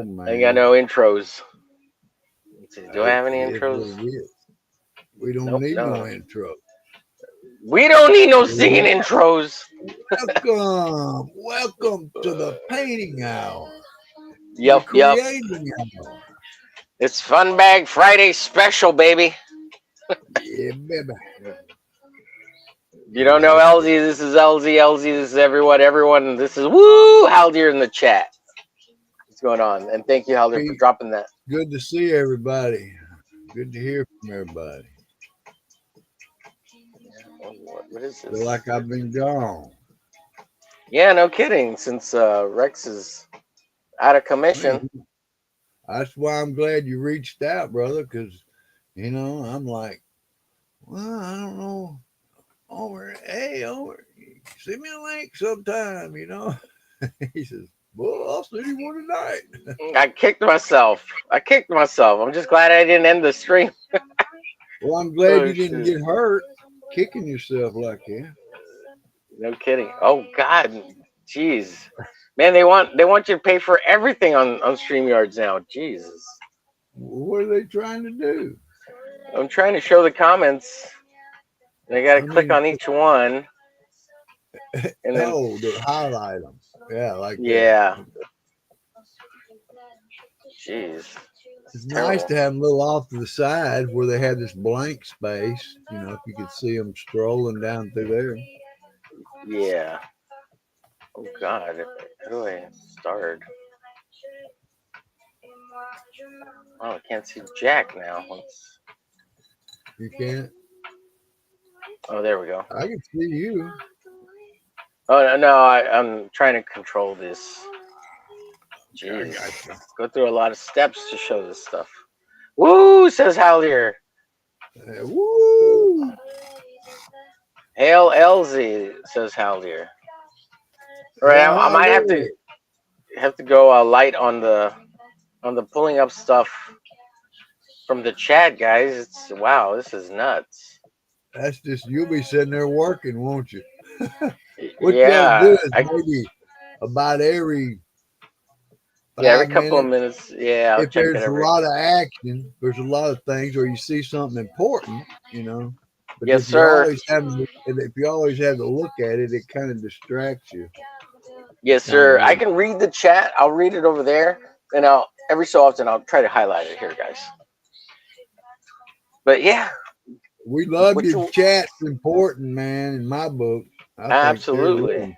man. I got no intros. Let's see, do I Hey, have any it is what intros? it is. We don't Nope, need no no. intro. We don't need no singing intros. Welcome to the painting hour, the Yep. creating hour. It's Fun Bag Friday special, baby. Yeah, baby. You don't know That's LZ, this is LZ, this is everyone. This is Woo Haldir in the chat. What's going on? And thank you, Haldir, for dropping that. good to see everybody. Good to hear from everybody. What is this? Feel like I've been gone. Yeah, no kidding. Since Rex is out of commission. That's why I'm glad you reached out, brother, because, I'm like, well, I don't know. Over, send me a link sometime, He says, well, I'll send you one tonight. I kicked myself. I'm just glad I didn't end the stream. Well, I'm glad you didn't get hurt kicking yourself like that. No kidding. Oh God, jeez, man, they want you to pay for everything on StreamYards now. Jesus. What are they trying to do? I'm trying to show the comments. And I got to click on each one. And then, to highlight them. Yeah, like that. Yeah. Jeez. It's nice to have them a little off to the side where they have this blank space. If you could see them strolling down through there. Yeah. Oh God, how do I start? Oh, I can't see Jack now. You can't? Oh, there we go. I can see you. Oh no, I'm trying to control this. Jeez, go through a lot of steps to show this stuff. Woo, says Haldir. Woo! Hail LZ, says Haldir. All right, I might have to go light on the pulling up stuff from the chat, guys. It's wow, this is nuts. That's just you'll be sitting there working, won't you? What you gotta do is maybe about every every couple of minutes. Yeah, if there's a lot of action, there's a lot of things, or you see something important, But yes, if sir. if you always have to look at it, it kind of distracts you. Yes, sir. I can read the chat. I'll read it over there, and every so often I'll try to highlight it here, guys. But yeah, we love you. Chat's important, man. In my book, absolutely.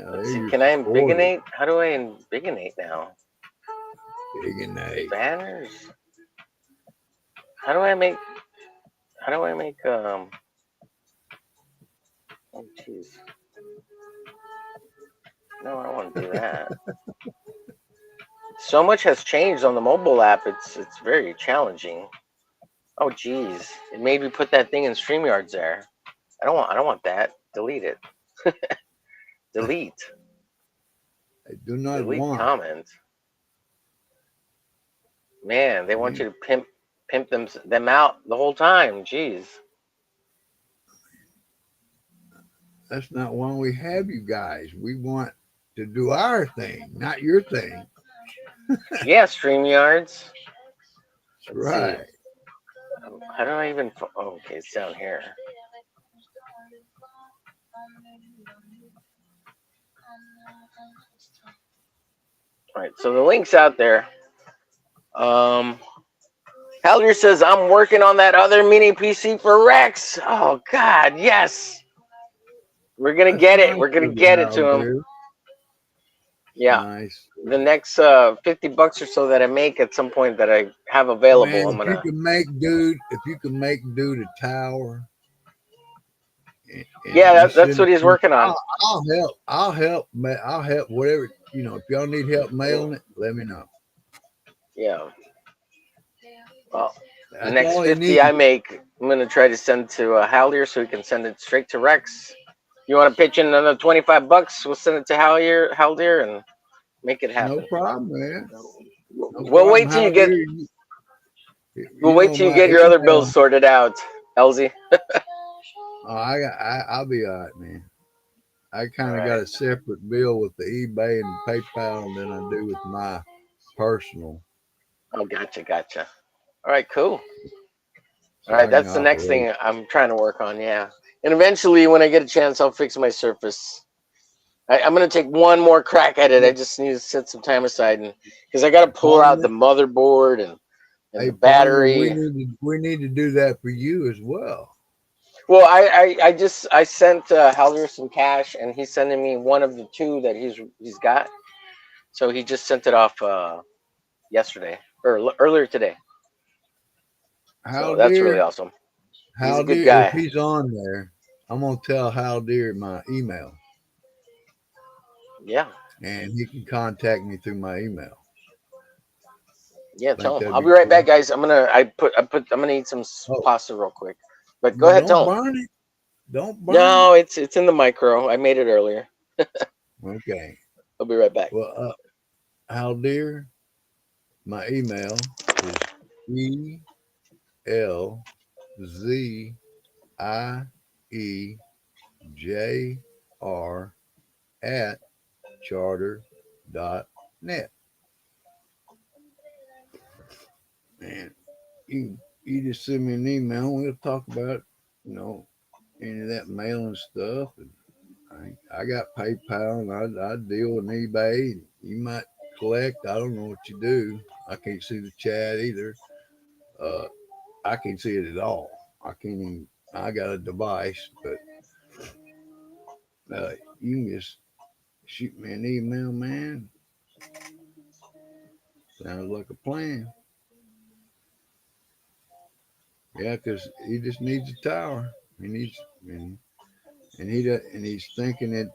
Let's see, can I invigonate? How do I invigonate now? Invigonate banners. How do I make? Oh jeez. No, I don't want to do that. So much has changed on the mobile app. It's very challenging. Oh geez, it made me put that thing in StreamYards there. I don't want that. Delete it. Delete. I do not Delete want comment. Man, they want you to pimp them out the whole time. Jeez. That's not why we have you guys. We want to do our thing, not your thing. Yeah, StreamYards. That's right. How do I even? Oh, okay, it's down here. All right, so the link's out there. Haldir says, I'm working on that other mini PC for Rex. Oh, God, yes. We're going to get it. We're going to get it to him. Yeah. Nice. The next $50 or so that I make at some point that I have available, Man, I'm going to. if you can make dude a tower. Yeah, that's what he's working on. I'll help. Whatever, if y'all need help mailing it, let me know. Yeah. Well, the next 50 I make, I'm going to try to send to Haldir so he can send it straight to Rex. You want to pitch in another $25? We'll send it to Haldir and make it happen. No problem, man. We'll wait till you get. We'll wait till you get your other bills sorted out, LZ. I'll be all right, man. I kind of got a separate bill with the eBay and PayPal than I do with my personal. Oh, gotcha. All right, cool. All So right, I can that's the next operate. thing I'm trying to work on. Yeah, and eventually, when I get a chance, I'll fix my Surface. I'm gonna take one more crack at it. I just need to set some time aside, and because I got to pull out the Partner, motherboard and hey the partner, battery. we need to do that for you as well. Well, I sent Halder some cash, and he's sending me one of the two that he's got. So he just sent it off yesterday or earlier today. How So that's really dear, awesome. He's how a good dear, if guy. he's on there, I'm gonna tell how dear my email, Yeah, and he can contact me through my email. yeah. Think Tell him. that'd I'll be be right back, cool. guys. I'm gonna eat some Oh, pasta real quick. But go well, ahead, don't tell him. burn it. Don't burn it. No, it's in the micro. I made it earlier. Okay. I'll be right back. Well, how dear, my email is ELZIEJR@charter.net. And you just send me an email and we'll talk about, you know, any of that mailing stuff. And I got PayPal and I deal with eBay. You might collect. I don't know what you do. I can't see the chat either. Uh, I can't see it at all. I can't even. I got a device, but you can just shoot me an email, man. Sounds like a plan. Yeah, because he just needs a tower. He needs and he does, and he's thinking that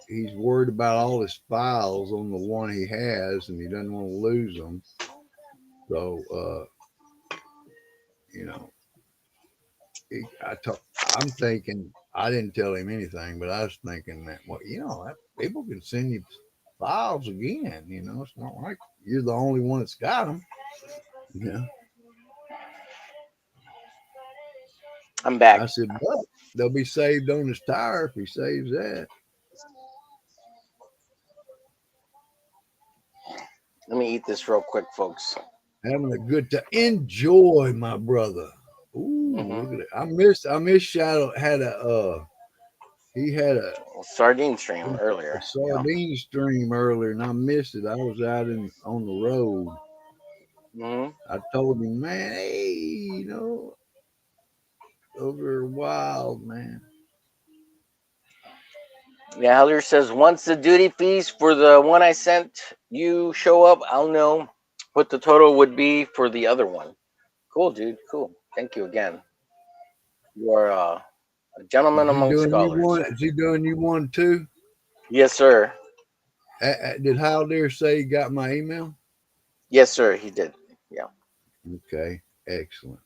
he's worried about all his files on the one he has, and he doesn't want to lose them. So you know, I'm thinking I didn't tell him anything, but I was thinking that people can send you files again. You know, it's not like you're the only one that's got them. You know, I'm back. I said, but they'll be saved on his tire if he saves that. Let me eat this real quick, folks. Having a good time. Enjoy, my brother. Ooh, Hmm. look at it. I miss Shadow had he had Sardine stream earlier. a Yeah. sardine stream earlier, and I missed it. I was out on the road. Hmm. I told him, man, hey, those are wild, man. Yeah, Halder says once the duty fees for the one I sent you show up, I'll know what the total would be for the other one. Cool, dude. Cool. Thank you again. You are a gentleman among scholars, sir. Is he doing you one too? Yes, sir. Did Hal Deer say he got my email? Yes, sir. He did. Yeah. Okay, excellent.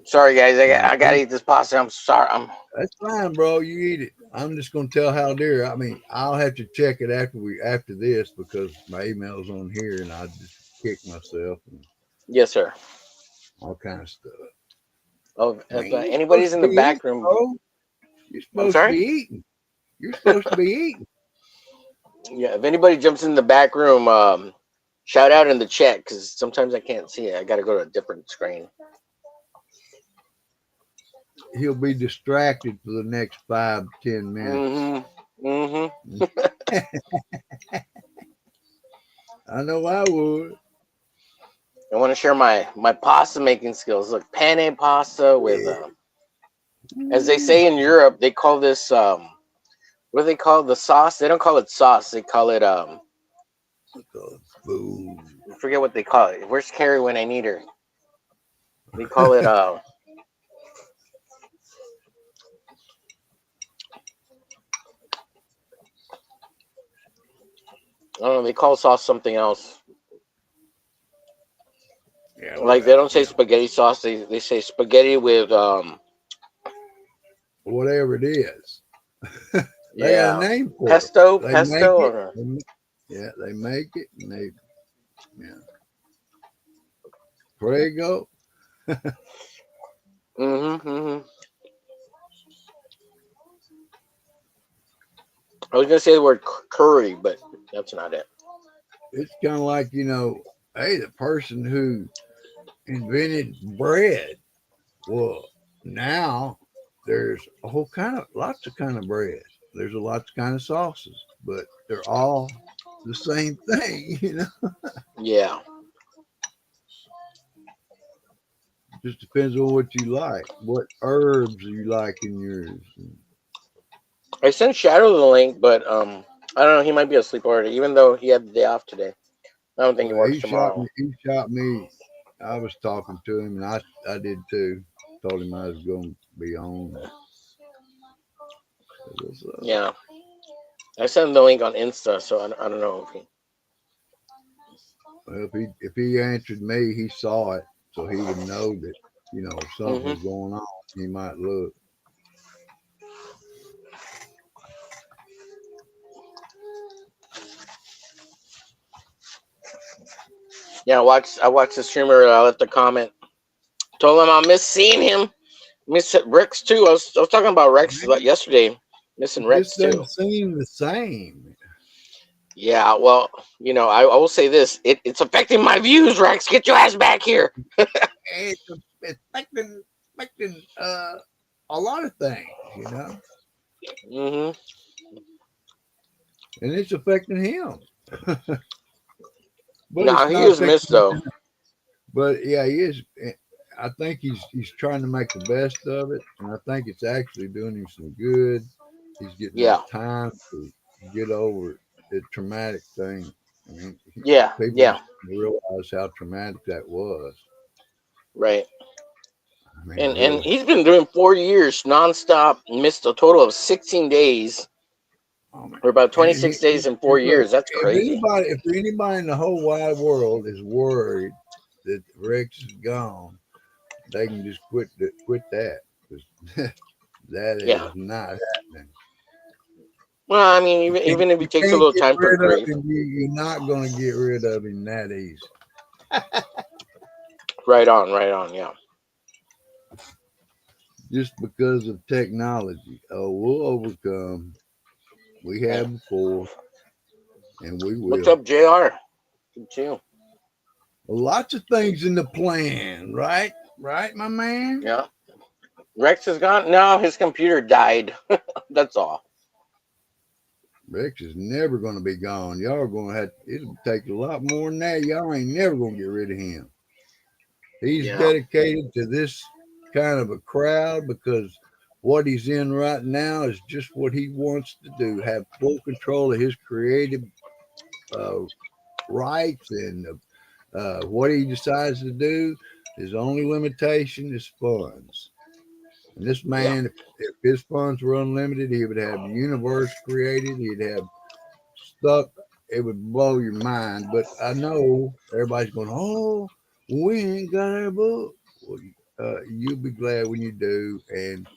Sorry, guys. Now, I gotta eat this pasta. I'm sorry. that's fine, bro. You eat it. I'm just gonna tell Hal Deer. I mean, I'll have to check it after this because my email's on here, and I just kick myself and Yes, sir. all kind of stuff. Oh, Man, if you're supposed anybody's to in be the eating, back room, bro. You're I'm supposed to be sorry. eating. You're supposed to be eating. Yeah, if anybody jumps in the back room, shout out in the chat because sometimes I can't see it. I got to go to a different screen. He'll be distracted for the next 5 to 10 minutes. Mm-hmm. Mm-hmm. I know I would. I want to share my pasta making skills. Look, penne pasta with, Yeah. as they Ooh. say in Europe, they call this what do they call the sauce? They don't call it sauce. They call it Boom. I forget what they call it. Where's Carrie when I need her? They call it I don't know. They call sauce something else. Yeah, Like they well, don't say spaghetti sauce. They say spaghetti with whatever it is, they got a yeah, name for it. pesto, They make pesto. it. Or, Yeah, they make it, and yeah. Prego. mm-hmm, mm-hmm. I was gonna say the word curry, but that's not it. it's kind of like, hey, the person who invented bread. Well, now there's a whole lots of kind of bread. There's a lots of kind of sauces, but they're all the same thing. Yeah. Just depends on what you like, what herbs you like in yours. I sent Shadow the link, but I don't know. He might be asleep already, even though he had the day off today. I don't think he Well, works tomorrow. He shot me. I was talking to him, and I did too. Told him I was going to be on. What's up? Yeah. I sent him the link on Insta, so I don't know if he. Well, if he answered me, he saw it, so he would know that something Hmm. was going on. He might look. Yeah, I watched the streamer. I left a comment. Told him I miss seeing him. Miss Rex too. I was talking about Rex Man, yesterday. Missing it just Rex doesn't too. seem the same. Yeah, well, I will say this. It's affecting my views, Rex. Get your ass back here. It's affecting a lot of things, Hmm. and it's affecting him. But No, it's he not is missed affecting. though. But yeah, he is. I think he's trying to make the best of it, and I think it's actually doing him some good. He's getting Yeah, that time to get over the traumatic thing. I mean, yeah, people yeah. just realize how traumatic that was. Right. I mean, And really. he's been doing 4 years nonstop. Missed a total of 16 days, Oh man. or about And 26 days in four look, years. That's crazy. if anybody in the whole wide world is worried that Rex is gone, they can just quit that, because that Yeah. is not happening. Well, I mean, even if he You takes a can't little get time to rid of grieve. him. You're not going to get rid of him that easy. Right on. Right on. Yeah. Just because of technology. Oh, we'll overcome. We Yeah. have before, and we What's will. up, Jr.? Good too. Lots of things in the plan, right? Right, my man? Yeah. Rex is gone. No, his computer died. That's all. Rex is never going to be gone. Y'all are going to have, it'll take a lot more than that. Y'all ain't never going to get rid of him. He's Yeah. dedicated to this kind of a crowd because what he's in right now is just what he wants to do, have full control of his creative uh, rights and what he decides to do. His only limitation is funds. And this Yeah. man, if his funds were unlimited, he would have the universe created. He'd have stuff. It would blow your mind. But I know everybody's going, oh, we ain't got our book. Well, you'll be glad when you do. And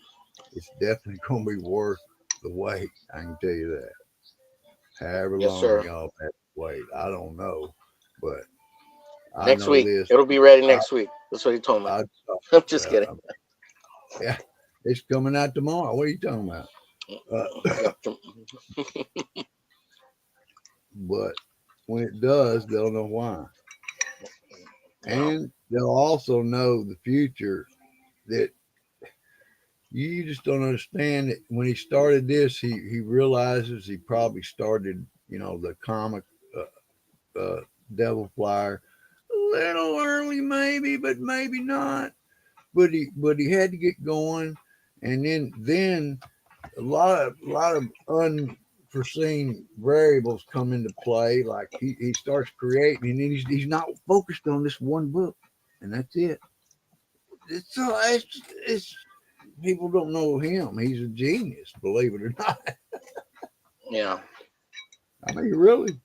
it's definitely going to be worth the wait. I can tell you that. However Yes, long sir. y'all have to wait, I don't know. But I Next know week. this. It'll be ready I, next week. That's what he told me. I, I'm just kidding. yeah, it's coming out tomorrow. What are you talking about? Yep. But when it does, they'll know why. Yeah. And they'll also know the future that you just don't understand that when he started this, he realizes he probably started, the comic uh, Devil Flyer a little early, maybe, but maybe not. But he had to get going, and then a lot of unforeseen variables come into play. Like he starts creating, and then he's not focused on this one book, and that's it. It's people don't know him. He's a genius, believe it or not. Yeah. I mean, really.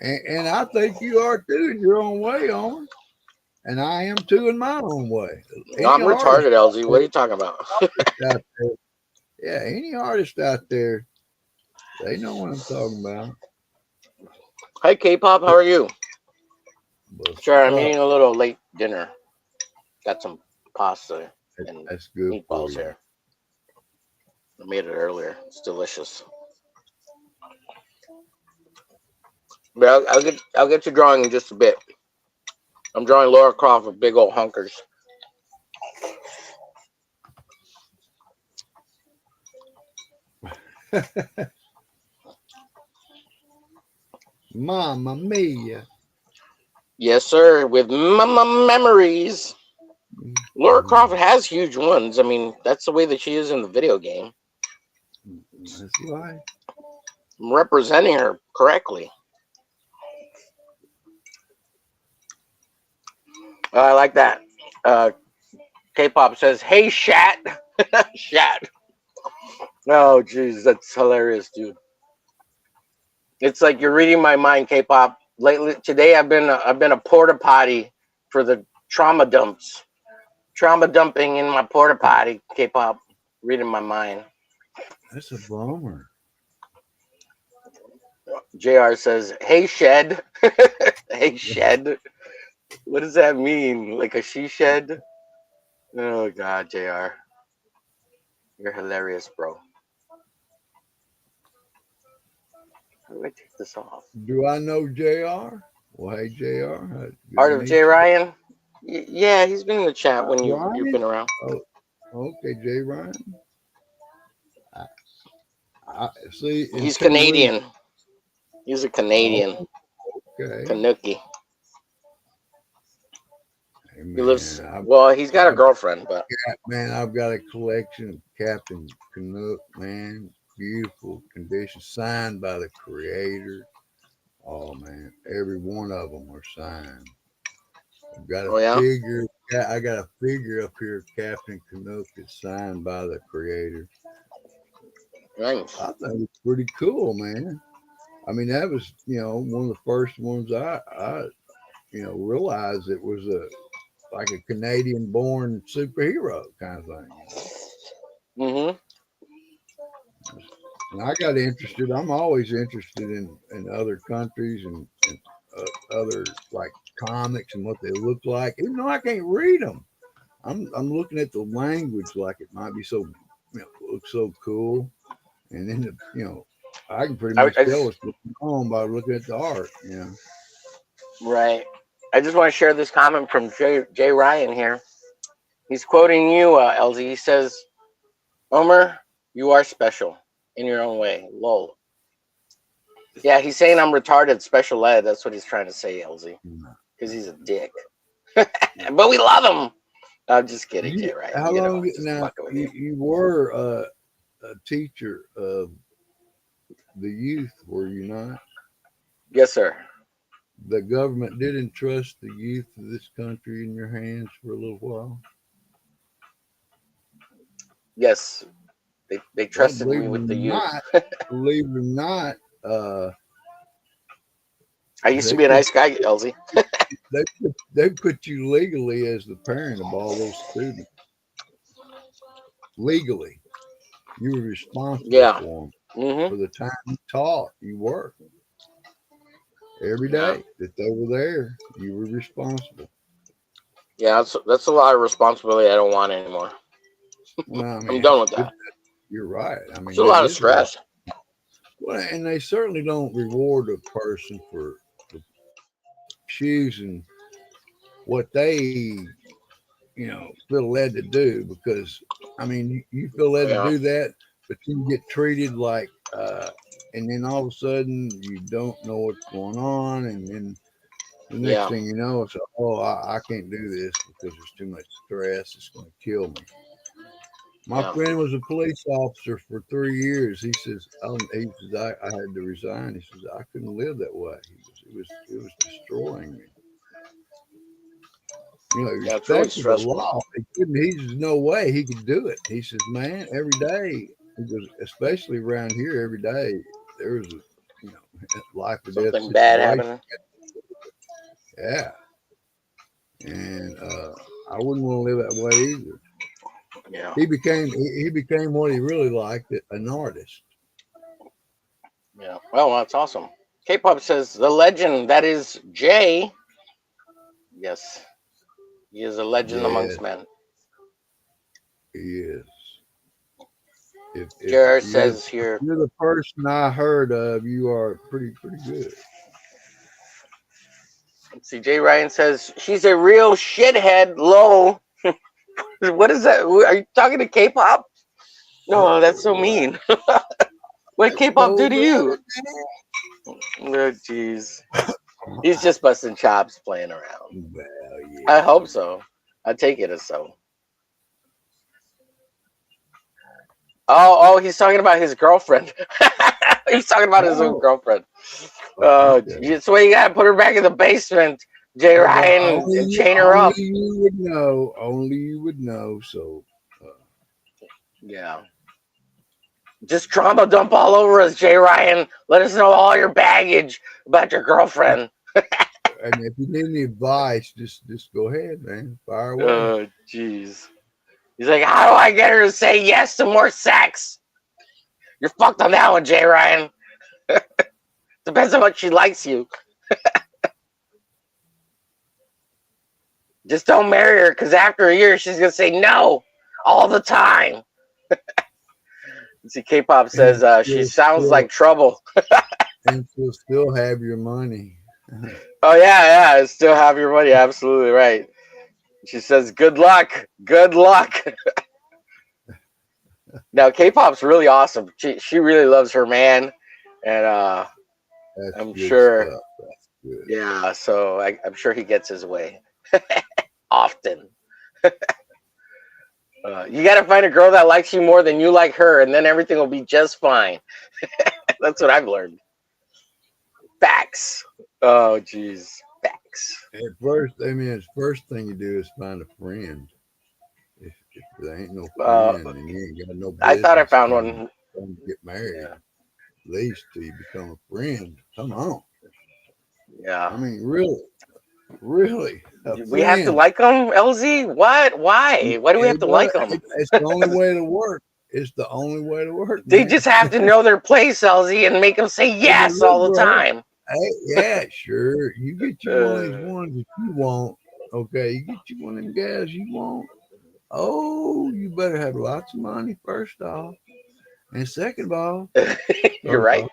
And I think you are too in your own way, on. And I am too in my own way. No, Any I'm artist retarded, out LZ. What there, are you talking about? out there, yeah, any artist out there, they know what I'm talking about. Hi, K-pop. How are you? What's Sure. I'm up? eating a little late dinner. Got some pasta and That's good for meatballs you. here. I made it earlier. It's delicious. But I'll get to drawing in just a bit. I'm drawing Laura Croft with big old hunkers. Mamma mia. Yes, sir. With memories. Laura Croft Mhm. has huge ones. I mean, that's the way that she is in the video game. That's right. I'm representing her correctly. I like that. Uh, K-pop says, "Hey, Shat, Shat." Oh, jeez, that's hilarious, dude. It's like you're reading my mind, K-pop. Lately, today I've been a porta potty for the trauma dumps. Trauma dumping in my porta potty, K-pop. Reading my mind. That's a bummer. JR says, "Hey, Shed." Hey, Shed. What does that mean? Like a she shed? Oh God, JR. You're hilarious, bro. How do I take this off? Do I know JR? Well, hey, JR. Good Art to of J meet you. Ryan? Yeah, he's been in the chat when you've Ryan? been around. Oh, okay, J. Ryan. I, I see. In He's 2 weeks. Canadian. He's a Oh, Canadian. okay. Kanuki. Hey, He lives man. well, he's got a girlfriend, but I've got a collection of Captain Canuck, man. Beautiful condition, signed by the creator. Oh man, every one of them are signed. I've got a oh yeah? figure. Yeah, I got a figure up here of Captain Canuck that's signed by the creator. Nice. I think it's pretty cool, man. I mean, that was one of the first ones I realized it was a like a Canadian born superhero kind of thing. Mm-hmm. And I got interested. I'm always interested in other countries and other like comics and what they look like, even though I can't read them. I'm looking at the language like it might be so looks so cool, and then I can pretty much I tell just what's going on by looking at the art. right. I just want to share this comment from Jay Ryan here. He's quoting you, LZ. He says, Omer, you are special in your own way. Lol. Yeah, he's saying I'm retarded special ed. That's what he's trying to say, LZ. Because he's a dick. But we love him. I'm just kidding, Jay Ryan. How long Just now? fucking with you. You were a teacher of the youth, were you not? Yes, sir. The government did entrust the youth of this country in your hands for a little while. Yes. They Well, trusted me with the youth. believe it or not, I used to they be a put nice guy, LZ. they put you legally as the parent of all those students. Legally, you were responsible Yeah. for them Mm-hmm. for the time you taught. You worked every Yeah. day that they were there. You were responsible. Yeah, that's a lot of responsibility I don't want anymore. Well, I I'm mean, done it's with good. that. You're right. I It's mean, a that lot of is a lot. stress. Well, and they certainly don't reward a person for choosing what they feel led to do because I mean you feel led to Yeah. do that, but you get treated like and then all of a sudden you don't know what's going on, and then the next Yeah. thing you know it's I can't do this because there's too much stress, it's going to kill me. My Yeah. friend was a police officer for 3 years. He says I had to resign. He says I couldn't live that way. It was destroying me. He Yeah, it's really respected the stressful. law. He says no way he could do it. He says, man, every day, he goes, especially around here, every day there was a life or death Something bad situation. happening. Yeah, and I wouldn't want to live that way either. Yeah. He became what he really liked, an artist. Yeah. Well, that's awesome. K-pop says the legend that is Jay. Yes, he is a legend Yes, amongst men. he is. If JR you're the says here, person I heard of, you are pretty good. Let's see, Jay Ryan says she's a real shithead. Low. What is that? Are you talking to K-pop? No, that's so mean. What did K-pop do Go to brother. you? Oh, jeez. He's just busting chops, playing around. Well, I yeah. hope so. I take it as so. Oh, he's talking about his girlfriend. He's talking about his own Oh, girlfriend. oh, Oh, okay. that's why you gotta put her back in the basement, Jay Well, Ryan, and chain her only up. you would know. Only you would know. So, Yeah. Just trauma dump all over us, Jay Ryan. Let us know all your baggage about your girlfriend. and if you need any advice, just go ahead, man. Fire away. Oh, jeez. He's like, how do I get her to say yes to more sex? You're fucked on that one, Jay Ryan. Depends on how much she likes you. Just don't marry her, because after a year, she's going to say no all the time. See, K-pop And says she she'll sounds still like trouble. and she'll still have your money. Oh, yeah, yeah. Still have your money. Absolutely right. She says, good luck. Good luck. Now, K-pop's really awesome. She really loves her man. And That's I'm good sure, stuff. That's good. yeah, so I'm sure he gets his way often. You got to find a girl that likes you more than you like her, and then everything will be just fine. That's what I've learned. Facts. Oh, jeez. Facts. At first, I mean, the first thing you do is find a friend. If there ain't no Uh, friend and you ain't got no I thought I business found trying one. to get married, Yeah. at least till you become a friend. Come on. Yeah. I mean, really, a We have to friend. like them, LZ? What? Why? Why do we have to Well, like them? it's the only way to work. It's the only way to work, They man. just have to know their place, LZ, and make them say Hey, but yes look, all the bro. time. Hey, yeah, sure. You get you one of these Uh, ones that you want. Okay, you get you one of them gals you want. Oh, you better have lots of money first off, and second of all, you're or right.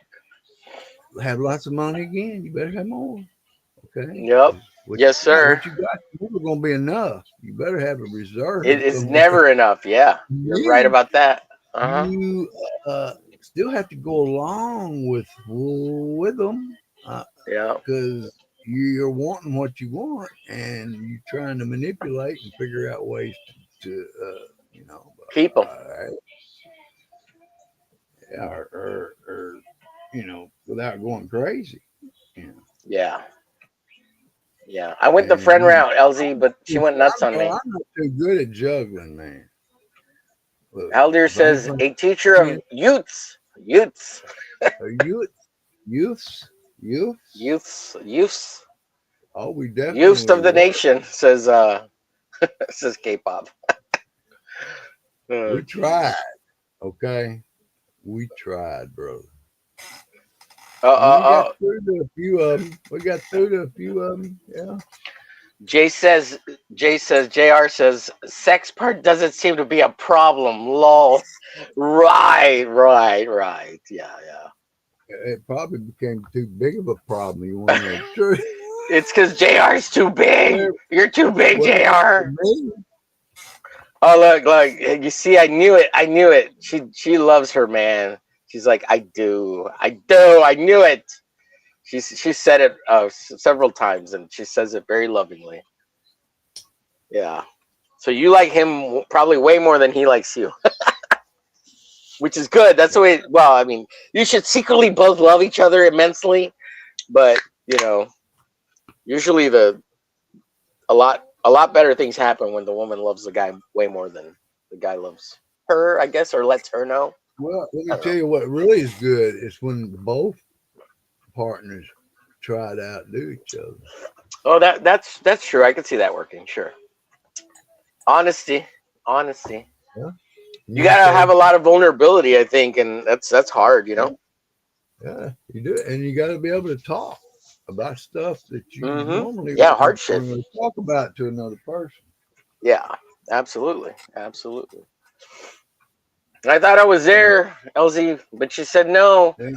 have lots of money again. You better have more. Okay, Yep. 'cause Yes, sir. what you got is never gonna be enough. You better have a reserve It's somewhere. never enough. Yeah, you're right Then about that. Uh huh. you still have to go along with them Yeah. because you're wanting what you want and you're trying to manipulate and figure out ways to you know, Keep them. or you know, without going crazy. You know, Yeah. Yeah. I went the and friend route, LZ, but she went nuts on I'm me. not too good at juggling, man. Look, Elder if I ain't says playing a teacher of friends, youths, youths, or youths, youths, oh, we definitely youths of the were. nation. Says says K-pop. Oh, We tried, jeez. okay? We tried, brother. Uh And we got uh through to a few of them. We got through to a few of them. Yeah. Jay says, Jr. says, sex part doesn't seem to be a problem. Lol. Right. Yeah, yeah. It probably became too big of a problem. You want to know the truth? It's because JR's too big. Well, You're too big, well, for JR. me, Oh look, you see, I knew it. I knew it. She loves her man. She's like, I knew it. She said it several times, and she says it very lovingly. Yeah. So you like him probably way more than he likes you, which is good. That's the way. Well, I mean, you should secretly both love each other immensely, but you know, usually a lot better things happen when the woman loves the guy way more than the guy loves her, I guess, or lets her know. well, let I me don't tell know. you what really is good is when both partners try to outdo each other. Oh, that's true. I could see that working. Sure. Honesty, honesty. Yeah. You gotta have a Communication. lot of vulnerability, I think, and that's hard. You Yeah. know. Yeah. You do it. And you got to be able to talk about stuff that you Mm-hmm. normally Yeah, hard wouldn't shit. really talk about to another person. Yeah, absolutely, absolutely. And I thought I was Yeah. there, LZ, but she said no. Yeah.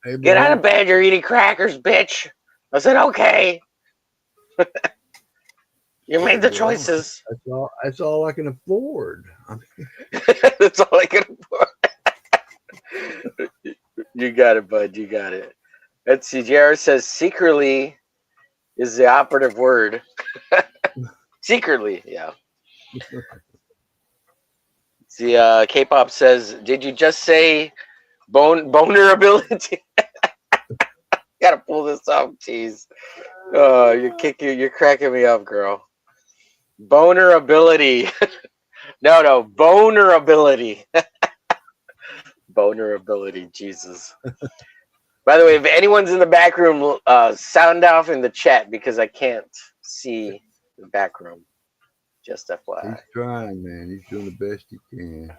Hey, Get out bro. of bed. You're eating crackers, bitch. I said okay. You made the Well, choices. that's all I can afford. That's all I can afford. You got it, bud. You got it. Let's see. JR says secretly is the operative word. Secretly, yeah. See, K-pop says, did you just say vulnerability? Gotta pull this off. Jeez. Oh, you're cracking me up, girl. Vulnerability. No, vulnerability. Vulnerability. Jesus. By the way, if anyone's in the back room, sound off in the chat because I can't see the back room. Just FYI. He's trying, man. He's doing the best he can.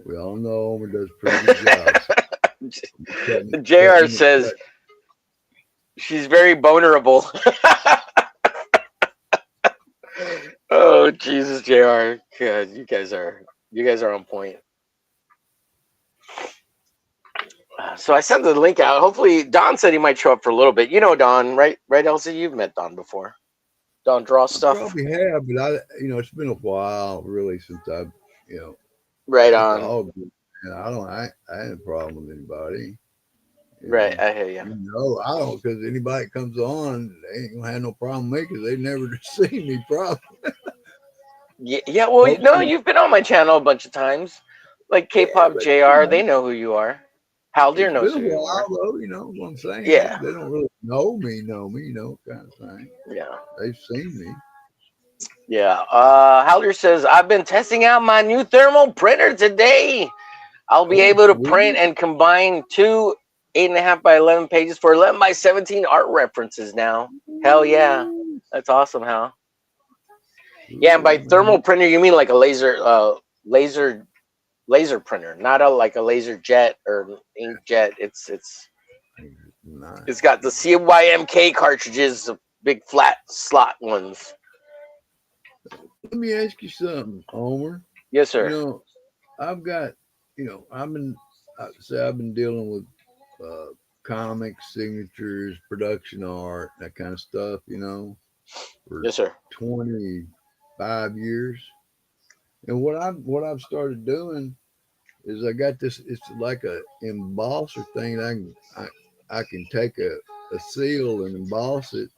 We all know Homer does a pretty good job. JR Cutting it, says she's very vulnerable. Oh Jesus, JR. God, you guys are on point. So I sent the link out. Hopefully, Don said he might show up for a little bit. You know Don, right? Right, Elsie? You've met Don before. Don draw I stuff. probably have, but it's been a while really since I've, Right it's on. all good. And I ain't a problem with anybody. You Right, know, I hear you. I don't, because anybody that comes on, they ain't gonna have no problem with me because they never seen me problem. Yeah. Well, Most no, people, you've been on my channel a bunch of times, like yeah, K-pop but JR. They know who you are. Haldir it's knows been a who you while are. though. You know what I'm saying? Yeah, They don't really know me, kind of thing. yeah, They've seen me. yeah. Haldir says I've been testing out my new thermal printer today. I'll be Oh, able to print sweet. and combine two 8.5 by 11 pages for 11 by 17 art references now. Hell yeah. Ooh, That's awesome, Hal. Yeah, and by cool, thermal man. printer you mean like a laser printer, not like a laser jet or inkjet. It's Nice. got the CYMK cartridges, the big flat slot ones. Let me ask you something, Homer. Yes, You sir. know, I've got, I've been dealing with comics, signatures, production art, that kind of stuff, for Yes, sir. 25 years. And what I've started doing is I got this. It's like a embosser thing. I can take a seal and emboss it,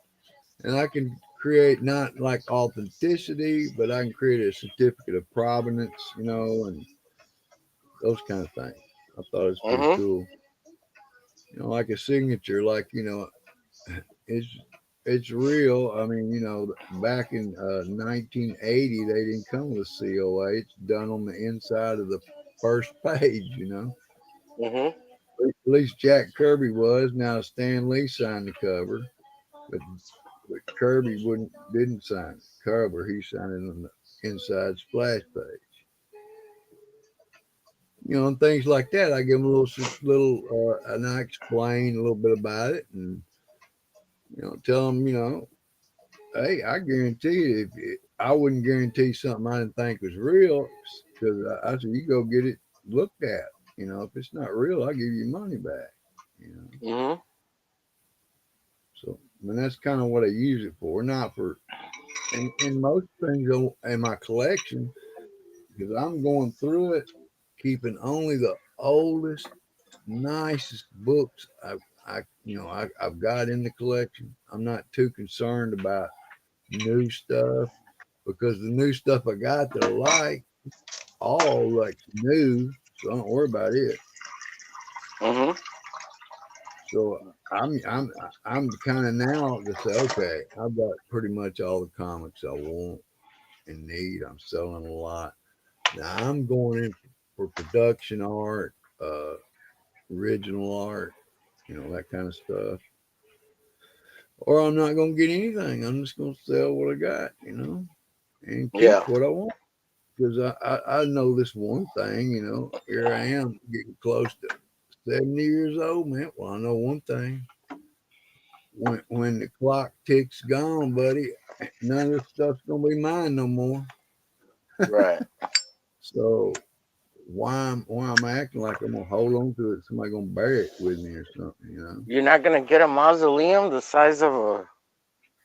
and I can create not like authenticity, but I can create a certificate of provenance, and those kind of things. I thought it was pretty Mm-hmm. cool. Like a signature, like it's it's real. I mean, back in 1980, they didn't come with COA. It's done on the inside of the first page. Mm-hmm. At least Jack Kirby was. Now Stan Lee signed the cover, but Kirby didn't sign the cover. He signed it on the inside splash page. And things like that. I give them a and I explain a little bit about it, and tell them, hey, I guarantee you, I wouldn't guarantee something I didn't think was real, because I said, you go get it looked at. If it's not real, I'll give you money back. You know, Mm-hmm. so I mean that's kind of what I use it for, not for. And most things in my collection, because I'm going through it, keeping only the oldest, nicest books I've got in the collection. I'm not too concerned about new stuff, because the new stuff I got that I like, all like new, so I don't worry about it. Mm-hmm. So I'm kind of now to say, okay, I've got pretty much all the comics I want and need. I'm selling a lot. Now I'm going in for production art, original art, that kind of stuff. Or I'm not going to get anything. I'm just going to sell what I got, and keep Yeah. what I want. Because I know this one thing, here I am getting close to 70 years old, man. Well, I know one thing. When the clock ticks gone, buddy, none of this stuff's gonna be mine no more. Right. So why I'm acting like I'm gonna hold on to it. Somebody gonna bury it with me or something, you know? You're not gonna get a mausoleum the size of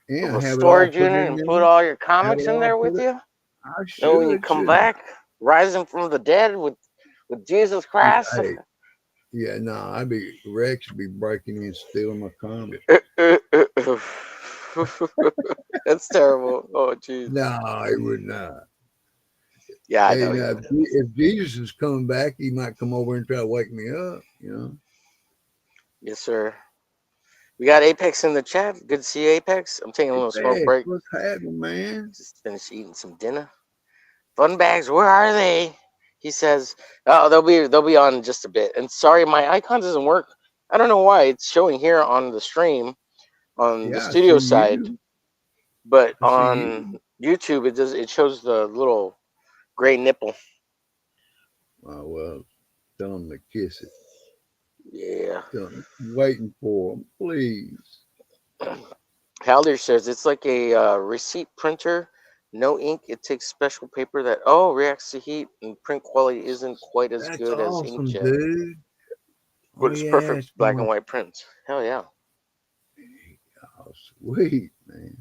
Yeah, a have it all storage put unit in and put there. all your Have it comics in all there put with it. you? I And when you should, come shouldn't back, rising from the dead with Jesus I? Christ. Hey, yeah, no, Rex would be breaking in, stealing my comic. That's terrible. Oh, jeez. No, he would not. Yeah, I Hey, know he now wouldn't. if Jesus is coming back, he might come over and try to wake me up. You know. Yes, sir. We got Apex in the chat. Good to see you, Apex. I'm taking a little smoke Hey, break. what's happening, man? Just finished eating some dinner. Fun bags, where are they? He says, "Oh, they'll be on in just a bit." And sorry, my icon doesn't work. I don't know why. It's showing here on the stream on the Yeah, I studio see side, you. but I see on you. YouTube it does. It shows the little gray nipple. Oh well, tell him to kiss it. Yeah. Tell him waiting for him, please. Halder says it's like a receipt printer. No ink. It takes special paper that reacts to heat, and print quality isn't quite as That's good as awesome, inkjet, dude. but Oh it's yeah, perfect it's black and going. white prints. Hell yeah. Oh, sweet man.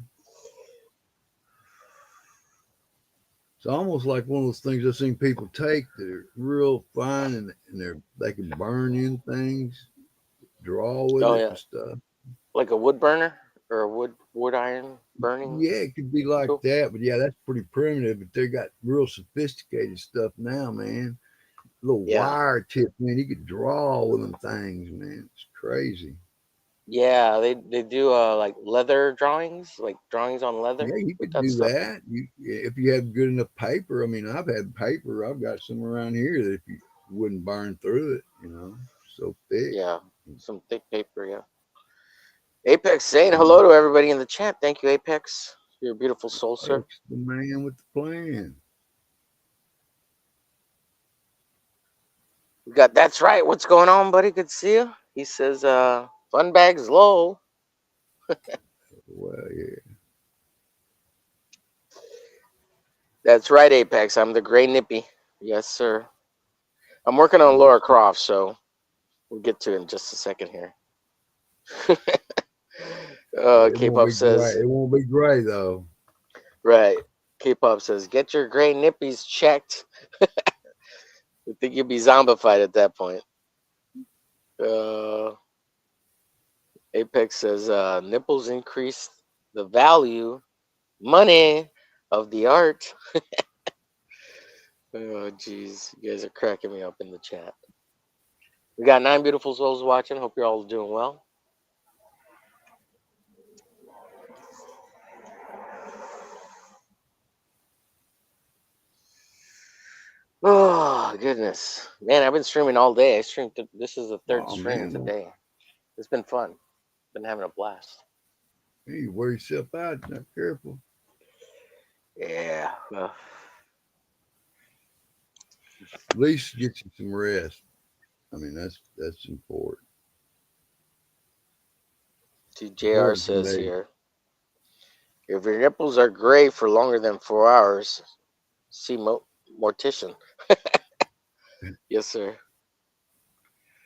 It's almost like one of those things I've seen people take that are real fine and they can burn in things, draw with Oh it yeah. and stuff. Like a wood burner or a wood iron burning Yeah, it could be like tool. that, but yeah, that's pretty primitive. But they got real sophisticated stuff now, man. Little Yeah. wire tip, man. You could draw with them things, man. It's crazy. Yeah, they do like leather drawings, like drawings on leather Yeah, you with could that do stuff. that. You if you have good enough paper. I mean, I've had paper. I've got some around here that if you wouldn't burn through it, so thick. Yeah. Some thick paper, yeah. Apex saying Yeah, hello to everybody in the chat. Thank you, Apex. You're a beautiful soul, sir. X the man with the plan. We got that's right. What's going on, buddy? Good to see you. He says, fun bags low. Well, yeah. That's right, Apex. I'm the gray nippy. Yes, sir. I'm working on Well, Laura Croft, so we'll get to it in just a second here. it won't K-pop be gray. says, It won't be gray though. right. K-pop says, get your gray nippies checked. I think you'd be zombified at that point. Uh, Apex says, nipples increase the value, money of the art. Oh, jeez. You guys are cracking me up in the chat. We got 9 beautiful souls watching. Hope you're all doing well. Oh, goodness. Man, I've been streaming all day. This is the third Oh stream man, don't today. It's been fun. Been having a blast. you wear yourself out. Not careful. Yeah. At least get you some rest. I mean, that's important. TJR Important to says me. here, if your nipples are gray for longer than 4 hours, see mortician. Yes, sir.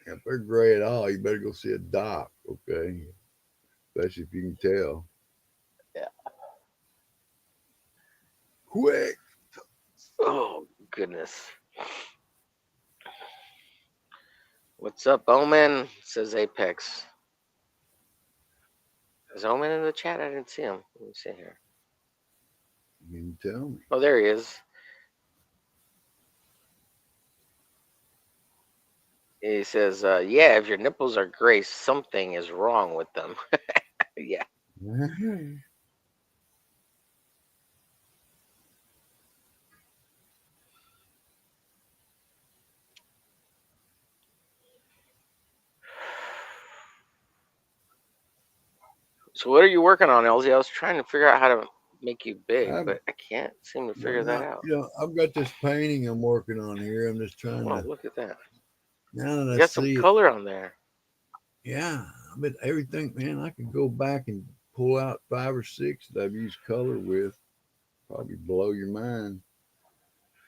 If they're gray at all, you better go see a doc. Okay, especially if you can tell. Yeah. Quick. Oh, goodness. What's up, Omen? Says Apex. Is Omen in the chat? I didn't see him. Let me see here. You can tell me. Oh, there he is. He says, yeah, if your nipples are gray, something is wrong with them. Yeah. So what are you working on, LZ? I was trying to figure out how to make you big, I've but I can't seem to well figure that now out. I've got this painting I'm working on here. I'm just trying Oh, to look at that. now that You I got some see it. color on there. Yeah, I bet everything, man. I could go back and pull out 5 or 6 that I've used color with. Probably blow your mind.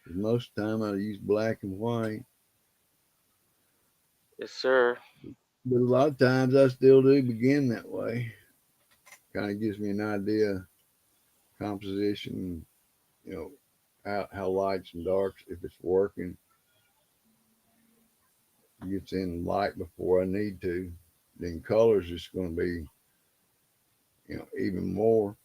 Most of the time I use black and white, Yes, sir. but a lot of times I still do begin that way. Kind of gives me an idea composition, you know, how lights and darks, if it's working, gets in light before I need to. Then colors is going to be, even more.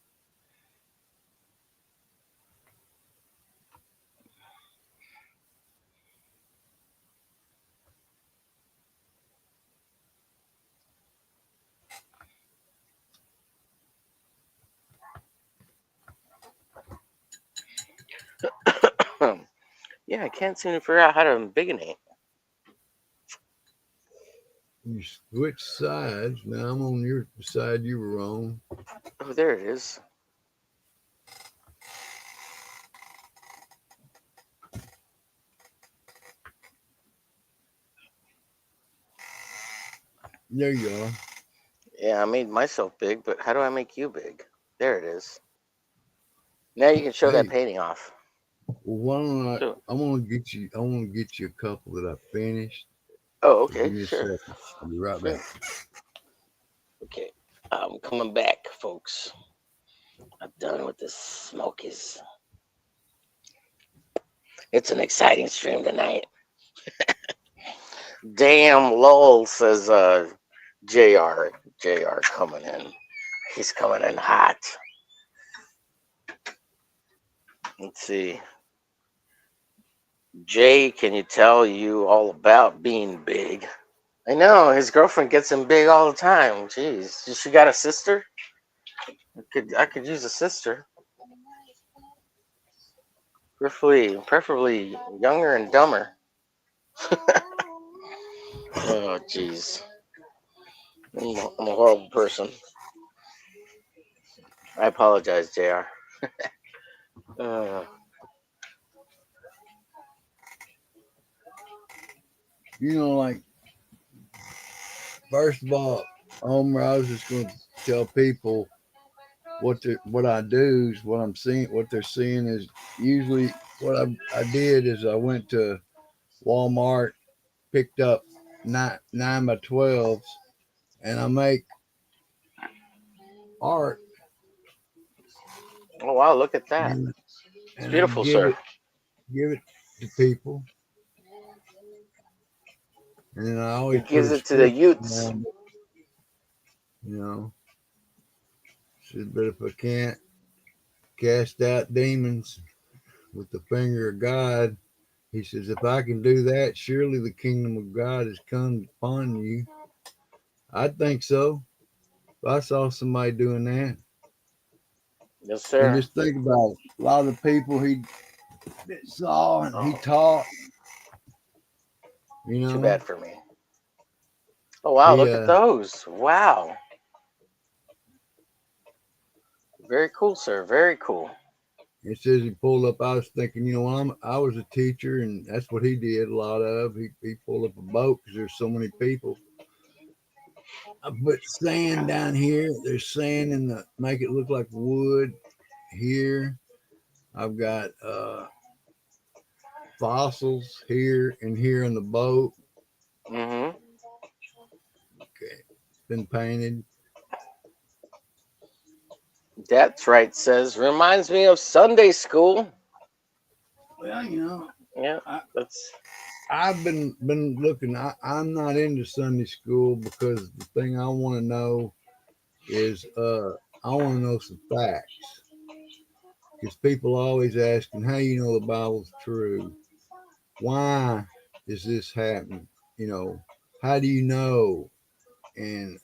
Yeah, I can't seem to figure out how to embiggenate. You switch sides. Now I'm on your side you were on. Oh, there it is. There you are. Yeah, I made myself big, but how do I make you big? There it is. Now you can show that Hey, painting off. well, why don't So, I want to get you. I want to get you a couple that I finished. oh, So give okay, me a sure, second. I'll be right sure. back. Okay, I'm coming back, folks. I'm done with the smokies. It's an exciting stream tonight. Damn lol, says JR. JR coming in. He's coming in hot. Let's see. Jay, can you tell you all about being big? I know his girlfriend gets him big all the time. Jeez, she got a sister. I could use a sister, preferably younger and dumber. Oh, jeez, I'm a horrible person. I apologize, Jr. Uh, Like first of all, Homer, I was just going to tell people what I do is what I'm seeing. What they're seeing is usually what I did is I went to Walmart, picked up 9 by 12s, and I make art oh wow, look at that. and, It's and I beautiful, sir. give it to people, and then I He always put gives a it to the script youths. on it, you know. Said, but if I can't cast out demons with the finger of God, he says, if I can do that, surely the kingdom of God has come upon you. I think so. If I saw somebody doing that, Yes, and sir. just think about it, a lot of the people he saw and he Oh, taught, too bad you for me. Oh wow, he look at those. Wow, very cool, sir. Very cool. it says he pulled up. I was thinking, I was a teacher, and that's what he did a lot of. He pulled up a boat because there's so many people. I put sand down here. There's sand in the make it look like wood here. I've got fossils here and here in the boat. Mm-hmm. Okay, been painted. That's right. Says reminds me of Sunday school. Well, Yeah, I, that's I've been looking. I'm not into Sunday school because the thing I want to know is I want to know some facts because people always asking how you know the Bible's true. Why is this happening? How do you know? And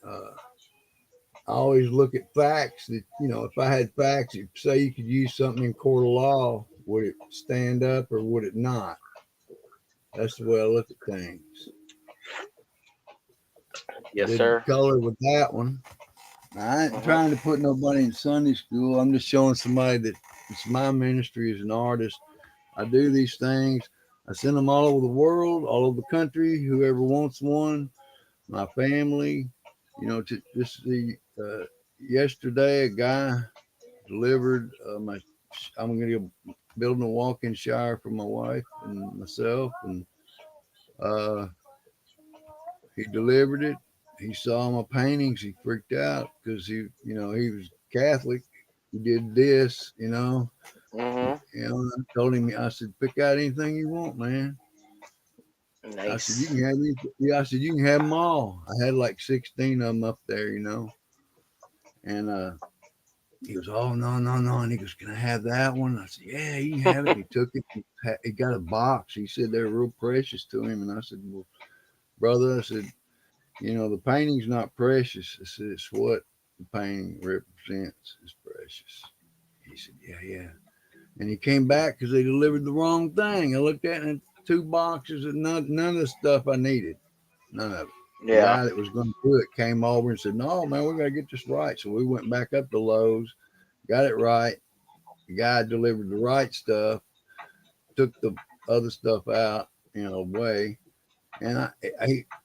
I always look at facts that, if I had facts, if say you could use something in court of law, would it stand up or would it not? That's the way I look at things. yes, Didn't sir. color with that one. I ain't Mm-hmm. trying to put nobody in Sunday school. I'm just showing somebody that it's my ministry as an artist. I do these things. I send them all over the world, all over the country. Whoever wants one, my family. Just the yesterday, a guy delivered my I'm gonna go building a walk-in shower for my wife and myself, and uh, he delivered it. He saw my paintings. He freaked out because he was Catholic. He did this, Mhm. I told him, I said, pick out anything you want, man. I said, you Nice. can have these. Yeah, I said, you can have them all. I had like 16 of them up there, and he goes, oh, no, no, no. And he goes, can I have that one? I said, yeah, you can have it. And he took it. He got a box. He said they're real precious to him. And I said, well, brother, I said, the painting's not precious. I said, it's what the painting represents is precious. He said, yeah, yeah. And he came back because they delivered the wrong thing. I looked at it, and 2 boxes of none of the stuff I needed. None of it. The Yeah. guy that was going to do it came over and said, no, man, we got to get this right. So we went back up to Lowe's, got it right. The guy delivered the right stuff, took the other stuff out, away. And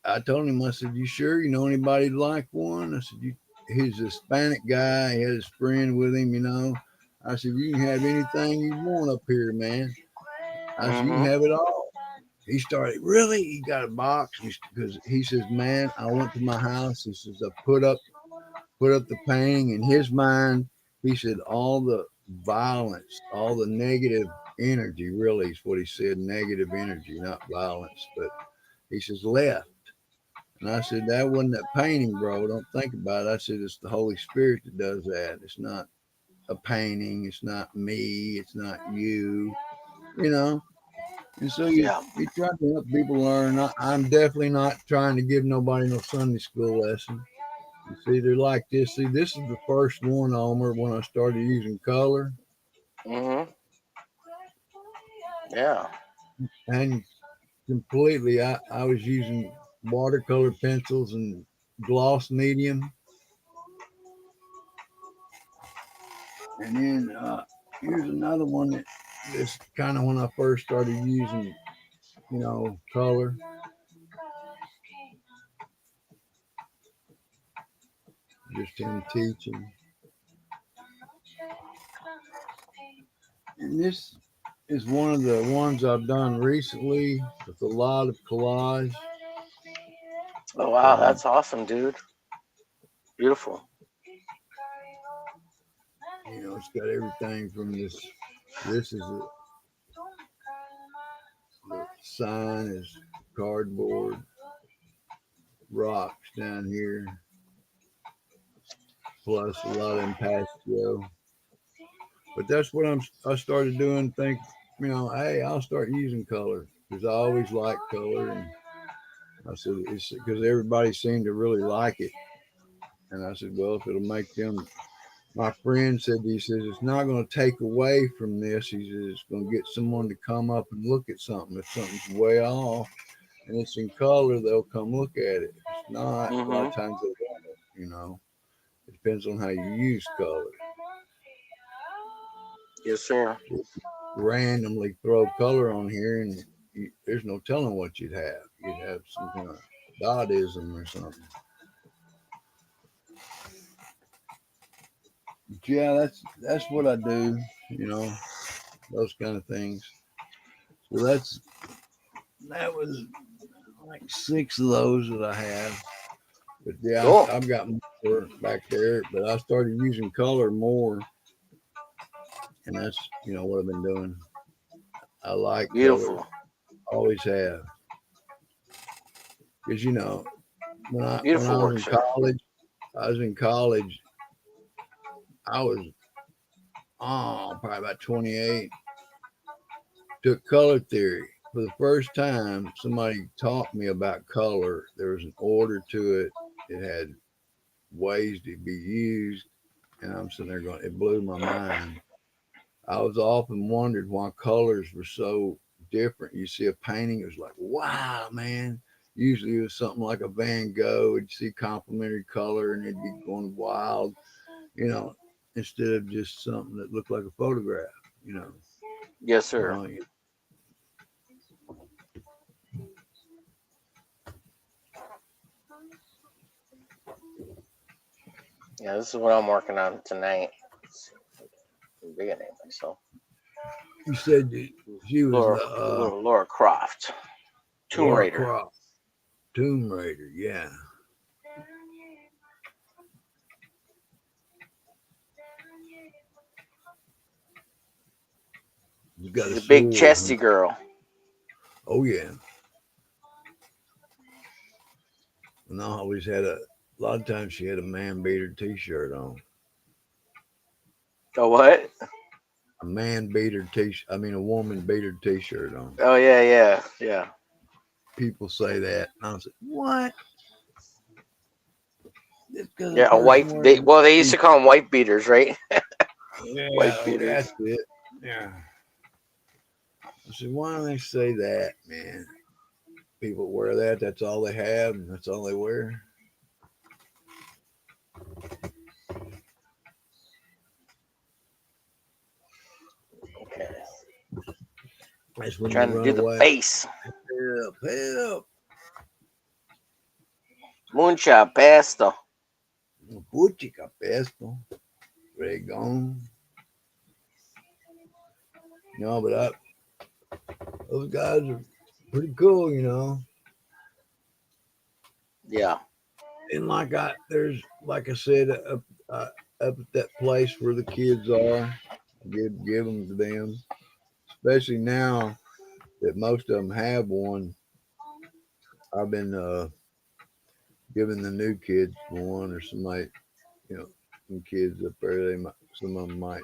I told him, I said, you sure you know anybody like one? I said, he's a Hispanic guy. He had his friend with him. I said, you can have anything you want up here, man. I said, you can Mhm. have it all. He started, really? He got a box because he says, man, I went to my house. He says, I put up the painting in his mind. He said, all the violence, all the negative energy, really is what he said, negative energy, not violence, but he says, left. And I said, that wasn't that painting, bro. Don't think about it. I said, it's the Holy Spirit that does that. It's not a painting. It's not me. It's not you, you know. And so Yeah. you try to help people learn. I'm definitely not trying to give nobody no Sunday school lesson. See, they're like this. See, this is the first one, Omer, when I started using color. Mhm. Yeah. And completely, I was using watercolor pencils and gloss medium. And then here's another one that this kind of when I first started using, color. Just him teaching. And this is one of the ones I've done recently with a lot of collage. Oh wow, Um, that's awesome, dude. Beautiful. it's got everything from this. This is the sign is cardboard, rocks down here, plus a lot of impasto. But that's what I started doing. Hey, I'll start using color because I always liked color, and I said it's because everybody seemed to really like it, and I said, well, if it'll make them. My friend said, he says it's not going to take away from this. He says it's going to get someone to come up and look at something. If something's way off and it's in color, they'll come look at it. If it's not, a lot of Mhm. times they won't. It depends on how you use color. Yes, sir. Randomly throw color on here, and there's no telling what you'd have. You'd have some kind of dottism or something. But yeah, that's what I do. Those kind of things. So that was like 6 of those that I have. But yeah, Cool. I've got more back there. But I started using color more, and that's what I've been doing. I like color, Beautiful. always have. Because when I Beautiful was work, in sir. college, I was in college. I was probably about 28. Took color theory for the first time. Somebody taught me about color. There was an order to it. It had ways to be used, and I'm sitting there going, it blew my mind. I was often wondered why colors were so different. You see a painting, it was like, wow, man. Usually it was something like a Van Gogh. You'd see complementary color and it'd be going wild, you know, instead of just something that looked like a photograph, you know. Yes, sir. Well, Yeah, this is what I'm working on tonight. forget her name. So You said she was Laura, the Laura Croft, Tomb Laura Raider. Croft, Tomb Raider. Yeah, you got She's a a big sword, chesty huh? girl. Oh yeah. And I always had a lot of times she had a man beater T-shirt on. Oh what? A man beater T-shirt. I mean, a woman beater T-shirt on. Oh yeah, yeah, yeah, People say that, and I said, "What? Just because a yeah. A person white. wears They a used to call them white beaters, right? yeah, White oh, beaters. that's it. Yeah." I said, "Why do they say that, man? People wear that. That's all they have, and that's all they wear." Okay. That's when you Trying to run do the away. face. Help! Help! Moonshot pasta. Puchica pesto. Regón. No, but those guys are pretty cool, you know. Yeah, And there's like I said, up at that place where the kids are, give them to them. Especially now that most of them have one, I've been giving the new kids one, or somebody, some kids up there. Some of them might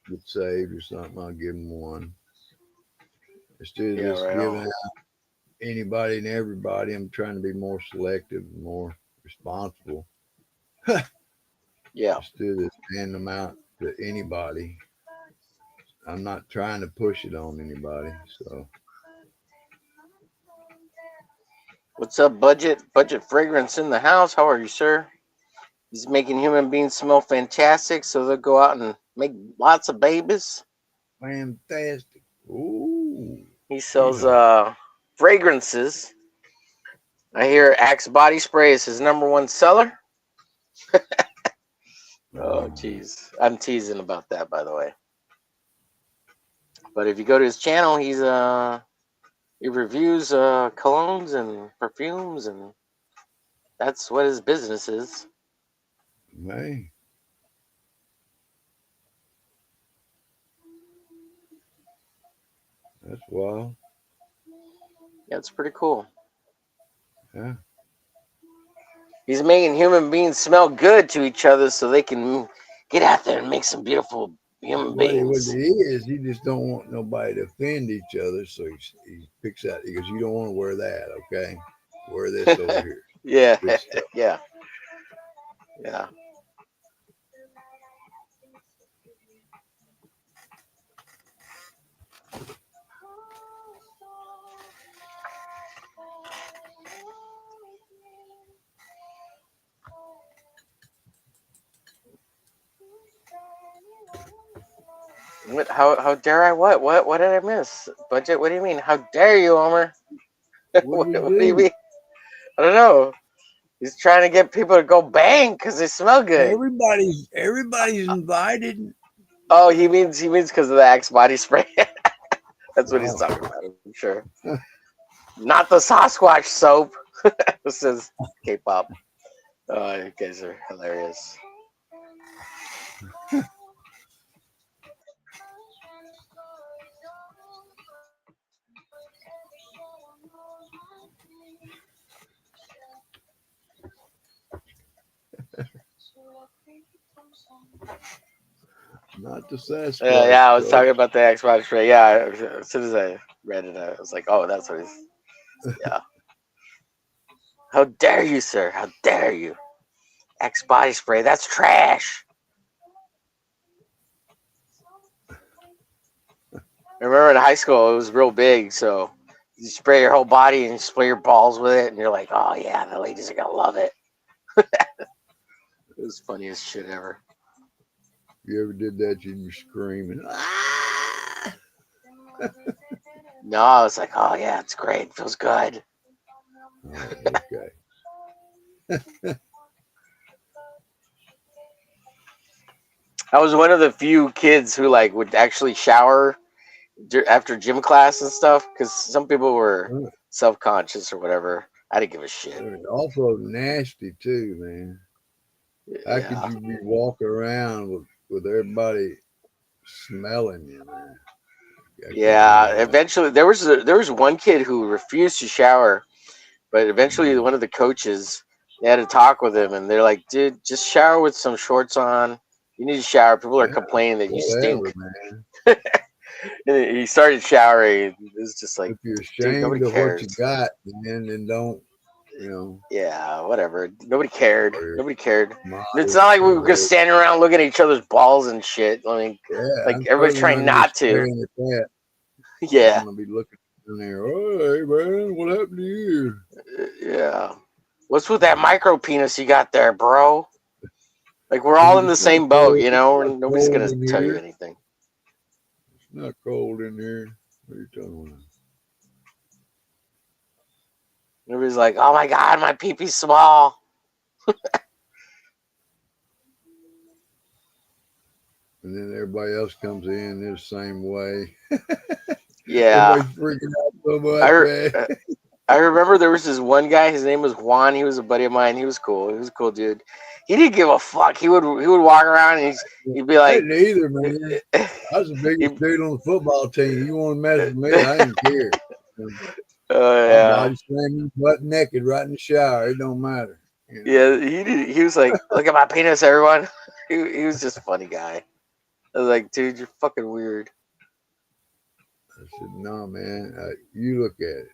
get saved or something. I'll give them one instead of yeah, just right giving on. out anybody and everybody. I'm trying to be more selective, and more responsible. Yeah. Instead of handing them out to anybody. I'm not trying to push it on anybody. So What's up, budget? Budget fragrance in the house. How are you, sir? He's making human beings smell fantastic, so they'll go out and make lots of babies. fantastic. Ooh, He he's sells hot. fragrances. I hear Axe body spray is his number one seller. Oh, Oh, jeez. I'm teasing about that, by the way. But if you go to his channel, he reviews colognes and perfumes, and that's what his business is. hey, that's wild. Yeah, it's pretty cool. Yeah. He's making human beings smell good to each other so they can get out there and make some beautiful human What beings. it is, he just don't want nobody to offend each other. So he picks out. He goes, "You don't want to wear that, okay? Wear this over here. Yeah, Good stuff." yeah, yeah. What? How dare I? What did I miss? Budget? What do you mean? How dare you, Homer? What did he What do you do? mean? I don't know. He's trying to get people to go bang because they smell good. Everybody's invited. Oh, he means because of the Axe body spray. That's what he's Oh, talking about. I'm sure. Not the Sasquatch soap. This is K-pop. Oh, you guys are hilarious. not the Yeah, Sasquatch yeah. I was soap. talking about the Axe body spray. Yeah, as soon as I read it, I was like, oh, that's what he's. Yeah. How dare you, sir? How dare you? Axe body spray. That's trash. I remember in high school, it was real big. So you spray your whole body and you spray your balls with it, and you're like, oh yeah, the ladies are gonna love it. It was funniest shit ever. If you ever did that, you'd be screaming. Ah! No, I was like, oh yeah, it's great. Feels good. Oh, okay. I was one of the few kids who like would actually shower after gym class and stuff, because some people were self conscious or whatever. I didn't give a shit. They're also nasty too, man. How could Yeah, you be walking around with everybody smelling you, man? I can't yeah. handle that. Eventually, there was one kid who refused to shower, but eventually, one of the coaches, they had to talk with him, and they're like, "Dude, just shower with some shorts on. You need to shower. People are Yeah, complaining that you whatever, stink." man. And he started showering. It was just like, If you're dude, nobody ashamed of what you cares. got, man, then don't, you know, Yeah, whatever. Nobody cared. or you're Nobody cared. It's not modest like we or were just whatever. standing around looking at each other's balls and shit. I mean, Yeah, like I'm everybody's certainly trying not just not to. staring at that. I don't Yeah, want to be looking in there. Oh, hey, man, what happened to you? yeah. What's with that micro penis you got there, bro? Like we're I all said, in the same boat, you it's know. not And nobody's cold gonna in tell you here. anything. It's not cold in here. What are you talking about? Nobody's like, oh my god, my pee pee's small. And then everybody else comes in the same way. Yeah, Everybody's freaking out so I much, re- man. uh, I remember there was this one guy. His name was Juan. He was a buddy of mine. He was cool. He was a cool dude. He didn't give a fuck. He would walk around and he'd be I like, didn't either, man. I was the biggest he, dude on the football team. You want to mess with me? I didn't care. I'll yeah, body slam you butt naked right in the shower. It don't matter. You know. yeah. He did. He was like, look at my penis, everyone. He was just a funny guy. I was like, dude, you're fucking weird. I said, no, man. You look at it.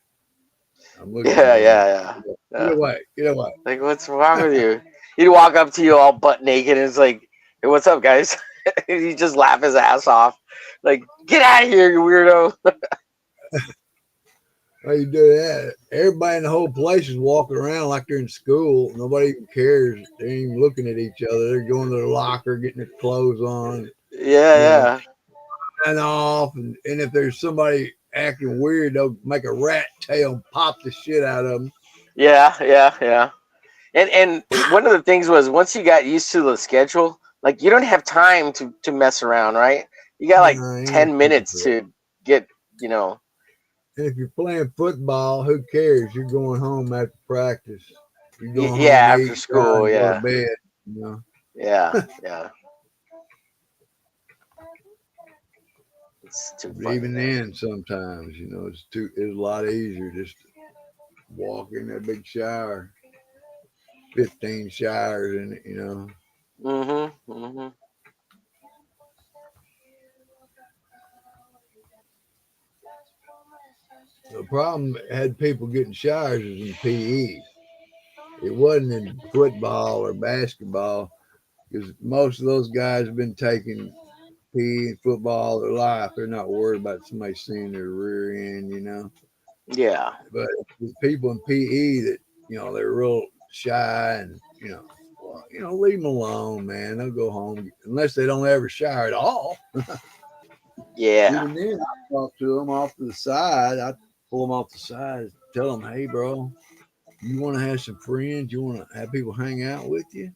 I'm looking Yeah, at you. yeah, yeah. Get Yeah. away. Get away. Like, what's wrong with you? He'd walk up to you all butt naked and it's like, hey, what's up, guys? He'd just laugh his ass off. Like, get out of here, you weirdo. Why you do that? Everybody in the whole place is walking around like they're in school. Nobody even cares. They ain't even looking at each other. They're going to the locker, getting their clothes on, Yeah, you know, yeah. and off. And if there's somebody acting weird, they'll make a rat tail and pop the shit out of them. Yeah, yeah, yeah. And one of the things was once you got used to the schedule, like you don't have time to mess around, right? You got like Nah, ain't 10 minutes to get, you know. and if you're playing football, who cares? You're going home after practice. You're going home, Yeah, after eat, shower, school. and go to Yeah, bed. You know. yeah, yeah. It's too But funny, even man. then, sometimes it's a lot easier just to walk in that big shower, 15 showers in it. Mhm, mhm. The problem had people getting showers is in PE. It wasn't in football or basketball because most of those guys have been taking PE and football all their life. They're not worried about somebody seeing their rear end. Yeah, But with people in PE that they're real shy and well, leave them alone, man. They'll go home unless they don't ever shower at all. yeah, Even then, I talk to them off to the side. I pull them off the side, tell them, "Hey, bro, you want to have some friends? You want to have people hang out with you?"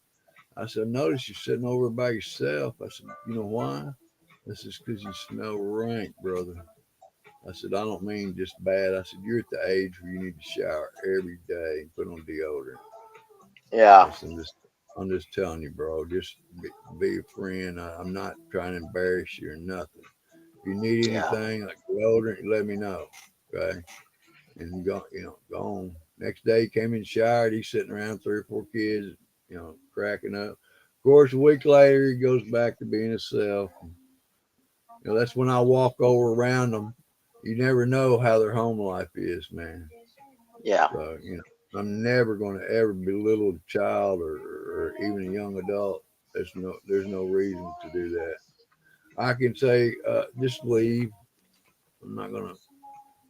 I said, "Notice you're sitting over by yourself." I said, "You know why? This is because you smell rank, brother." I said, "I don't mean just bad." I said, "You're at the age where you need to shower every day and put on deodorant." yeah, I said, I'm just telling you, bro. Just be a friend. I'm not trying to embarrass you or nothing. If you need yeah, anything like deodorant, let me know. Okay. And go on. Next day, he came in, showered. He's sitting around 3 or 4 kids, cracking up. Of course, a week later, he goes back to being himself. That's when I walk over around them. You never know how their home life is, man. yeah, So, I'm never going to ever belittle a child or even a young adult. There's no reason to do that. I can say, just leave. I'm not going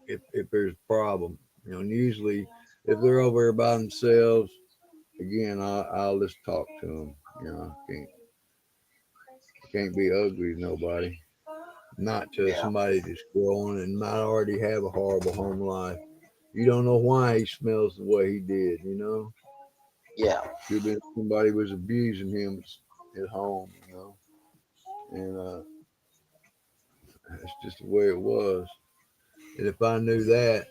to, if there's a problem, and usually if they're over there by themselves, again, I'll just talk to them. Can't be ugly to nobody. Not to yeah, somebody that's growing and might already have a horrible home life. You don't know why he smells the way he did. yeah, Could have been somebody was abusing him at home. and that's just the way it was. And if I knew that,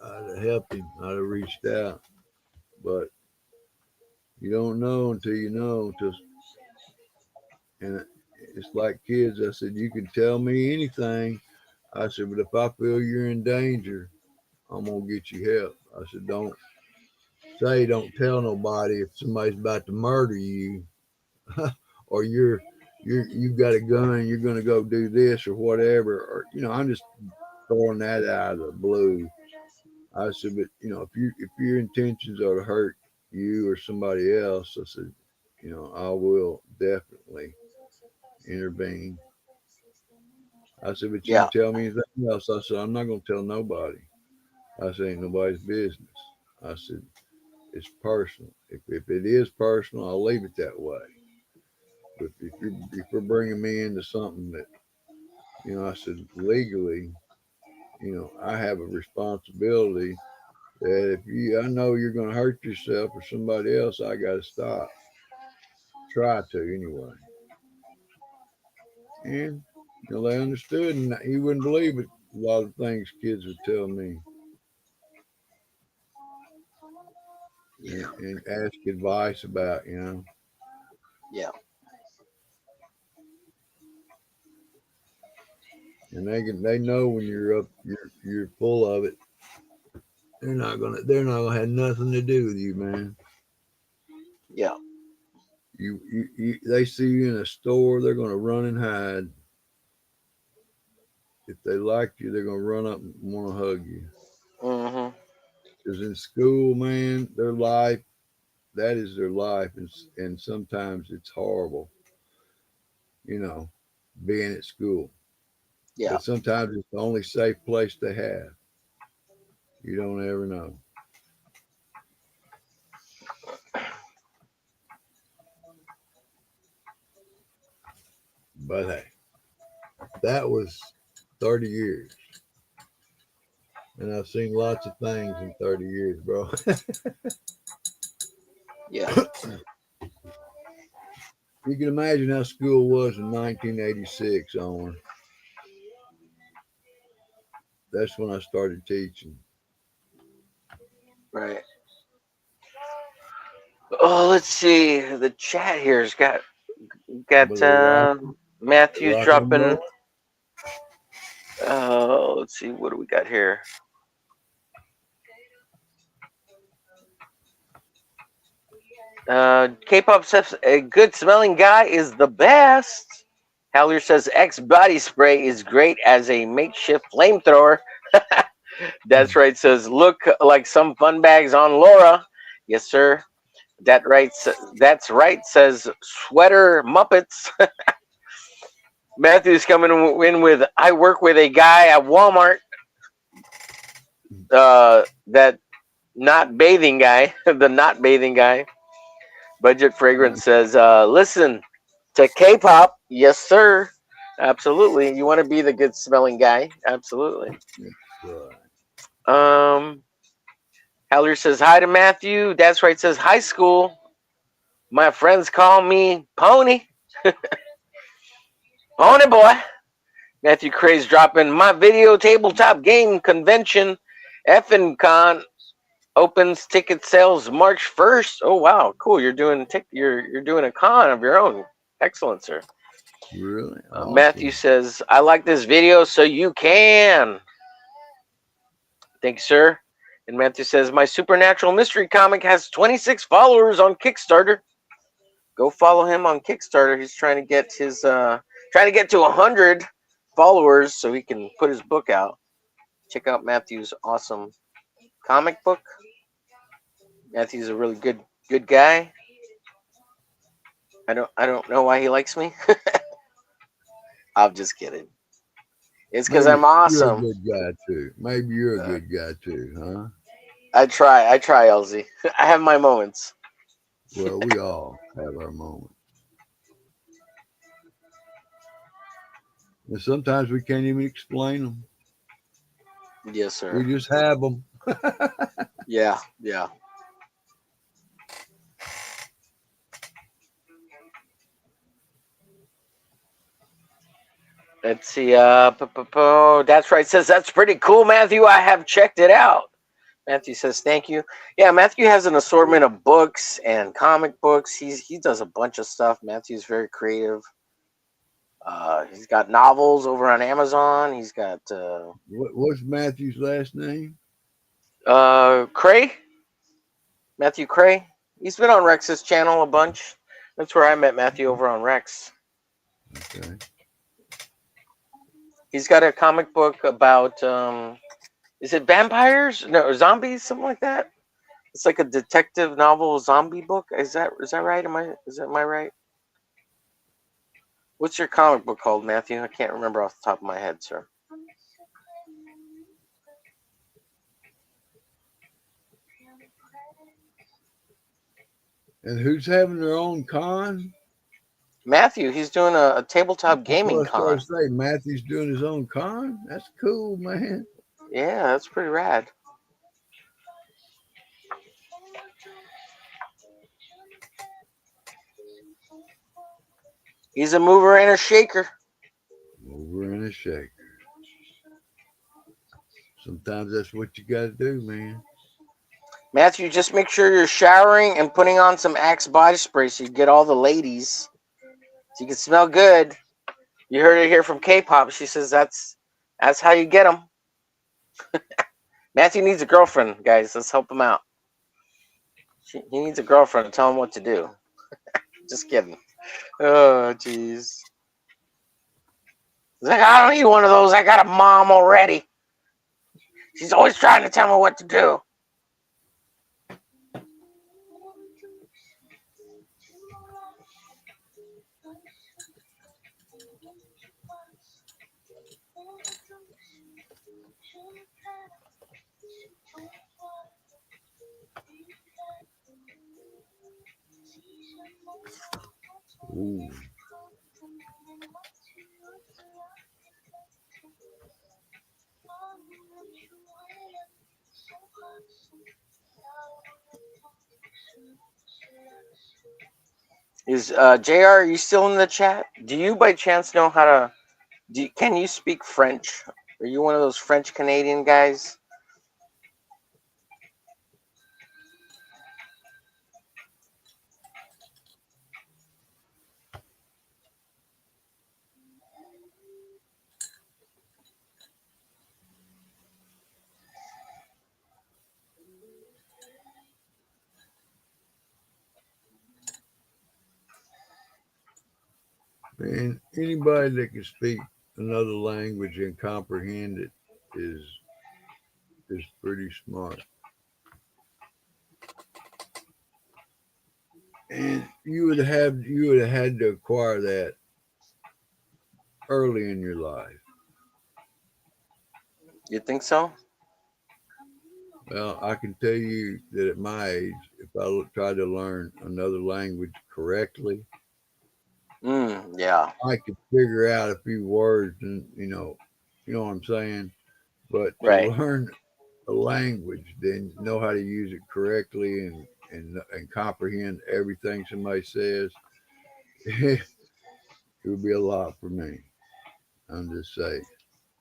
I'd have helped him. I'd have reached out. But you don't know until you know. And it's like kids. I said, you can tell me anything. I said, but if I feel you're in danger, I'm gonna get you help. I said, don't tell nobody if somebody's about to murder you, or you got a gun, you're gonna go do this or whatever. Or I'm just throwing that out of the blue. I said, but if your intentions are to hurt you or somebody else, I said, I will definitely intervene. I said, but you Yeah. can tell me anything else. I said, I'm not gonna tell nobody. I said, ain't nobody's business. I said, it's personal. If it is personal, I'll leave it that way. But if you're bringing me into something that I said legally, I have a responsibility that I know you're going to hurt yourself or somebody else, I got to stop. Try to anyway. And they understood, and you wouldn't believe it. A lot of things kids would tell me Yeah. and ask advice about, Yeah. and they know when you're up, you're full of it. They're not gonna have nothing to do with you, man. Yeah. They see you in a store, they're gonna run and hide. If they like you, they're gonna run up and want to hug you. Mm-hmm. Because in school, man, their life, that is their life, and sometimes it's horrible, you know, being at school. Yeah. But sometimes it's the only safe place they have. You don't ever know. But hey, that was 30 years. And I've seen lots of things in 30 years, bro. Yeah. You can imagine how school was in 1986, Owen. That's when I started teaching. Right. Oh, let's see. The chat here's got But they Matthew's rocking and dropping. rolling. Let's see. What do we got here? K-pop says a good smelling guy is the best. Hallier says X body spray is great as a makeshift flamethrower. That's right. Says look like some fun bags on Laura. Yes, sir. That's right. Says sweater Muppets. Matthew's coming in with I work with a guy at Walmart. That not bathing guy, the not bathing guy. Budget Fragrance says, listen to K-pop, yes sir, absolutely. You want to be the good smelling guy, absolutely. Right. Um, Heller says hi to Matthew. That's right. Says high school. My friends call me Pony, Pony boy. Matthew Craze dropping my video tabletop game convention. Effin Con opens ticket sales March 1st. Oh wow, cool! You're doing a con of your own. Excellent, sir. Really Matthew awesome. says, "I like this video, so you can." Thank you, sir. And Matthew says, "My supernatural mystery comic has 26 followers on Kickstarter. Go follow him on Kickstarter. He's trying to get to 100 followers so he can put his book out. Check out Matthew's awesome comic book. Matthew's a really good guy. I don't know why he likes me. I'm just kidding. It's because Maybe I'm you're a awesome. good guy too. Maybe you're a Uh, good guy too, huh? I try, LZ. I have my moments. Well, we all have our moments. And sometimes we can't even explain them. Yes, We sir. just have them. Yeah, yeah. Let's see. That's right. Says that's pretty cool, Matthew. I have checked it out. Matthew says thank you. Yeah, Matthew has an assortment of books and comic books. He does a bunch of stuff. Matthew's very creative. He's got novels over on Amazon. He's got What's Matthew's last name? Cray, Matthew Cray. He's been on Rex's channel a bunch. That's where I met Matthew, over on Rex. Okay. He's got a comic book about is it vampires? No, zombies, something like that. It's like a detective novel zombie book. Is that right? Am I right? What's your comic book called, Matthew? I can't remember off the top of my head, sir. And who's having their own con? Matthew, he's doing a tabletop That's gaming what I started con. to say. Matthew's doing his own con. That's cool, man. Yeah, that's pretty rad. He's a mover and a shaker. Over in a shaker. Sometimes that's what you got to do, man. Matthew, just make sure you're showering and putting on some Axe body spray so you get all the ladies, so you can smell good. You heard it here from K-pop. She says that's how you get them. Matthew needs a girlfriend, guys. Let's help him out. He needs a girlfriend to tell him what to do. Just kidding. Oh, jeez. He's like, I don't need one of those. I got a mom already. She's always trying to tell me what to do. Ooh. Is JR, are you still in the chat? Do you by chance know how to can you speak French? Are you one of those French Canadian guys? Man, anybody that can speak another language and comprehend it is pretty smart. And you would have had to acquire that early in your life. You think so? Well, I can tell you that at my age, if I tried to learn another language correctly, Yeah. I could figure out a few words, and you know what I'm saying. But to Right. learn a language, then know how to use it correctly and comprehend everything somebody says, it would be a lot for me. I'm just saying.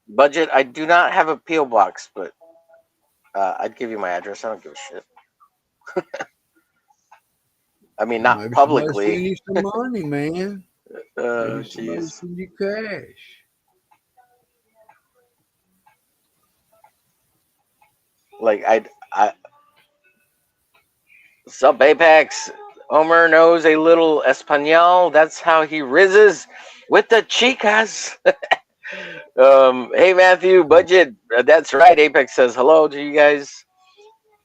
Budget, I do not have a P.O. box, but I'd give you my address. I don't give a shit. I mean, not Maybe somebody send publicly. you some money, man. Maybe somebody Jeez. send you cash. Like, Sup, Apex? Omer knows a little Espanol. That's how he rizzes with the chicas. Hey, Matthew, Budget. That's right. Apex says hello to you guys.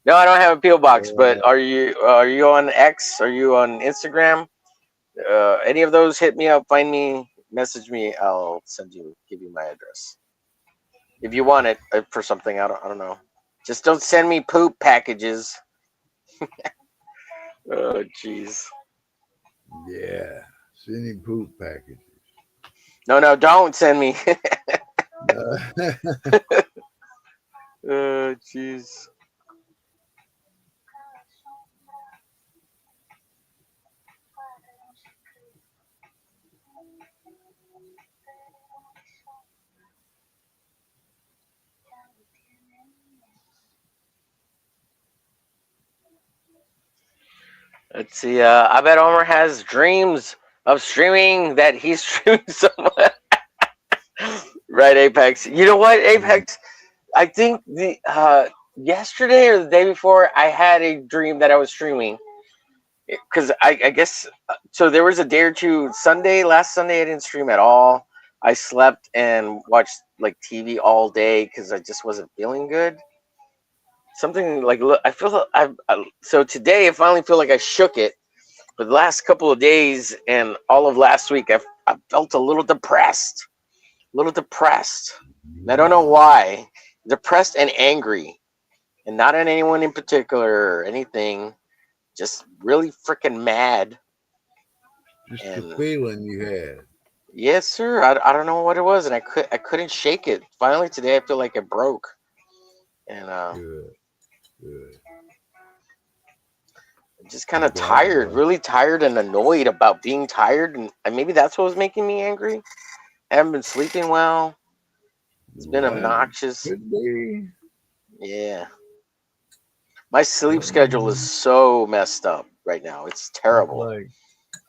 No, I don't have a PO box, but are you on X? Are you on Instagram? Any of those, hit me up, find me, message me. I'll give you my address if you want it for something. I don't know. Just don't send me poop packages. Oh, jeez. Yeah, sending poop packages. No, don't send me. Uh, Oh, jeez. Let's see. I bet Omer has dreams of streaming that he's streaming somewhere. Right, Apex. You know what, Apex? I think the yesterday or the day before, I had a dream that I was streaming because I guess so. There was a day or two. Last Sunday, I didn't stream at all. I slept and watched like TV all day because I just wasn't feeling good. Something like I feel so today. I finally feel like I shook it. But the last couple of days and all of last week, I felt a little depressed. A little depressed. And I don't know Yeah. why. Depressed and angry, and not at anyone in particular or anything. Just really freaking mad. Just the And feeling you had. yes, sir. I don't know what it was, and I couldn't shake it. Finally today, I feel like it broke, and Good, good. just kind I'm of glad. tired, really tired and annoyed about being tired, and maybe that's what was making me angry. I haven't been sleeping well. It's been Well, obnoxious. could be. Yeah, my sleep schedule is Um, so messed up right now. It's it's terrible. like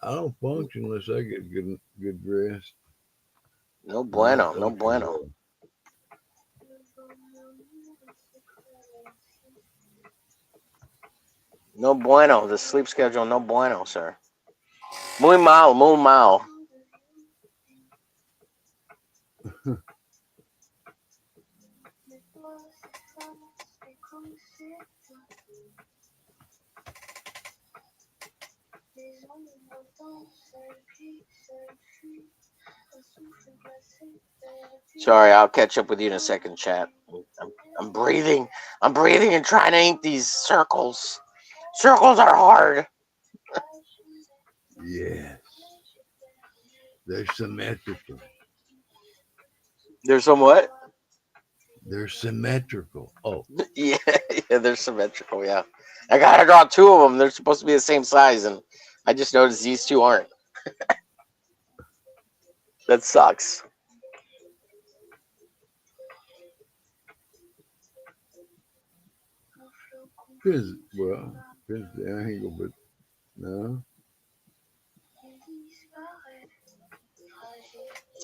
I don't function unless I get good rest. No I don't bueno, no function bueno, well. no bueno. The sleep schedule, no bueno, sir. Muy mal, muy mal. Sorry, I'll catch up with you in a second, chat. I'm, I'm breathing. I'm breathing and trying to ink these circles. Circles are hard. Yes, they're symmetrical. They're somewhat. They're symmetrical. Oh, Yeah, yeah, they're symmetrical. Yeah, I gotta draw two of them. They're supposed to be the same size, and I just noticed these two aren't. That sucks. well, depends the angle, but no.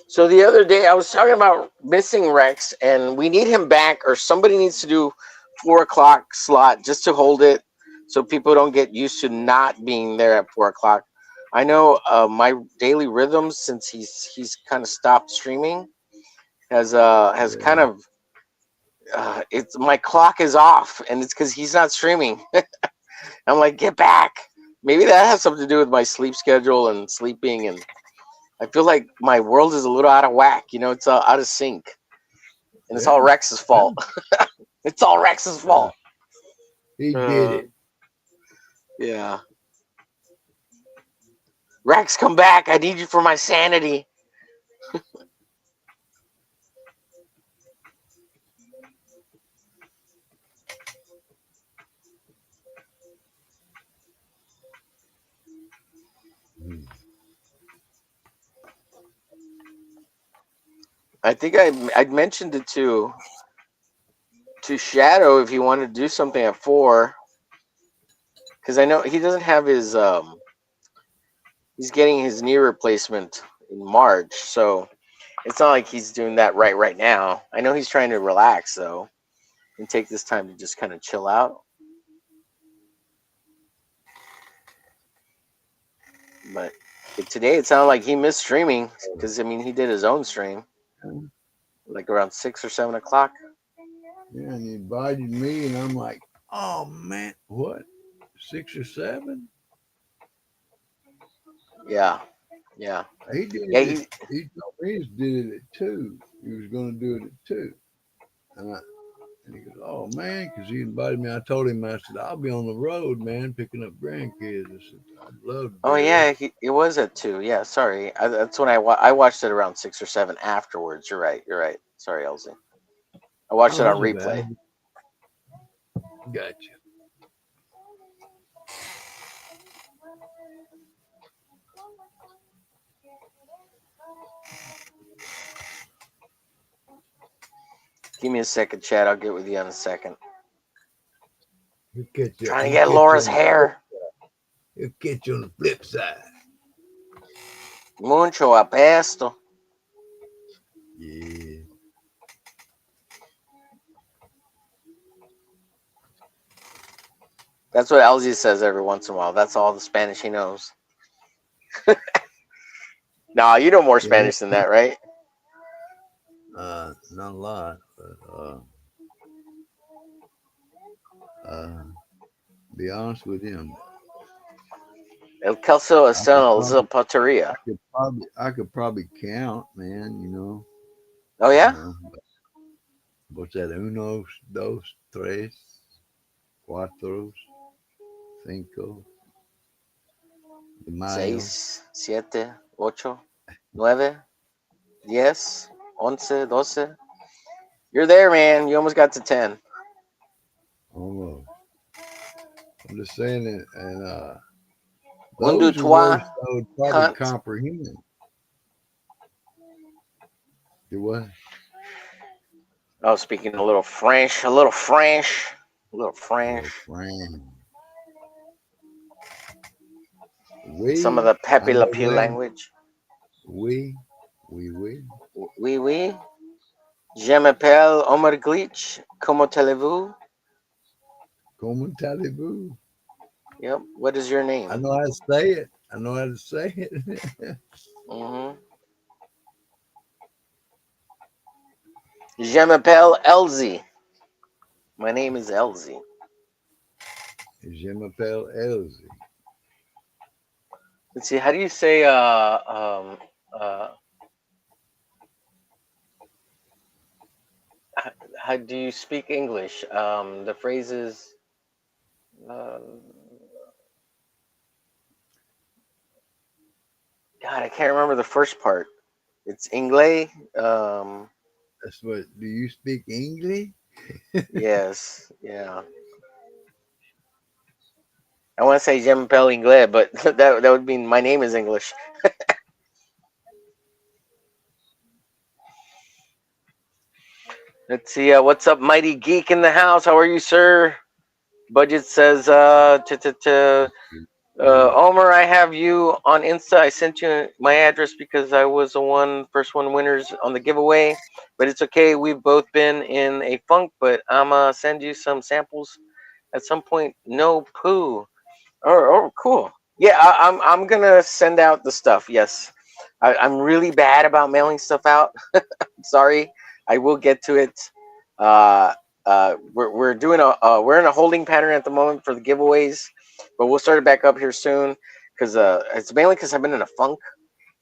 So the other day, I was talking about missing Rex, and we need him back, or somebody needs to do 4 o'clock slot just to hold it, so people don't get used to not being there at 4 o'clock. I know my daily rhythms, since he's kind of stopped streaming, has kind Yeah, of it's my clock is off, and it's because he's not streaming. I'm like, get back. Maybe that has something to do with my sleep schedule and sleeping, and I feel like my world is a little out of whack. It's out of sync, and it's all yeah, Rex's yeah, fault. It's all Rex's yeah. fault. He did Uh, it. yeah, Rex, come back. I need you for my sanity. Hmm. I think I'd mentioned it to Shadow if he wanted to do something at 4, because I know he doesn't have his he's getting his knee replacement in March, so it's not like he's doing that right now. I know he's trying to relax though and take this time to just kind of chill out. But today it sounded like he missed streaming because I mean he did his own stream Yeah, like around 6 or 7 o'clock. yeah, and he invited me, and I'm like, oh man, what? 6 or 7? Yeah, yeah, He did yeah. it. He told me he did it at 2. He was going to do it at 2, and and he goes, oh man, because he invited me. I told him, I said, I'll be on the road, man, picking up grandkids. I said, I'd love to Oh be there. yeah, it was at 2. Yeah, sorry. That's when I watched it around 6 or 7 afterwards. You're right. You're right. Sorry, Elsie. I watched it Oh, on that's okay. replay. Gotcha. Give me a second, Chad. I'll get with you in a second. He'll catch you. Trying to He'll get catch you Laura's on the flip hair. side. He'll catch you on the flip side. Mucho apesto. Yeah. That's what Elsie says every once in a while. That's all the Spanish he knows. Nah, you know more Yeah. Spanish than that, right? Not a lot, but uh, be honest with him, El calcio I could está en la probably, zapateria. I could probably count, man. Oh You yeah, know. What's that? Uno, dos, tres, cuatro, cinco, de mayo. 6, 7, 8, 9, 10, 11, 12. You're there, man. You almost got to 10. Almost. I'm just saying it, and Un, deux, those are words trois, I would probably cunt. comprehend. Do what? Oh, speaking a little French, a little French, a little French. Little friend. Some of We, the I Pepe Le know Pew them. language. We. Oui, oui. Je m'appelle omerglitch. Comment allez-vous? Como talibou. Yep. What is your I name? know how to say it. I know how to say it. Mm-hmm. Je m'appelle Elsie. My name is Elsie. Je m'appelle Elsie. Let's see. How do you say uh how do you speak English? The phrase is um, God, I can't remember the first part. It's Inglés. That's what. Do you speak English? Yes, yeah. I want to say je m'appelle Inglés, but that would mean my name is English. Let's see. What's up, Mighty Geek in the house? How are you, sir? Budget says, Omer, I have you on Insta. I sent you my address because I was the first one winners on the giveaway. But it's okay. We've both been in a funk, but I'ma send you some samples at some point. No poo. Oh, cool. Yeah, I'm gonna send out the stuff. Yes, I'm really bad about mailing stuff out. Sorry, I will get to it. Uh, we're doing we're in a holding pattern at the moment for the giveaways, but we'll start it back up here soon because it's mainly because I've been in a funk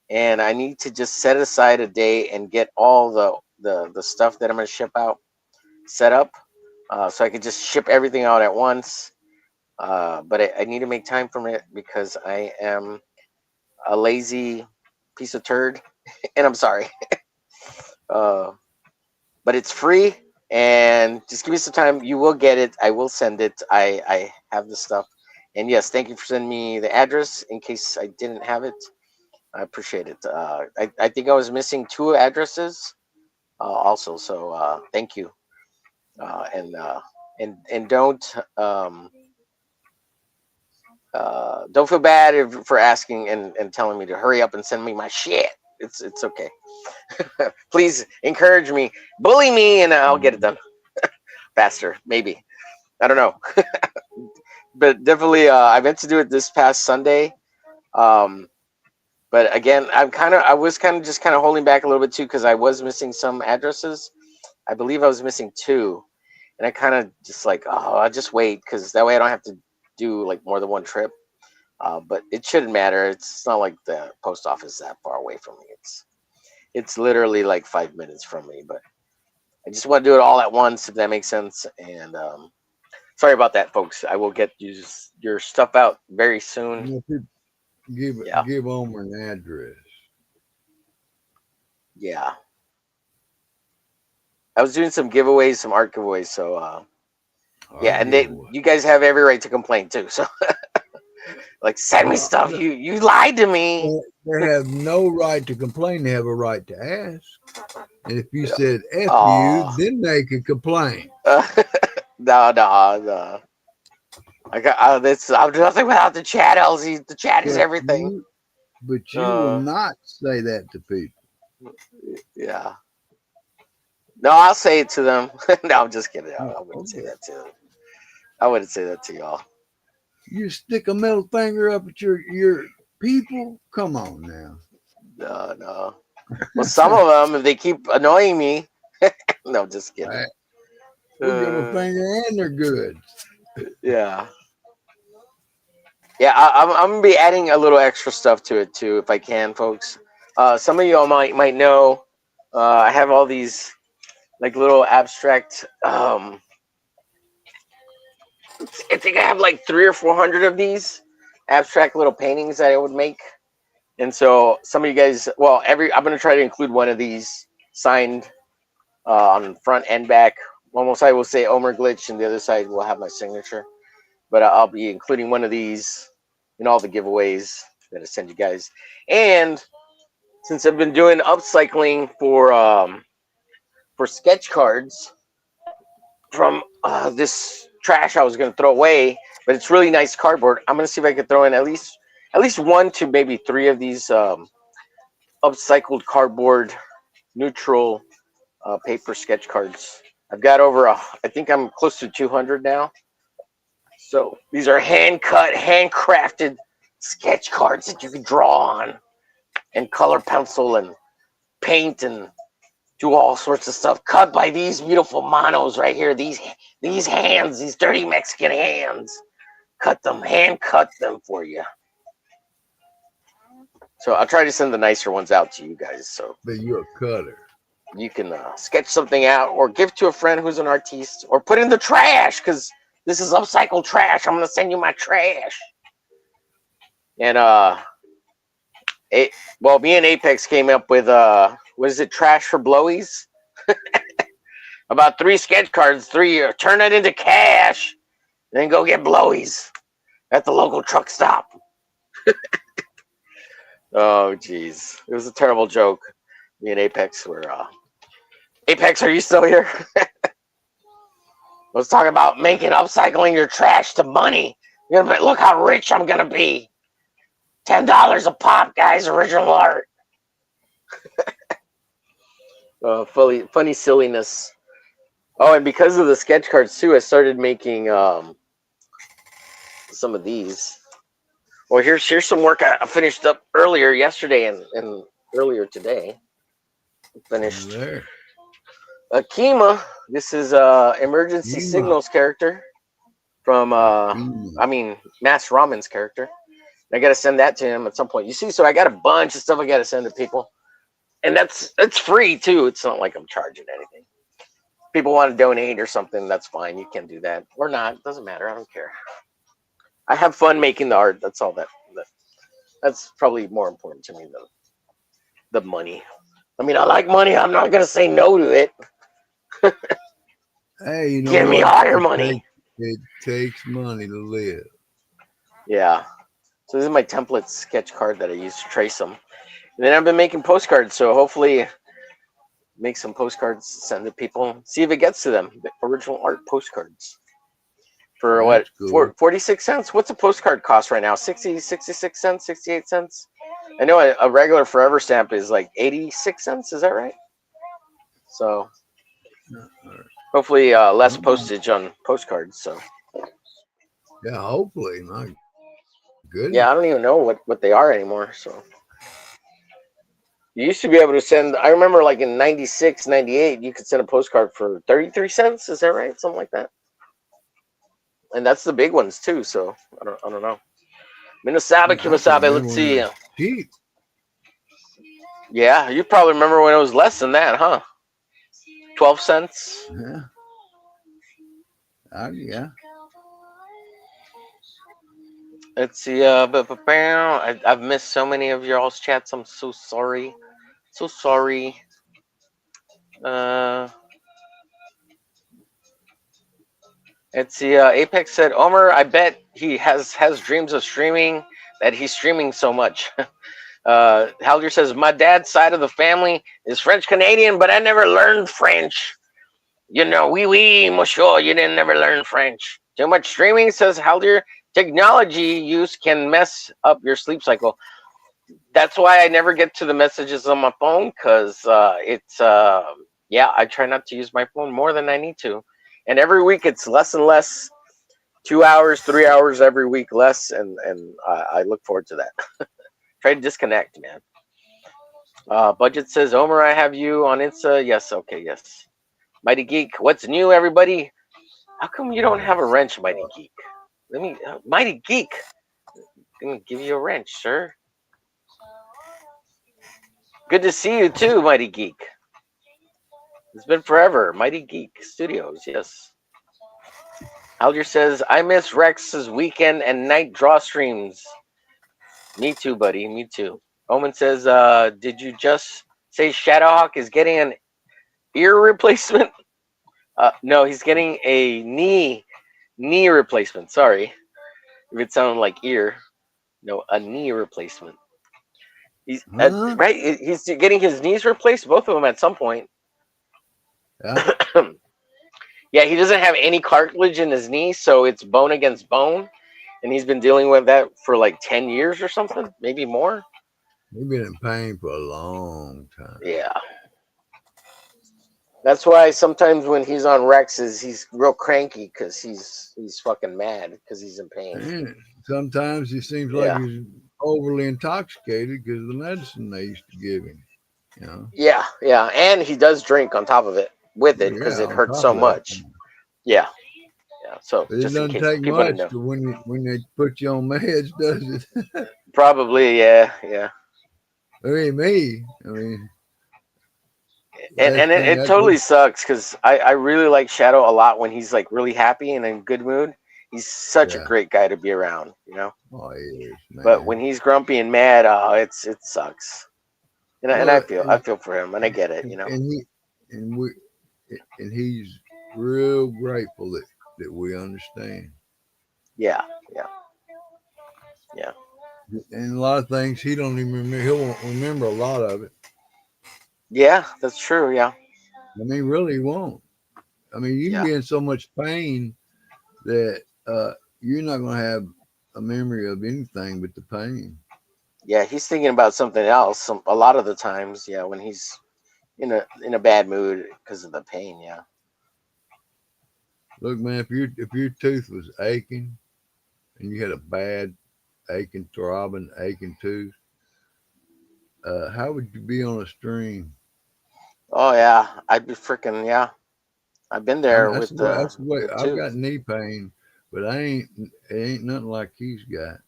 and I need to just set aside a day and get all the stuff that I'm gonna ship out set up, so I could just ship everything out at once. But I need to make time from it because I am a lazy piece of turd, and I'm sorry. Uh, but it's free, and just give me some time. You will get it. I will send it. I have the stuff, and yes, thank you for sending me the address in case I didn't have it. I appreciate it. I think I was missing two addresses, also. So thank you, and don't feel bad for asking and telling me to hurry up and send me my shit. It's okay. Please encourage me, bully me, and I'll get it done faster. Maybe, I don't know, but definitely I meant to do it this past Sunday. Um, but again, I was kind of just kind of holding back a little bit too because I was missing some addresses. I believe I was missing two, and I kind of just like, oh, I'll just wait because that way I don't have to do like more than one trip. But it shouldn't matter. It's not like the post office is that far away from me. It's literally like 5 minutes from me. But I just want to do it all at once, if that makes sense. And sorry about that, folks. I will get your stuff out very soon. You know, Yeah, give Omer an address. yeah. I was doing some giveaways, some art giveaways. So yeah, Art and giveaway. you guys have every right to complain too. So like, send me Well, stuff. You lied to me. they have no right to complain. They have a right to ask. And if you said F you, Oh, then they could complain. no, no, no. I got this. I'm nothing without the chat, Elsie. The chat is But everything. you will Uh, not say that to people. yeah. No, I'll say it to them. No, I'm just kidding. I Oh, wouldn't say okay. that to them. I wouldn't say that to y'all. You stick a middle finger up at your people. Come on now. No, no. Well, some of them, if they keep annoying me, no, just kidding. Hey, we'll give them a Uh, finger and they're good. yeah, yeah. I'm gonna be adding a little extra stuff to it too, if I can, folks. Some of y'all might know. I have all these like little abstract. I think I have like 300 or 400 of these abstract little paintings that I would make. And so some of you guys, well, I'm gonna try to include one of these signed on front and back. One side will say omerglitch, and the other side will have my signature. But I'll be including one of these in all the giveaways that I send you guys. And since I've been doing upcycling for sketch cards from this trash I was going to throw away, but it's really nice cardboard. I'm going to see if I can throw in at least one to maybe three of these upcycled cardboard neutral paper sketch cards. I've got I think I'm close to 200 now. So these are hand cut, handcrafted sketch cards that you can draw on and color pencil and paint and do all sorts of stuff. Cut by these beautiful monos right here. These hands, these dirty Mexican hands. Cut them, hand cut them for you. So I'll try to send the nicer ones out to you guys, so But you're a cutter. you can sketch something out or give to a friend who's an artiste or put in the trash because this is upcycled trash. I'm gonna send you my trash. And well, me and Apex came up with what is it, trash for blowies? About 3 sketch cards, turn it into cash, and then go get blowies at the local truck stop. Oh, jeez, it was a terrible joke. Me and Apex were. Apex, are you still here? Let's talk about upcycling your trash to money. Look how rich I'm gonna be. $10 a pop, guys. Original art. Funny silliness. Oh, and because of the sketch cards too, I started making some of these. Well, here's some work I finished up earlier yesterday and earlier today. Finished There. Akima. This is emergency Ema. signals character from Ema. Mass Ramen's character. I got to send that to him at some point. You see, so I got a bunch of stuff I got to send to people, and that's free too. It's not like I'm charging anything. People want to donate or something, that's fine. You can do that or not. It doesn't matter. I don't care. I have fun making the art. That's all that's probably more important to me than the money. I mean, I like money. I'm not gonna say no to it. Hey, you know Give me what? all your money. It takes money to live. Yeah. So this is my template sketch card that I use to trace them. And then I've been making postcards. So hopefully make some postcards, send to people, see if it gets to them. The original art postcards. For what? That's cool. 46 cents? What's a postcard cost right now? 60, 66 cents, 68 cents? I know a regular forever stamp is like 86 cents. Is that right? So hopefully less postage on postcards. So Yeah, hopefully. My yeah, goodness. I don't even know what they are anymore. So you used to be able to send, I remember like in 96, 98, you could send a postcard for 33 cents. Is that right? Something like that. And that's the big ones too. So I don't know. Minasabe, I can Kimasabe, remember let's when it see. was cheap. Yeah, you probably remember when it was less than that, huh? 12 cents. Yeah. Yeah. Let's see. I've missed so many of y'all's chats. I'm so sorry. So sorry. Uh, let's see. Apex said, Omer, I bet he has dreams of streaming, that he's streaming so much. Halder says, my dad's side of the family is French Canadian, but I never learned French. You know, oui, monsieur, you didn't never learn French. Too much streaming, says Haldir. Technology use can mess up your sleep cycle. That's why I never get to the messages on my phone because it's yeah, I try not to use my phone more than I need to, and every week it's less and less. 2 hours, 3 hours every week less, and I look forward to that. Try to disconnect, man. Budget says, Omer, I have you on Insta. Yes, okay, yes. Mighty Geek, what's new, everybody? How come you don't have a wrench, Mighty Geek? Let me, Mighty Geek. I'm gonna give you a wrench, sir. Good to see you too, Mighty Geek. It's been forever. Mighty Geek Studios, yes. Alger says, I miss Rex's weekend and night draw streams. Me too, buddy. Me too. Omen says, did you just say Shadowhawk is getting an ear replacement? No, he's getting a knee replacement. Sorry. If it sounded like ear. No, a knee replacement. He's Huh? right. He's getting his knees replaced, both of them at some point. Yeah. Yeah, he doesn't have any cartilage in his knee, so it's bone against bone, and he's been dealing with that for like 10 years or something, maybe more. He's been in pain for a long time. Yeah. That's why sometimes when he's on Rex's, he's real cranky because he's fucking mad because he's in pain. And sometimes he seems like Yeah. he's overly intoxicated because of the medicine they used to give him. You know? Yeah, yeah, and he does drink on top of it with it because Yeah, it on hurts top so of that. much. Yeah, yeah. So But it just in doesn't case take people didn't much know, to when they put you on meds, does it? probably yeah. I mean, me. I mean, And last thing it I totally did. sucks because I really like Shadow a lot when he's like really happy and in good mood. He's such a Yeah. great guy to be around, you know. Oh, he is, But man. when he's grumpy and mad, it sucks. And Well, I feel for him and I get it, you know. and he and we and he's real grateful that we understand. Yeah, yeah, yeah, And a lot of things he don't even remember. He won't remember a lot of it. yeah. That's true. Yeah, I mean, really, he won't. I mean, you can yeah, be in so much pain that you're not going to have a memory of anything but the pain. yeah. He's thinking about something else. A lot of the times, yeah, when he's in a bad mood because of the pain. Yeah, Look, man, if your tooth was aching and you had a bad aching, throbbing, aching tooth, how would you be on a string? oh yeah, I'd be freaking yeah. I've been I mean, there that's with the way. That's the way. the I've got tooth. knee pain, but I ain't. It ain't nothing like he's got.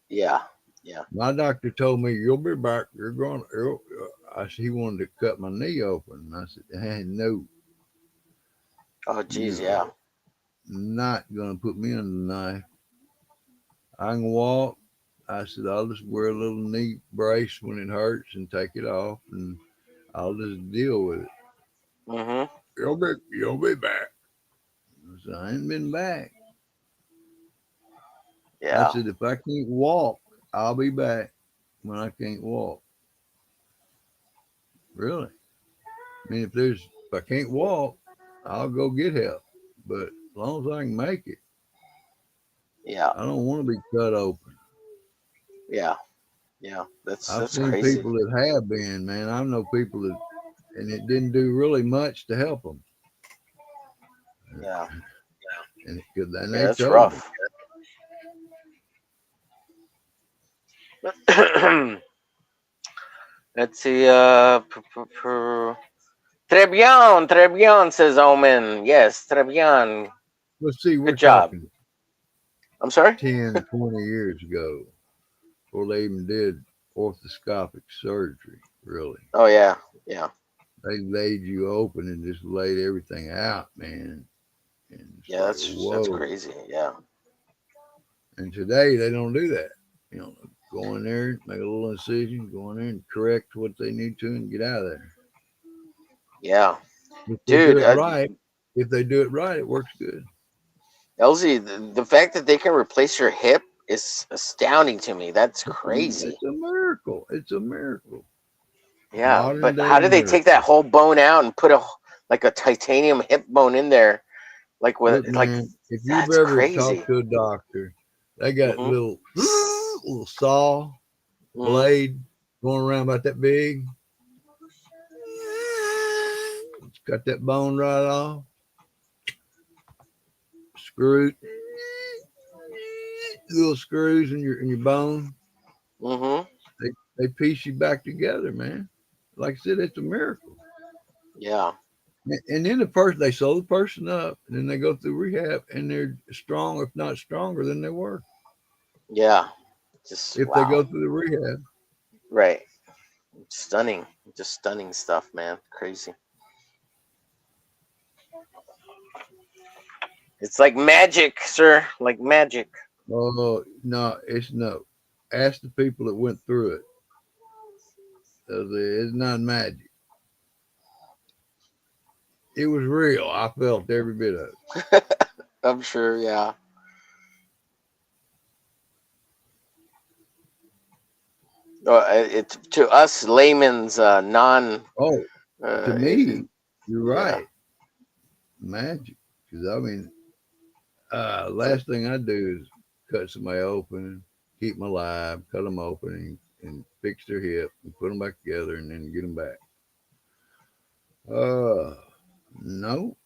Yeah, yeah. My doctor told me you'll be back. You're going. I said he wanted to cut my knee open. I said, hey, no, Oh geez, you're yeah, not gonna put me on the knife. I can walk. I said I'll just wear a little knee brace when it hurts and take it off, and I'll just deal with it. mhm, You'll be back. I said I ain't been back. I yeah, said if I can't walk, I'll be back when I can't walk. Really? I mean, if I can't walk, I'll go get help. But as long as I can make it, yeah, I don't want to be cut open. yeah, yeah. I've That's seen crazy. people that have been, man. I know people that, and it didn't do really much to help them. Yeah, And yeah. they That's told me. rough. Let's see. Trebian, Trebian says Omen. Yes, Trebian. Let's see, we're Good job. talking I'm sorry. 10, 20 years ago before they even did orthoscopic surgery, really. Oh yeah, yeah, They laid you open and just laid everything out, man. And it's yeah. like, That's whoa. crazy. Yeah, And today they don't do that. You know, go in there, make a little incision, go in there and correct what they need to and get out of there. yeah, If they do dude. it right, if they do it right, it works good. LZ, the fact that they can replace your hip is astounding to me. That's crazy. It's a miracle. It's a miracle. Yeah, Modern but day how did they take that miracle. whole bone out and put like a titanium hip bone in there? Like with Look, like man, if you've that's ever talked crazy. to a doctor, they got Mhm. little saw Mhm. blade going around about that big. Cut that bone right off. Screw little screws in your bone. Mhm. They piece you back together, man. Like I said, it's a miracle. Yeah. And then the person they sew the person up, and then they go through rehab, and they're strong, if not stronger than they were, Yeah. Just if they wow. go through the rehab. Right. Stunning. Just stunning stuff, man. Crazy. It's like magic, sir. Like magic. Oh no, it's no. Ask the people that went through it. It's not magic. It was real. I felt every bit of it. I'm sure. Yeah. It to us layman's non. Oh, to It, me, you're yeah. right. Magic. Because I mean, Like last thing I do is cut somebody open, keep them alive, cut them open, and fix their hip and put them back together, and then get them back. Uh, no,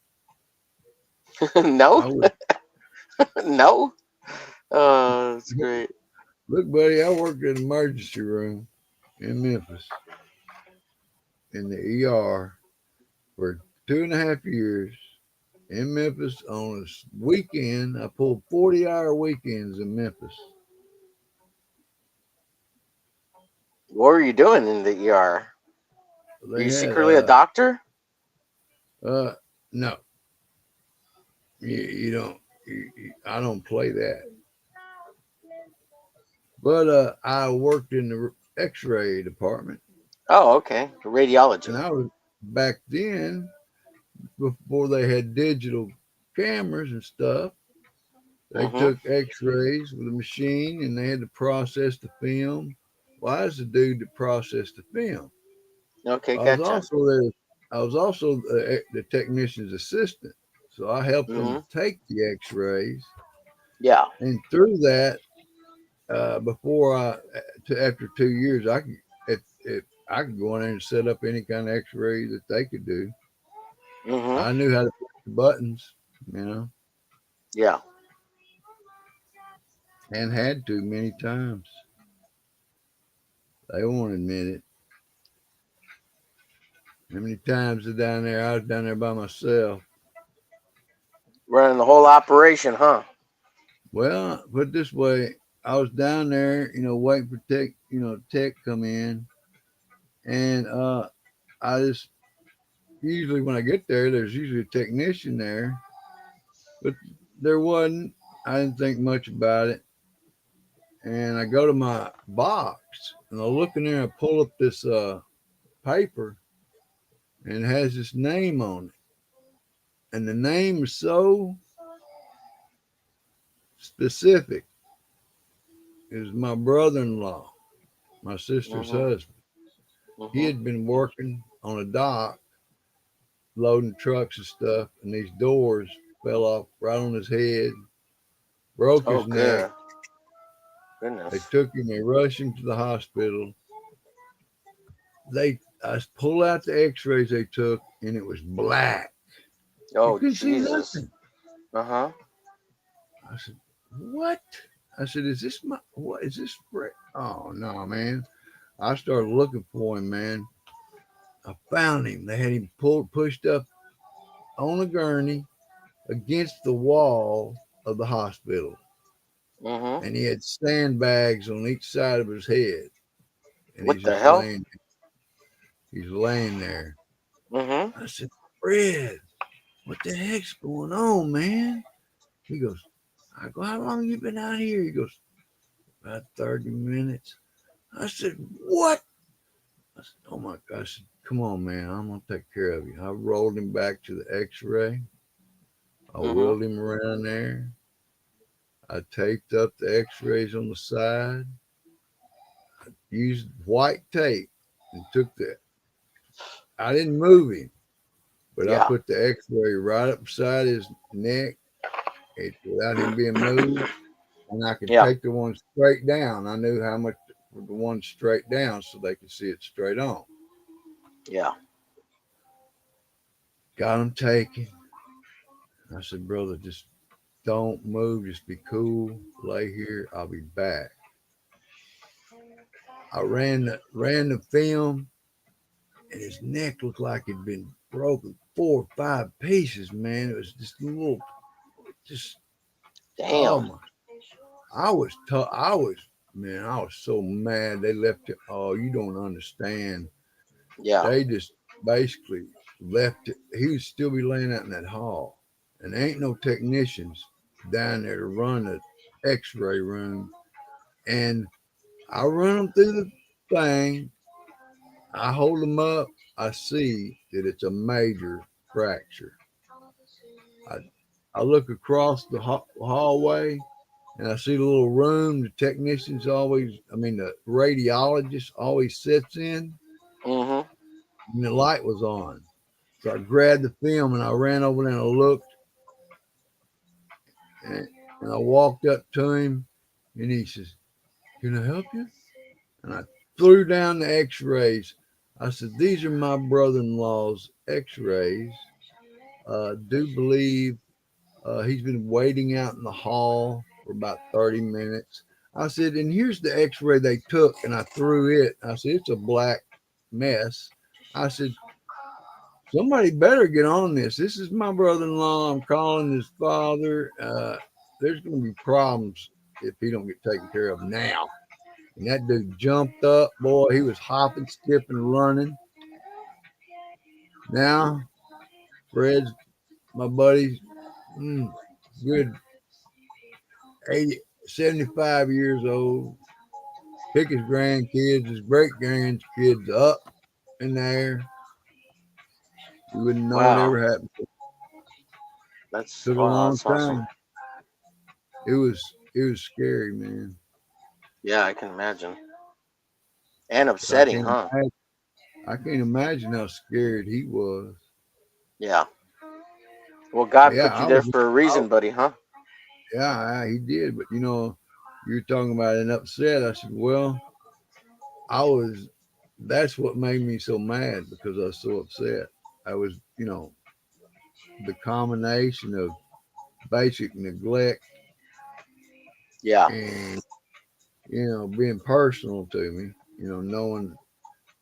no, I would no. It's great. look, buddy. I worked in an emergency room in Memphis in the ER for 2.5 years in Memphis on a weekend. I pulled 40-hour weekends in Memphis. What were you doing in the ER? Are They you had secretly a doctor? uh no, you don't. I don't play that. But I worked in the X-ray department, Oh, okay. and Radiology. I was back then before they had digital cameras and stuff. They Mm-hmm. took X-rays with a machine, and they had to process the film. Well, I was the dude that processed the film. Okay, I was gotcha. also there. I was also the technician's assistant, so I helped them Mm-hmm. take the X-rays. Yeah. And through that, before after 2 years, if I could go in there and set up any kind of X-ray that they could do. Mm-hmm. I knew how to push the buttons, you know, Yeah. and had to many times. They won't admit it. How many times I was down there by myself. Running the whole operation, huh? Well, put it this way, I was down there, waiting for tech come in, and I just usually when I get there, there's usually a technician there, but there wasn't. I didn't think much about it, and I go to my box and I look in there and pull up this paper, and it has this name on it, and the name is so specific. It was my brother-in-law, my sister's Mm-hmm. husband. He Mm-hmm. had been working on a dock loading trucks and stuff, and these doors fell off right on his head, broke Oh, his neck. good. They Goodness. took him, they rushed him to the hospital. I pulled out the X-rays they took, and it was black. You Oh, couldn't see Jesus. nothing. Uh-huh. I said, "What?" I said, "Is this my what? Is this Brett?" Oh no, man! I started looking for him, man. I found him. They had him pushed up on a gurney against the wall of the hospital, Mm-hmm. and he had sandbags on each side of his head, and What the hell? he's laying there. Mm-hmm. I said, "Fred, what the heck's going on, man?" He goes, "I go, how long you been out here?" He goes, "About 30 minutes." I said, "What?" I said, "Oh my gosh!" I said, "Come on, man, I'm gonna take care of you." I rolled him back to the X-ray. I Mm-hmm. wheeled him around there. I taped up the X-rays on the side. Used white tape and took the. I didn't move him. But I Yeah. put the X-ray right up beside his neck, without him being moved, and I could Yeah. take the one straight down. I knew how much for the one straight down, so they could see it straight on. Yeah. Got him taken. I said, brother, just don't move. Just be cool. Lay here. I'll be back. I ran the film, and his neck looked like it'd been broken 4 or 5 pieces. Man, it was just a little, just oh Damn. my! I was tough. I was man. I was so mad. They left it. Oh, you don't understand. Yeah. They just basically left it. He would still be laying out in that hall, and there ain't no technicians down there to run the X-ray room. And I run them through the thing. I hold them up. I see that it's a major fracture. I I look across the hallway and I see the little room the technicians always, I mean, the radiologist always sits in, Mhm. and the light was on. So I grabbed the film and I ran over there and I looked, and, and I walked up to him, and he says, "Can I help you?" And I threw down the x rays. I said, "These are my brother in law's x rays. Do believe he's been waiting out in the hall for about 30 minutes." I said, "And here's the x ray they took." And I threw it. I said, "It's a black mess." I said, "Somebody better get on this. This is my brother in law. I'm calling his father. There's going to be problems if he don't get taken care of now." And that dude jumped up. Boy, he was hopping, skipping, running. Now, Fred's my buddy, mm, good 80, 75 years old. Pick his grandkids, his great grandkids up in there. You wouldn't know it Wow. ever happened. That's Took a wow. long That's awesome. time. It was scary, man. Yeah, I can imagine. And But I upsetting, can't huh? imagine, I can't imagine how scared he was. Yeah. Well, God Yeah, put you there for a I, reason, buddy, huh? yeah, he did. But you're talking about an upset. I said, well, I was. That's what made me so mad because I was so upset. I was, the combination of basic neglect Yeah. and being personal to me. Knowing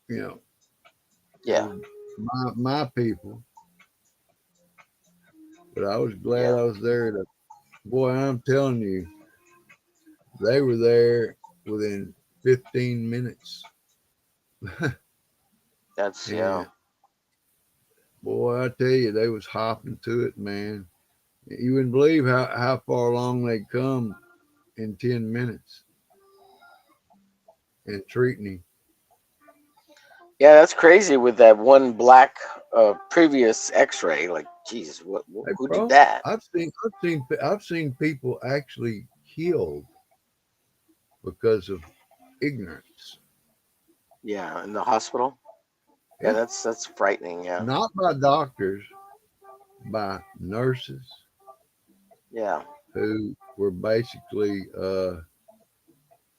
you know it Yeah. was my people. But I was glad Yeah. I was there. Boy, I'm telling you, they were there within 15 minutes, That's yeah. and boy, I tell you, they was hopping to it, man. You wouldn't believe how far along they come in 10 minutes and treating him. Yeah, that's crazy with that one black previous X-ray. Like, Jesus, Hey, who did bro, that? I've seen people actually killed because of ignorance. Yeah, in the hospital. Yeah, Yeah, that's frightening. Yeah. not by doctors, by nurses Yeah. who were basically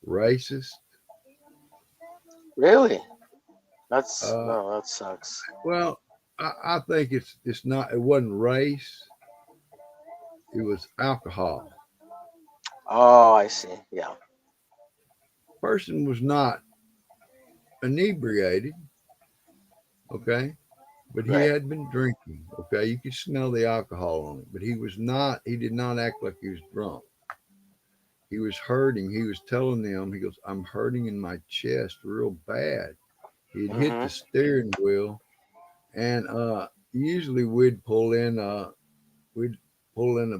racist. Really? That's Uh, no, that sucks. well, I think it's not. It wasn't race. It was alcohol. Oh, I see. Yeah. Person was not inebriated, okay, but he Right. had been drinking. Okay, you could smell the alcohol on it, but he was not. He did not act like he was drunk. He was hurting. He was telling them, he goes, "I'm hurting in my chest real bad." He had hit the Mhm. steering wheel, and usually we'd pull in a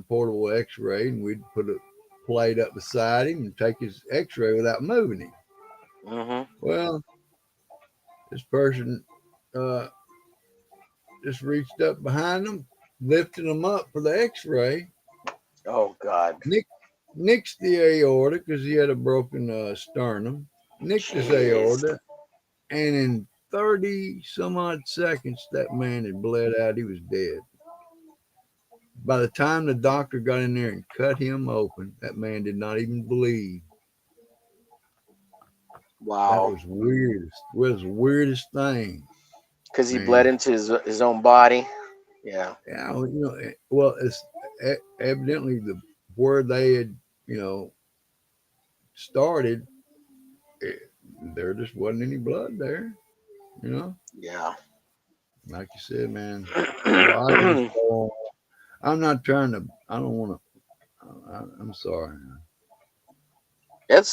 portable X-ray, and we'd put a plate up beside him and take his X-ray without moving him. Mhm. Well, this person uh, just reached up behind him, lifted him up for the X-ray, Oh God. nicked, nicked the aorta because he had a broken sternum, nicked his Jeez. aorta, and in 30 some odd seconds, that man had bled out. He was dead. By the time the doctor got in there and cut him open, that man did not even bleed. That Wow. was weirdest. Was the weirdest thing, Because he bled man. into his own body. Yeah. Yeah, well, it's evidently where they had, you know, started. It, there just wasn't any blood there. You know, Yeah. like you said, man. Well, I could just go on. I'm not trying to. I don't want to. I'm sorry.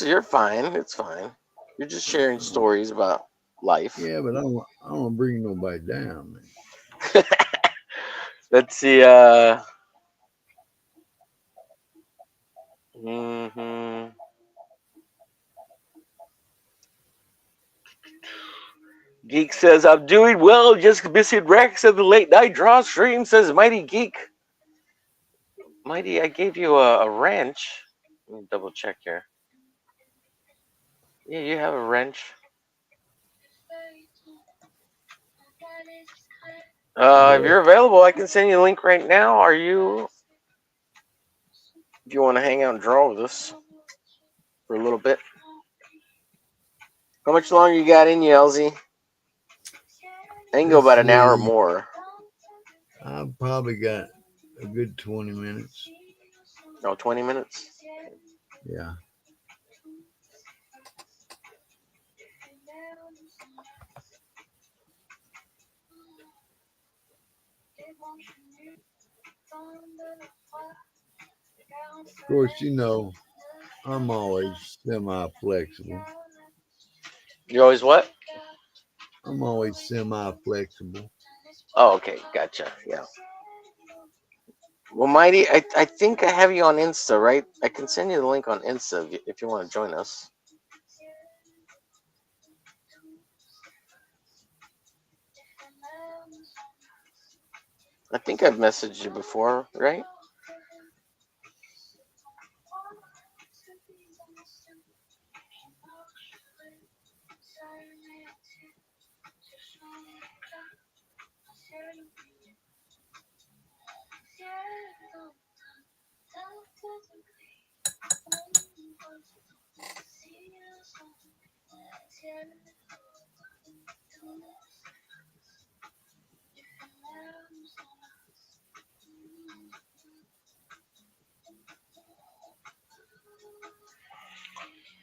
You're fine. It's fine. You're just sharing stories about life. Yeah, but I don't want to bring nobody down, man. Let's see. Mhm. Geek says, I'm doing well, just missing Rex of the late night draw stream, says Mighty Geek. Mighty, I gave you a wrench. Let me double check here. Yeah, you have a wrench. If Yeah. you're available, I can send you a link right now. Are you? Do you want to hang out and draw with us for a little bit? How much longer you got in you, LZ? I can go Let's about an hour see. more. I've probably got a good 20 minutes. No, 20 minutes. Yeah. Of course, I'm always semi flexible. You always what? I'm always semi flexible. Oh, okay, gotcha. Yeah. Well, Mighty, I think I have you on Insta, right? I can send you the link on Insta if you want to join us. I think I've messaged you before, right?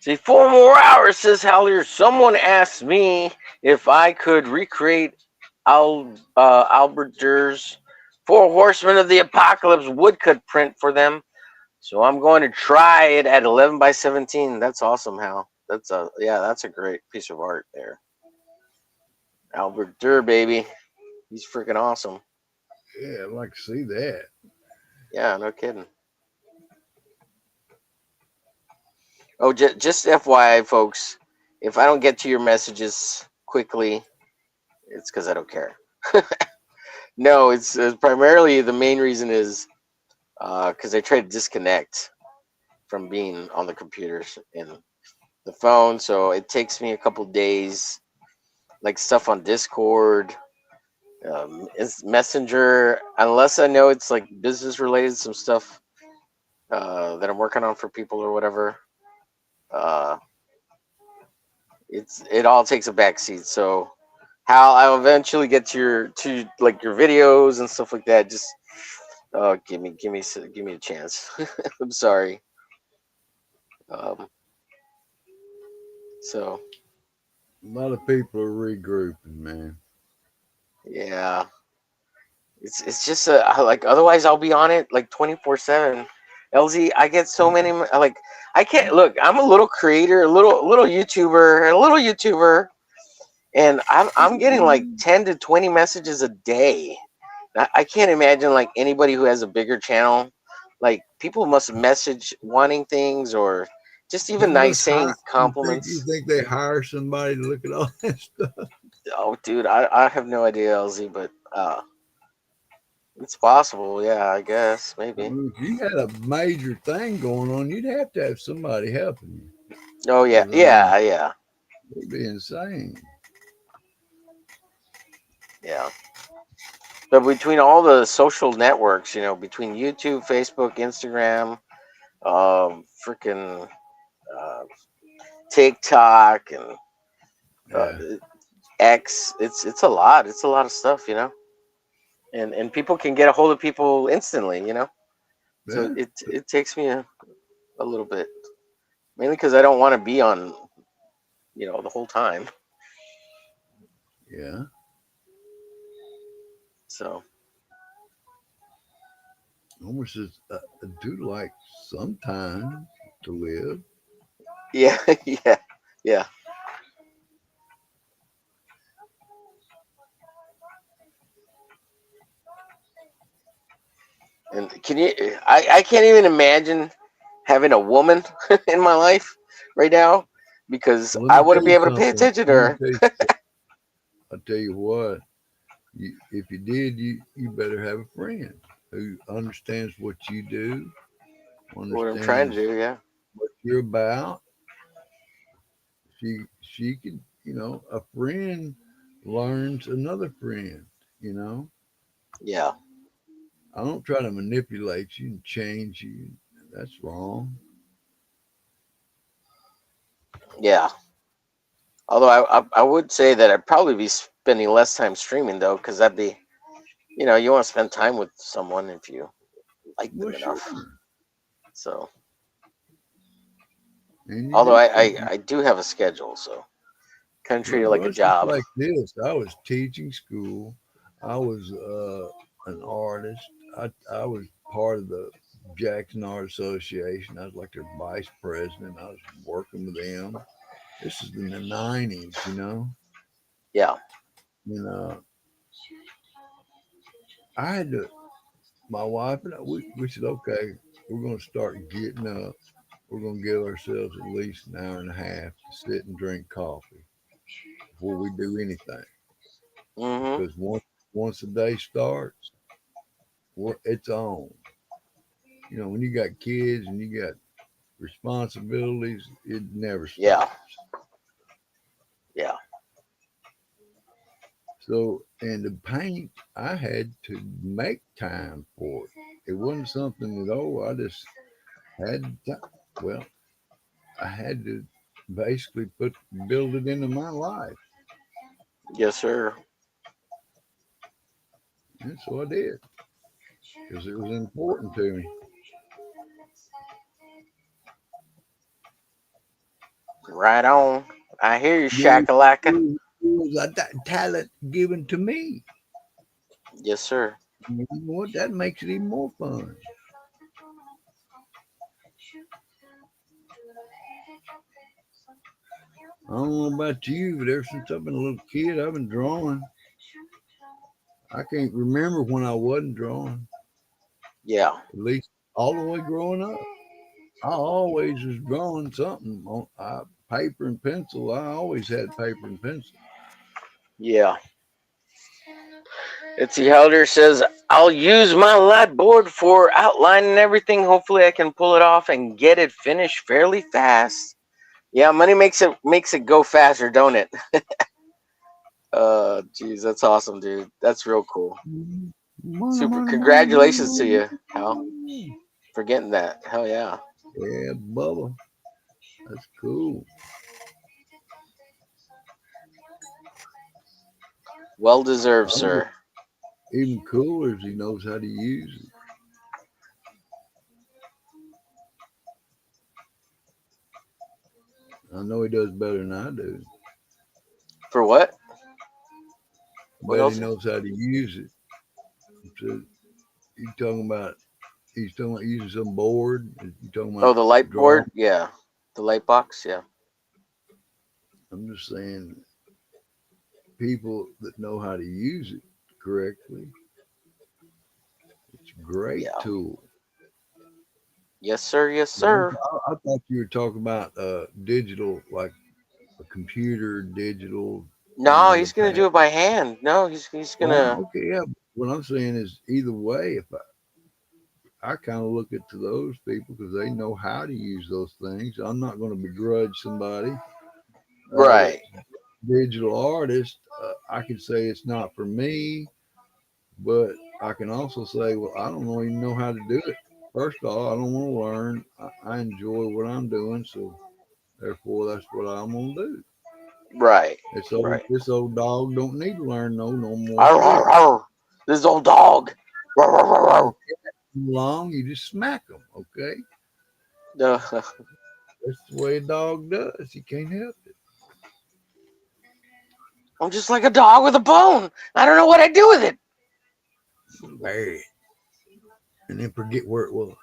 See, 4 more hours, says Hallier. Someone asked me if I could recreate Albert Dur's Four Horsemen of the Apocalypse woodcut print for them. So I'm going to try it at 11 by 17. That's awesome, Hal. That's a great piece of art there. Albert Durr, baby. He's freaking awesome. Yeah, I'd like to see that. Yeah, no kidding. Oh, just FYI, folks, if I don't get to your messages quickly, it's because I don't care. No, it's primarily the main reason is because I try to disconnect from being on the computers and the phone, so it takes me a couple days, like stuff on Discord, it's Messenger, unless I know it's like business related, some stuff that I'm working on for people or whatever. Uh, it all takes a backseat. So how I'll eventually get to like your videos and stuff like that. Just give me a chance. I'm sorry. Um, so A lot of people are regrouping, man. yeah, it's just like otherwise I'll be on it like 24/7. LZ, I get so many like I can't look. I'm a little creator, a little YouTuber, and I'm getting like 10 to 20 messages a day. I can't imagine like anybody who has a bigger channel. Like people must message wanting things or just They even nice must hire. saying You compliments. think they hire somebody to look at all that stuff? Oh, dude, I have no idea, LZ, but it's possible. Yeah, I guess I maybe. mean, if you had a major thing going on, you'd have to have somebody helping you. Oh yeah, Because I mean, yeah, yeah. it'd be insane. Yeah. But between all the social networks, between YouTube, Facebook, Instagram, freaking uh, TikTok, and uh, Yeah, X, it's a lot. It's a lot of stuff. And people can get a hold of people instantly. So yeah, it takes me a little bit, mainly because I don't want to be on the whole time. yeah. So Almost as I do like sometimes to live. yeah, yeah, yeah. And can you? I can't even imagine having a woman in my life right now because Well, let I me tell wouldn't be you able to pay something. attention to Let me her. tell you. I tell you what. If you did, you better have a friend who understands what you do, What I'm trying to understands do, yeah, what you're about. She could, a friend learns another friend. You know, yeah, I don't try to manipulate you and change you. That's wrong. yeah. Although I would say that I'd probably be spending less time streaming though, because that'd be you want to spend time with someone if you like Well, them sure, enough. So and you although do. I do have a schedule, so kind of treat it like Well, a it's just job. like this. I was teaching school. I was an artist. I was part of the Jackson Art Association. I was like their vice president. I was working with them. This is in the '90s, you know. Yeah. And I had to. My wife and I, we said, okay, we're going to start getting up. We're going to give ourselves at least an hour and a half to sit and drink coffee before we do anything. Mhm. Because once the day starts, it's on. When you got kids and you got responsibilities, it never Yeah. stops. Yeah. So, and the paint, I had to make time for it. It wasn't something that, I just had time. Well, I had to basically build it into my life. Yes, sir. And so I did because it was important to me. Right on. I hear you, It was, shakalaka. a talent given to me. Yes, sir. You know what? That makes it even more fun. I don't know about you, but ever since I've been a little kid, I've been drawing. I can't remember when I wasn't drawing, Yeah. at least all the way growing up. I always was drawing something on paper and pencil. I always had paper and pencil. Yeah. Etsy Helder says, I'll use my light board for outlining everything. Hopefully I can pull it off and get it finished fairly fast. Yeah, money makes it go faster, don't it? Geez, that's awesome, dude. That's real cool. Money, Super money, money, money, congratulations to money, you, Hal, money. for getting that. Hell yeah. Yeah, Bubba, that's cool. Well deserved, Oh, sir. even cooler is he knows how to use it. I know he does better than I do. For what? What Bet he else? knows how to use it. So you talking about he's talking about using some board? You talking Oh, about the light drawing? board? Yeah. The light box? Yeah. I'm just saying people that know how to use it correctly. It's a great Yeah. tool. Yes, sir. Yes, But sir. I thought you were talking about digital, like a computer digital, No, with a he's gonna pad. do it by hand. No, he's Well, gonna. okay, yeah. What I'm saying is either way, if I kind of look at to those people because they know how to use those things. I'm not going to begrudge somebody that Right. digital artist, I can say it's not for me, but I can also say, well, I don't even know how to do it. First of all, I don't want to learn. I enjoy what I'm doing, so therefore that's what I'm gonna do. Right. Right. This old dog don't need to learn no more Arr, arr, tricks. arr. This old dog. Arr, arr, arr, When a arr. cat comes along, you just smack them. Okay, Uh, that's the way a dog does. You can't help it. I'm just like a dog with a bone. I don't know what I do with it. Bury it and then forget where it was.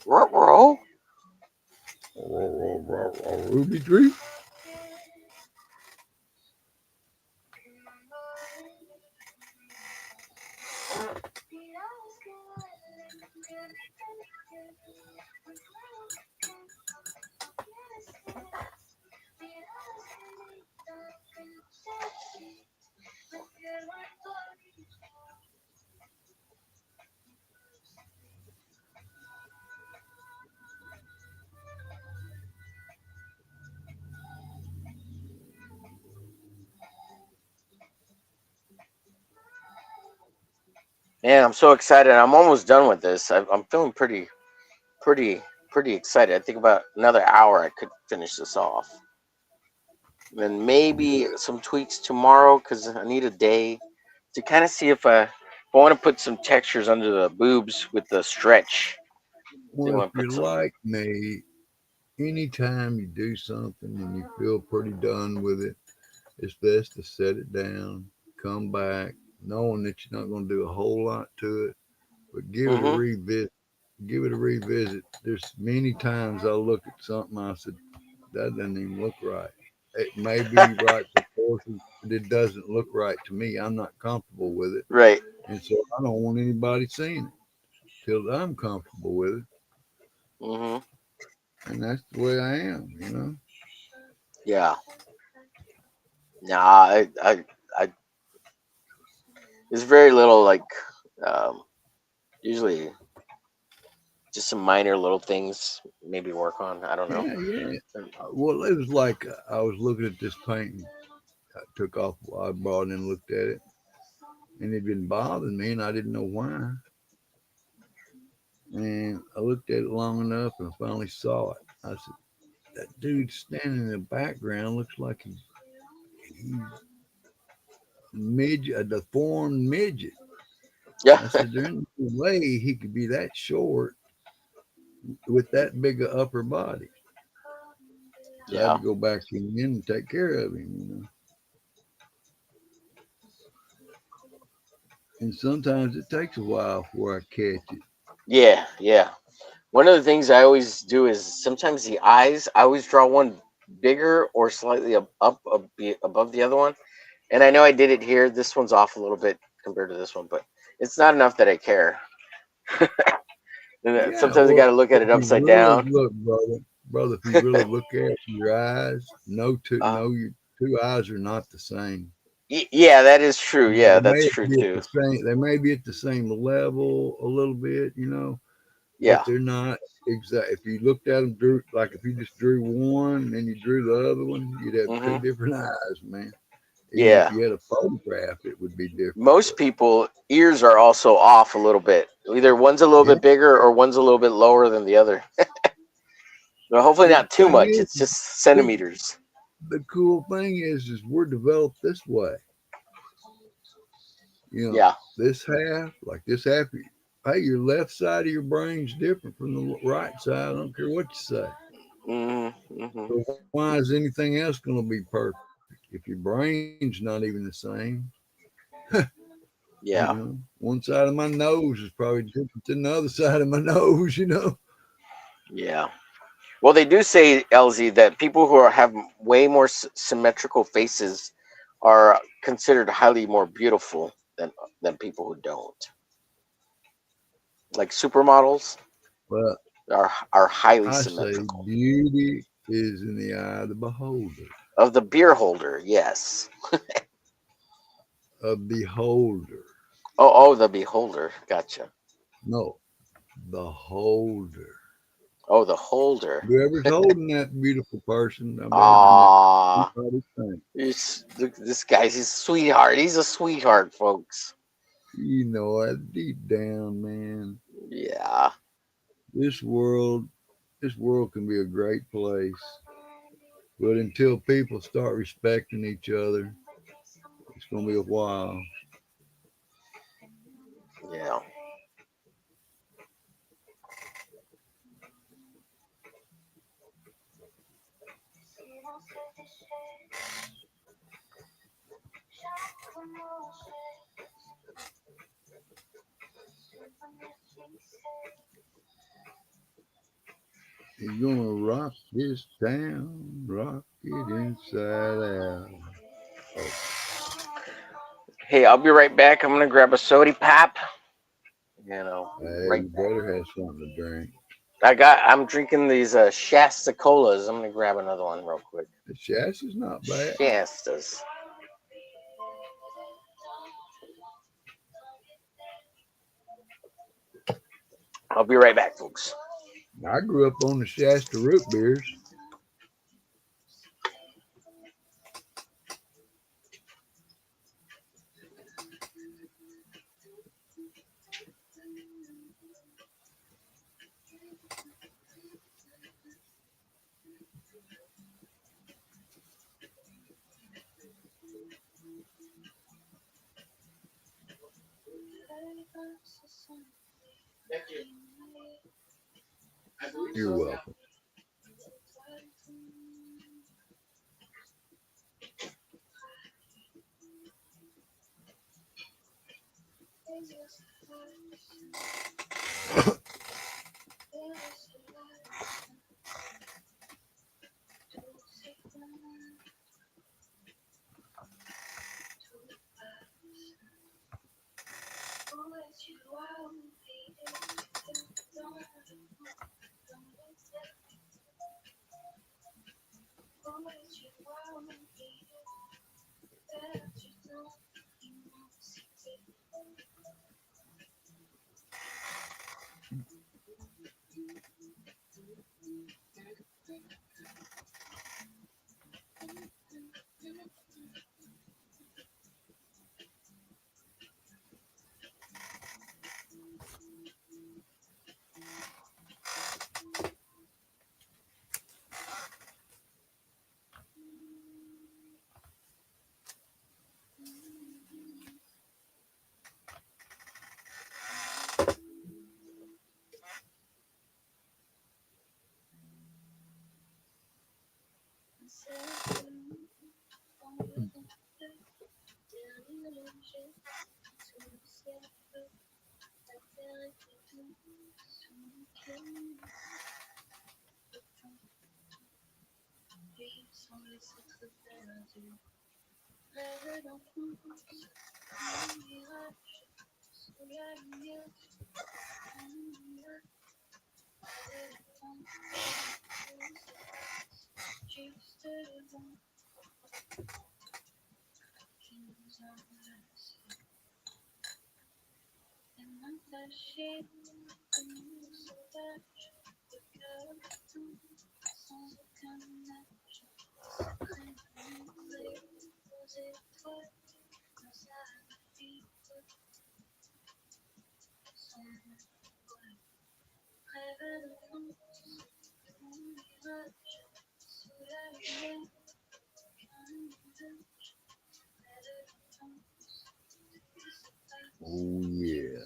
Ruh-roh. Ruby tree. Man, I'm so excited. I'm almost done with this. I'm feeling pretty, pretty excited. I think about another hour I could finish this off. And then maybe some tweaks tomorrow because I need a day to kind of see if I want to put some textures under the boobs with the stretch. I Well, if want to put you're some. like me, anytime you do something and you feel pretty done with it, it's best to set it down, come back, knowing that you're not going to do a whole lot to it, but give it a Mm-hmm. revisit. Give it a revisit. There's many times I'll look at something I said that doesn't even look right. It may be right proportion, but it doesn't look right to me. I'm not comfortable with it, Right. and so I don't want anybody seeing it till I'm comfortable with it, Mm-hmm. and that's the way I am. You know. Yeah. Nah. I. There's very little like. Um, Usually just some minor little things. Maybe work on. I don't know. Yeah, yeah. Well, it was like I was looking at this painting. I took off. I brought it and looked at it, and it'd been bothering me, and I didn't know why. And I looked at it long enough, and I finally saw it. I said, "That dude standing in the background looks like he's midget, a deformed midget." Yeah. I said, "There ain't no way he could be that short with that big a upper body." So I had Yeah. to go back in and take care of him, you know. And sometimes it takes a while before I catch it. Yeah. Yeah. One of the things I always do is sometimes the eyes. I always draw one bigger or slightly up above the other one. And I know I did it here. This one's off a little bit compared to this one, but it's not enough that I care. And Yeah, sometimes I got well, to look at if it you upside really down. look, brother, if you really look at your eyes, Uh, your two eyes are not the same. yeah, that is true. Now, Yeah, they that's may true be at too. the same. They may be at the same level a little bit, you know, but Yeah. they're not exact. If you looked at them, drew like if you just drew one and then you drew the other one, you'd have two Hmm. different eyes, man. Even if Yeah. you had a photograph, it would be different. Most But people ears are also off a little bit. Either one's a little yeah, bit bigger or one's a little bit lower than the other. But hopefully the not too thing much. is, It's just the, centimeters. the cool thing is we're developed this way. You know, Yeah. this half, hey, your left side of your brain's different from the right side. I don't care what you say. Hmm. Hmm. So why is anything else going to be perfect? If your brain's not even the same, you Yeah. know, one side of my nose is probably different than the other side of my nose, you know. Yeah. Well, they do say, LZ, that people who have way more symmetrical faces are considered highly more beautiful than people who don't. Like supermodels But are highly I say symmetrical. beauty is in the eye of the beholder, Of the beer holder, yes. of the holder. Oh, the beholder. Gotcha. No, the holder. Oh, the holder. Whoever's holding that beautiful person, I imagine that he Ah, probably thinks, look, this guy's a sweetheart. He's a sweetheart, folks. you know, deep down, man, Yeah, this world, this world can be a great place, but until people start respecting each other, it's gonna be a while. yeah. He's gonna rock this town, rock it inside out. Oh, Hey, I'll be right back. I'm gonna grab a soda pop. hey, Right you back. better have something to drink. I'm drinking these Shasta colas. I'm gonna grab another one real quick. The chassis's not bad. Shastas. I'll be right back, folks. I grew up on the Shasta root beers. You're welcome. Oh yeah.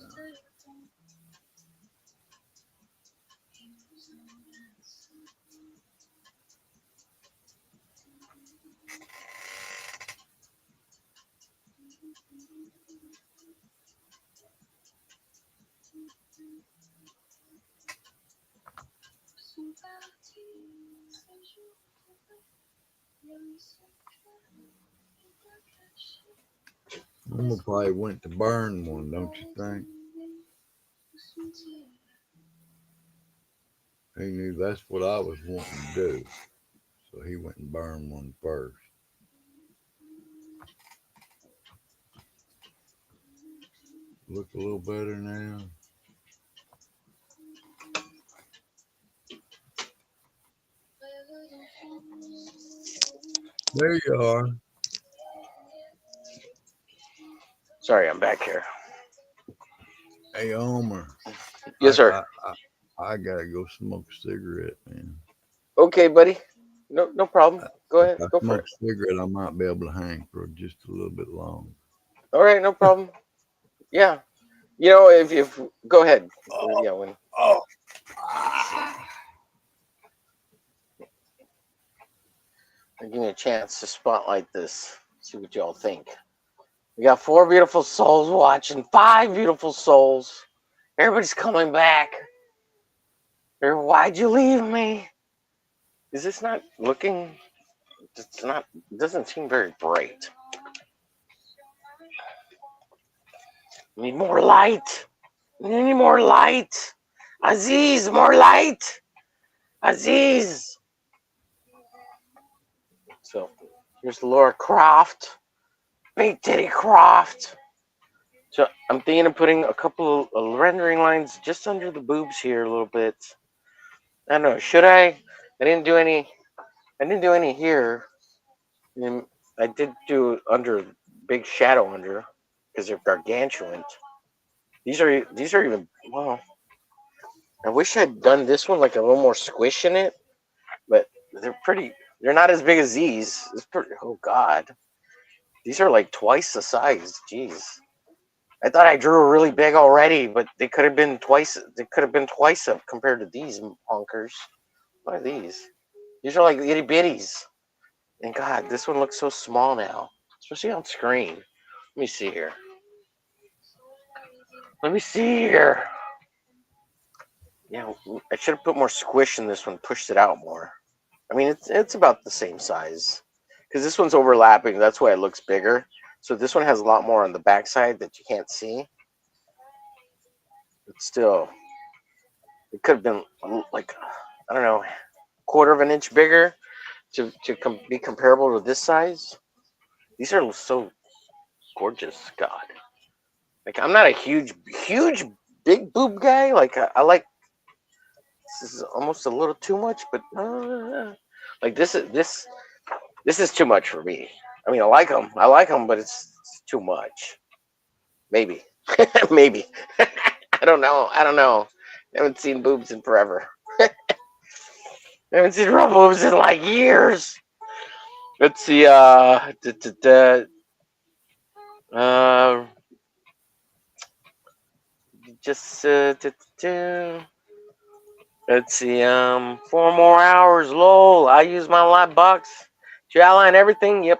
I'm gonna probably went to burn one, don't you think? He knew that's what I was wanting to do, so he went and burned one first. Look a little better now. There you are. Sorry, I'm back here. Hey, Homer. Yes, I, sir. I, I, I gotta go smoke a cigarette, man. Okay, buddy. No problem. Go If ahead. I Go for smoke it. a cigarette, I might be able to hang for just a little bit long. All right, no problem. Yeah. If go ahead. Yeah, when Oh, ah. give me a chance to spotlight this. See what y'all think. We got 4 beautiful souls watching. 5 beautiful souls. Everybody's coming back. Why'd you leave me? Is this not looking? It's not. It doesn't seem very bright. Need more light. Need more light. Aziz, more light. Aziz. So here's Laura Croft. Big Titty Croft. So I'm thinking of putting a couple of rendering lines just under the boobs here a little bit. I don't know. Should I? I didn't do any. I didn't do any here. And I did do under big shadow under because they're gargantuan. These are even well. I wish I'd done this one like a little more squish in it, but they're pretty. They're not as big as these. It's pretty. Oh God, these are like twice the size. Jeez, I thought I drew really big already, but they could have been twice. They could have been twice up compared to these honkers. What are these? These are like itty bitties. And God, this one looks so small now, especially on screen. Let me see here. Let me see here. Yeah, I should have put more squish in this one, pushed it out more. I mean, it's about the same size because this one's overlapping. That's why it looks bigger. So this one has a lot more on the backside that you can't see. But still, it could have been like I don't know, quarter of an inch bigger to be comparable to this size. These are so gorgeous. God, like I'm not a huge big boob guy. Like I like this is almost a little too much, but like this is too much for me. I mean, I like them, but it's too much. Maybe, maybe. I don't know. I don't know. I haven't seen boobs in forever. I haven't seen real boobs in like years. Let's see. Uh, just let's see. 4 more hours. Lol. I use my light box to outline everything. Yep.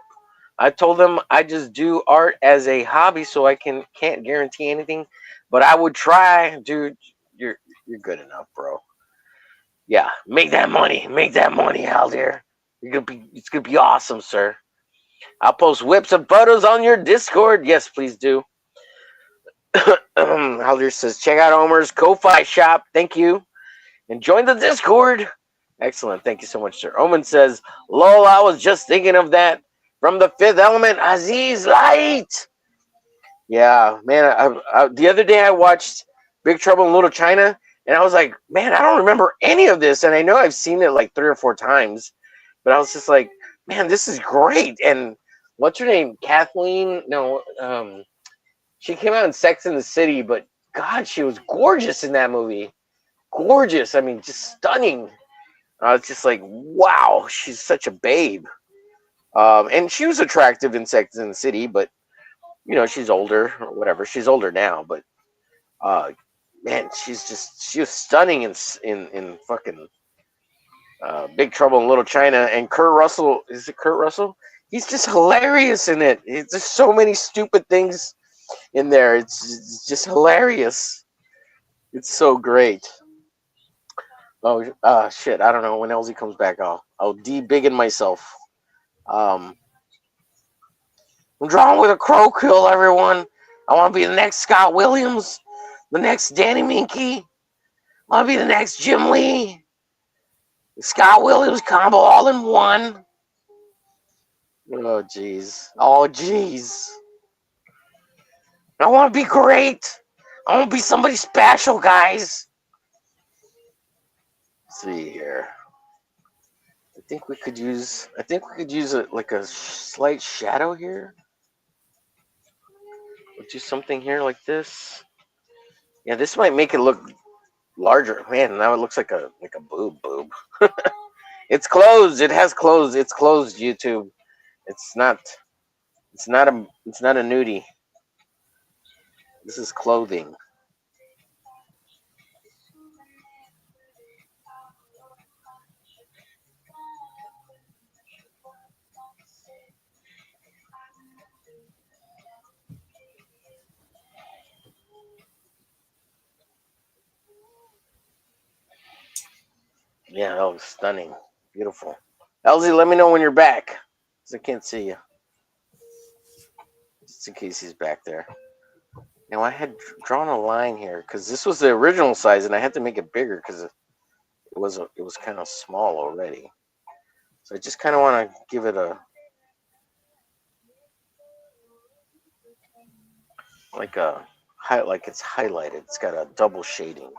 I told them I just do art as a hobby, so I can't guarantee anything, but I would try, dude. You're good enough, bro. Yeah, make that money out there. It's gonna be awesome, sir. I'll post whips and photos on your Discord. Yes, please do. Haldir says, check out Omer's Ko-Fi shop. Thank you. And join the Discord. Excellent. Thank you so much, sir. Omen says, lol, I was just thinking of that from the Fifth Element, Aziz Light. Yeah, man. The other day I watched Big Trouble in Little China, and I was like, man, I don't remember any of this. And I know I've seen it like 3 or 4 times, but I was just like, man, this is great. And what's her name? Kathleen? No, she came out in Sex in the City, but God, she was gorgeous in that movie. Gorgeous. I mean, just stunning. I was just like, wow, she's such a babe. And she was attractive in Sex in the City, but she's older or whatever. She's older now, but uh, man, she was stunning in fucking Big Trouble in Little China. And Kurt Russell, is it Kurt Russell? He's just hilarious in it. There's so many stupid things in there. It's just hilarious. It's so great. Oh, shit. I don't know when Elsie comes back. I'll de-big in myself. Um, I'm drawing with a crow kill, everyone. I want to be the next Scott Williams, the next Danny Minky. I want to be the next Jim Lee. The Scott Williams combo all in one. Oh, jeez. Oh, jeez. I want to be great. I want to be somebody special, guys. Let's see here. I think we could use like a slight shadow here. We'll do something here like this. Yeah, this might make it look larger. Man, now it looks like a boob. It's closed. It has closed. It's closed. YouTube. It's not. It's not a nudie. This is clothing. Yeah, that was stunning. Beautiful. Elsie, let me know when you're back. 'Cause I can't see you. Just in case he's back there. Now I had drawn a line here because this was the original size, and I had to make it bigger because it was kind of small already. So I just kind of want to give it a like a like it's highlighted. It's got a double shading.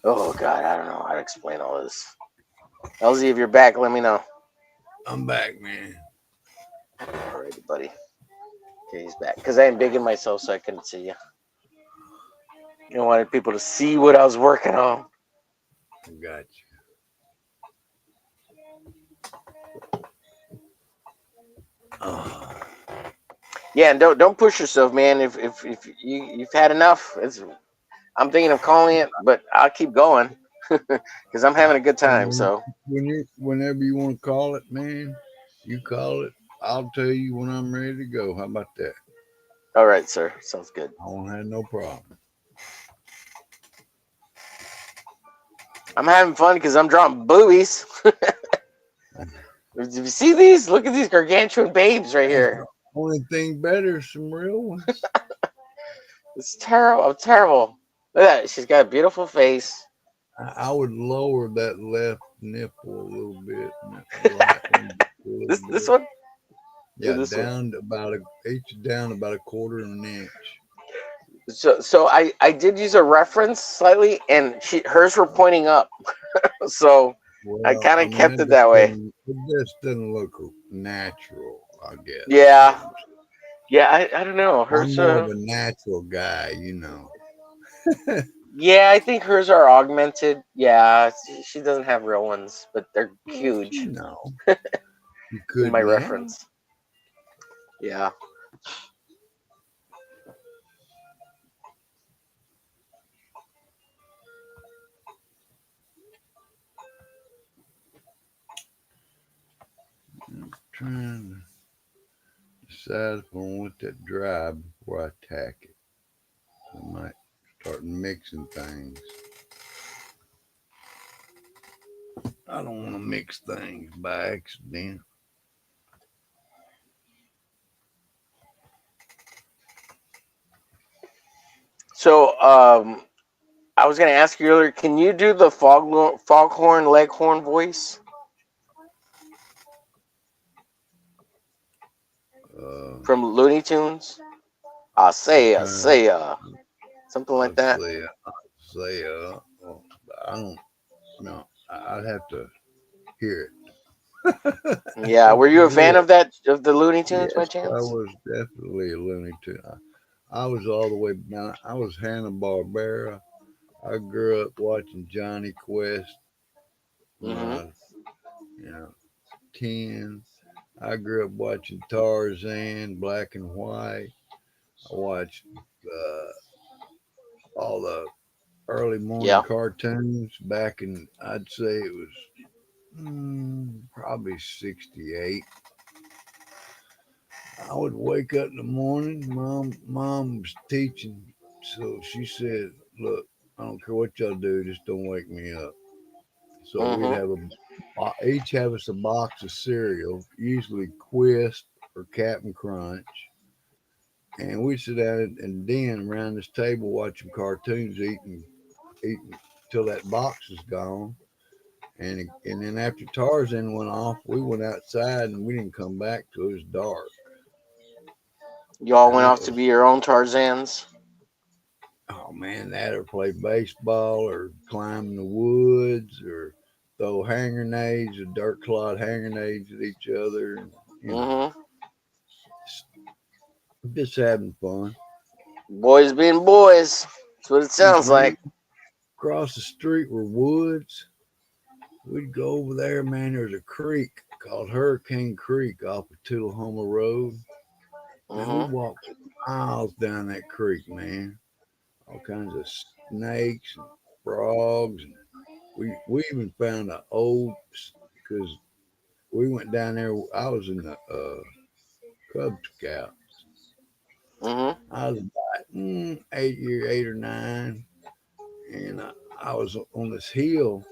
Oh God, I don't know how to explain all this. LZ, if you're back, let me know. I'm back, man. Alrighty, buddy. Okay, he's back. Because I am bigging myself so I couldn't see you. I wanted people to see what I was working on. I got you. Oh, Yeah, and don't push yourself, man. If you've had enough, I'm thinking of calling it, but I'll keep going because I'm having a good time. So, whenever you want to call it, man, you call it. I'll tell you when I'm ready to go. How about that? all right, sir. Sounds good. I won't have no problem. I'm having fun because I'm drawing boobies. Did you see these? Look at these gargantuan babes right That's here. the only thing better, some real ones. It's terrible. I'm terrible. Look at that. She's got a beautiful face. I would lower that left nipple a little bit, and that right one a little This bit. one? Yeah, Yeah, this one. down to about each down about a quarter of an inch. So I did use a reference slightly, and hers were pointing up. So I Well, kind I of mean, kept it that way. it just doesn't look natural. I guess is Yeah, what I'm yeah. I don't know. saying. I'm Hers. more of a natural guy, you know. Yeah, I think hers are augmented. Yeah, she doesn't have real ones, but they're Well, huge you know, you in my could now. reference. Yeah. I'm trying to decide if I want that dry before I tack it. I might start mixing things. I don't want to mix things by accident. So I was gonna ask you earlier. Can you do the foghorn leghorn voice Uh, from Looney Tunes? I'm trying. Say, something like I'll that. say, well, I don't know. I'd have to hear it. Yeah. Don't Were you a fan forget. of that of the Looney Tunes by Yes, I chance? was definitely a Looney Tune. I was all the way down. I was Hanna Barbera. I grew up watching Johnny Quest when I Mm-hmm. was, 10. I grew up watching Tarzan, black and white. I watched all the early morning Yeah. cartoons back in, I'd say it was probably 68. I would wake up in the morning. Mom was teaching, so she said, "Look, I don't care what y'all do, just don't wake me up." So we'd Mm-hmm. have each have us a box of cereal, usually Quest or Captain Crunch, and we'd sit down and den around this table watching cartoons, eating till that box was gone. And then after Tarzan went off, we went outside and we didn't come back till it was dark. You all And went that off to was, be your own Tarzans. oh man, that or play baseball or climb in the woods or throw hand grenades, or dirt clod hand grenades at each other, and you know, Mhm. just having fun. Boys being boys. That's what it sounds Man, like. across the street were woods. We'd go over there, man. There's a creek called Hurricane Creek off of Tullahoma Road. Man, we Mhm. walked miles down that creek, man. All kinds of snakes and frogs, and we even found an old because we went down there. I was in the Cub Scout. Mhm. I was about 8 or 9, and I was on this hill,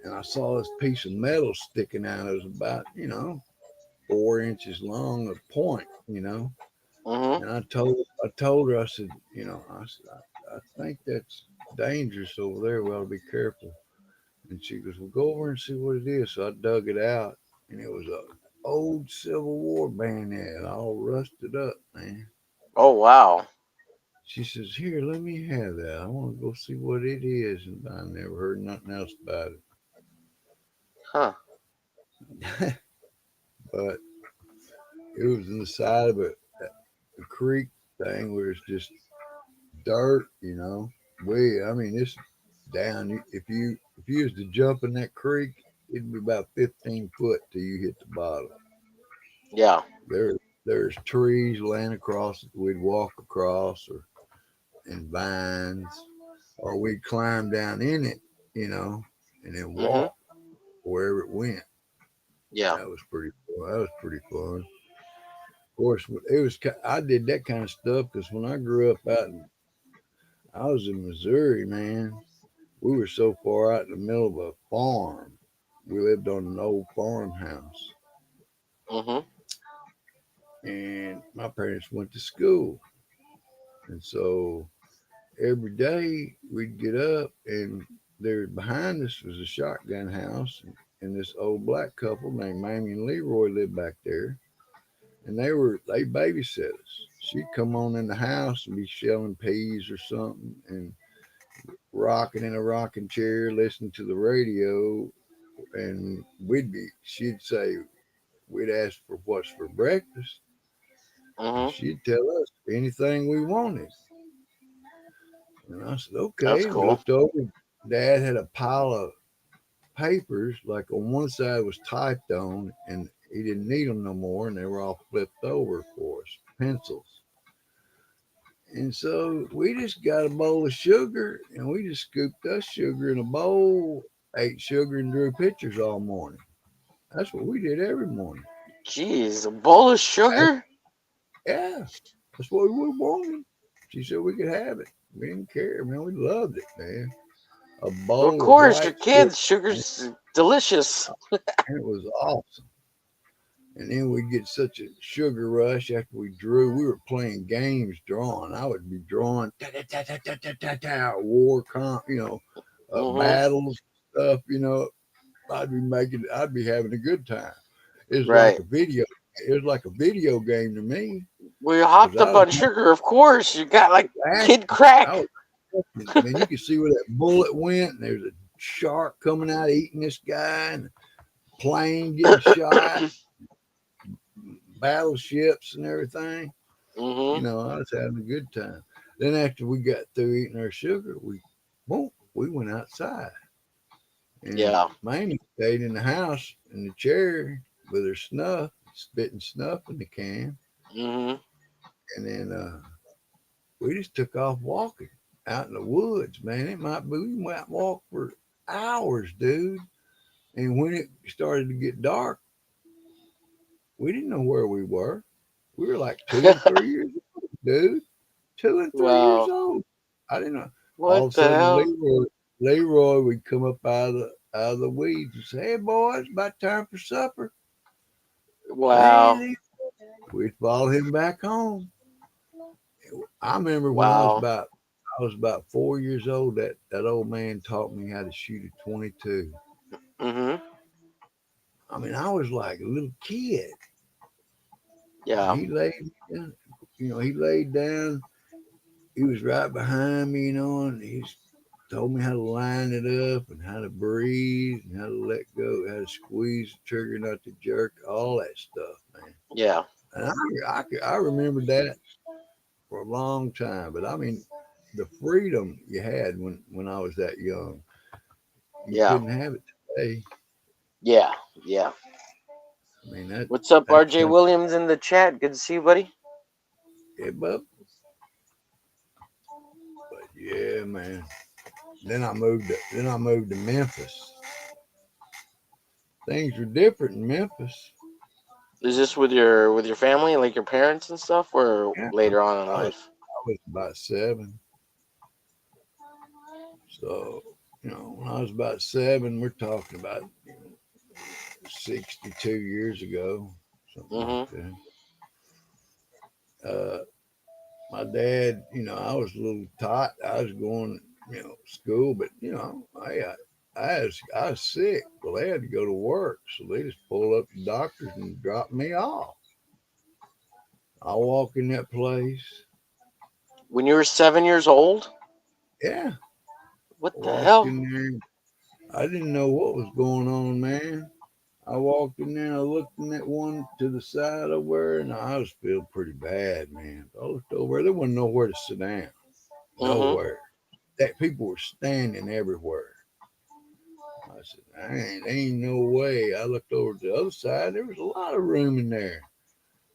and I saw this piece of metal sticking out. It was about 4 inches long, a point, Mhm. And I told her, I said, I said, I think that's dangerous over there. We ought to be careful. And she goes, well, go over and see what it is. So I dug it out, and it was a old Civil War bayonet, all rusted up, man. Oh wow. She says, here, let me have that. I want to go see what it is. And I never heard nothing else about Huh. it. But it was in the side of a creek thing where it's just dirt, I mean, it's down. If you was to jump in that creek, it'd be about 15 foot till you hit the bottom. Yeah. There, there's trees laying across it. We'd walk across, or and vines, or we'd climb down in it, and then Mhm. walk wherever it went. Yeah. That was pretty cool. That was pretty fun. Of course, it was. I did that kind of stuff because when I grew up I was in Missouri, man. We were so far out in the middle of a farm. We lived on an old farmhouse, Mhm. and my parents went to school, and so every day we'd get up, and there behind us was a shotgun house, and this old black couple named Mamie and Leroy lived back there, and they babysit us. She'd come on in the house and be shelling peas or something, and rocking in a rocking chair, listening to the radio, and she'd say, we'd ask for what's for breakfast, and Mhm. she'd tell us anything we wanted. And I said, That's okay. We cool. looked over. Dad had a pile of papers, like on one side was typed on, and he didn't need them no more, and they were all flipped over for us, pencils. And so we just got a bowl of sugar, and we just scooped us sugar in a bowl, ate sugar, and drew pictures all morning. That's what we did every morning. Jeez, a bowl of sugar? Yeah, that's what we wanted. She said we could have it. We didn't care, man. We loved it, man. A Of bowl of course, your white sugar, kids. Sugar's delicious. and it was awesome. And then we'd get such a sugar rush after we drew. We were playing games drawing. I would be drawing war Mhm. battles, stuff. I'd be having a good time. It was like Right. a video. It was like a video game to me Well, you because hopped up on sugar, of course. You got like kid I crack. was man. You could see where that bullet went, and there's a shark coming out eating this guy, and a plane getting shot, battleships and everything. Mhm. I was having a good time. Then after we got through eating our sugar, we went outside, and Yeah. Mamie stayed in the house in the chair with her snuff, spitting snuff in the can, Mhm. and then we just took off walking out in the woods. Man, we might walk for hours, dude. And when it started to get dark, we didn't know where we were. We were like 2 and 3 years old, dude. 2 and 3 years Wow. old. I didn't know. All What of a the sudden, hell? Leroy would come up out of the weeds and say, "Hey, boys, about time for supper." Wow. Hey, we'd follow him back home. I remember when Wow. I was about 4 years old. That old man taught me how to shoot a 22. Mhm. I mean, I was like a little kid, and Yeah. he laid down. He laid down. He was right behind me, and he's told me how to line it up and how to breathe and how to let go, how to squeeze the trigger, not to jerk, all that stuff, man. Yeah. And I remember that for a long time. But I mean, the freedom you had when I was that young, you Yeah. couldn't have it today. Yeah. Yeah. I mean that What's up, that RJ kind Williams in the chat? Good to see you, buddy. of, but yeah, man. Then I moved to Memphis. Things were different in Memphis. Is this with your family, like your parents and stuff, or Yeah, later on in I was, life? I was about 7. So, when I was about 7, we're talking about 62 years ago, something like Mm-hmm. that. Uh, my dad, I was a little tight. I was going, school, but I was sick. Well, they had to go to work, so they just pulled up the doctors and dropped me off. I walk in that place. When you were 7 years old? Yeah, What the walked hell? in there. I didn't know what was going on, man. I walked in there and I looked in that one to the side over there, and I was feeling pretty bad, man. I looked over there wasn't nowhere to sit down. Mm-hmm. Nowhere. That people were standing everywhere. I said, ain't no way. I looked over to the other side. There was a lot of room in there.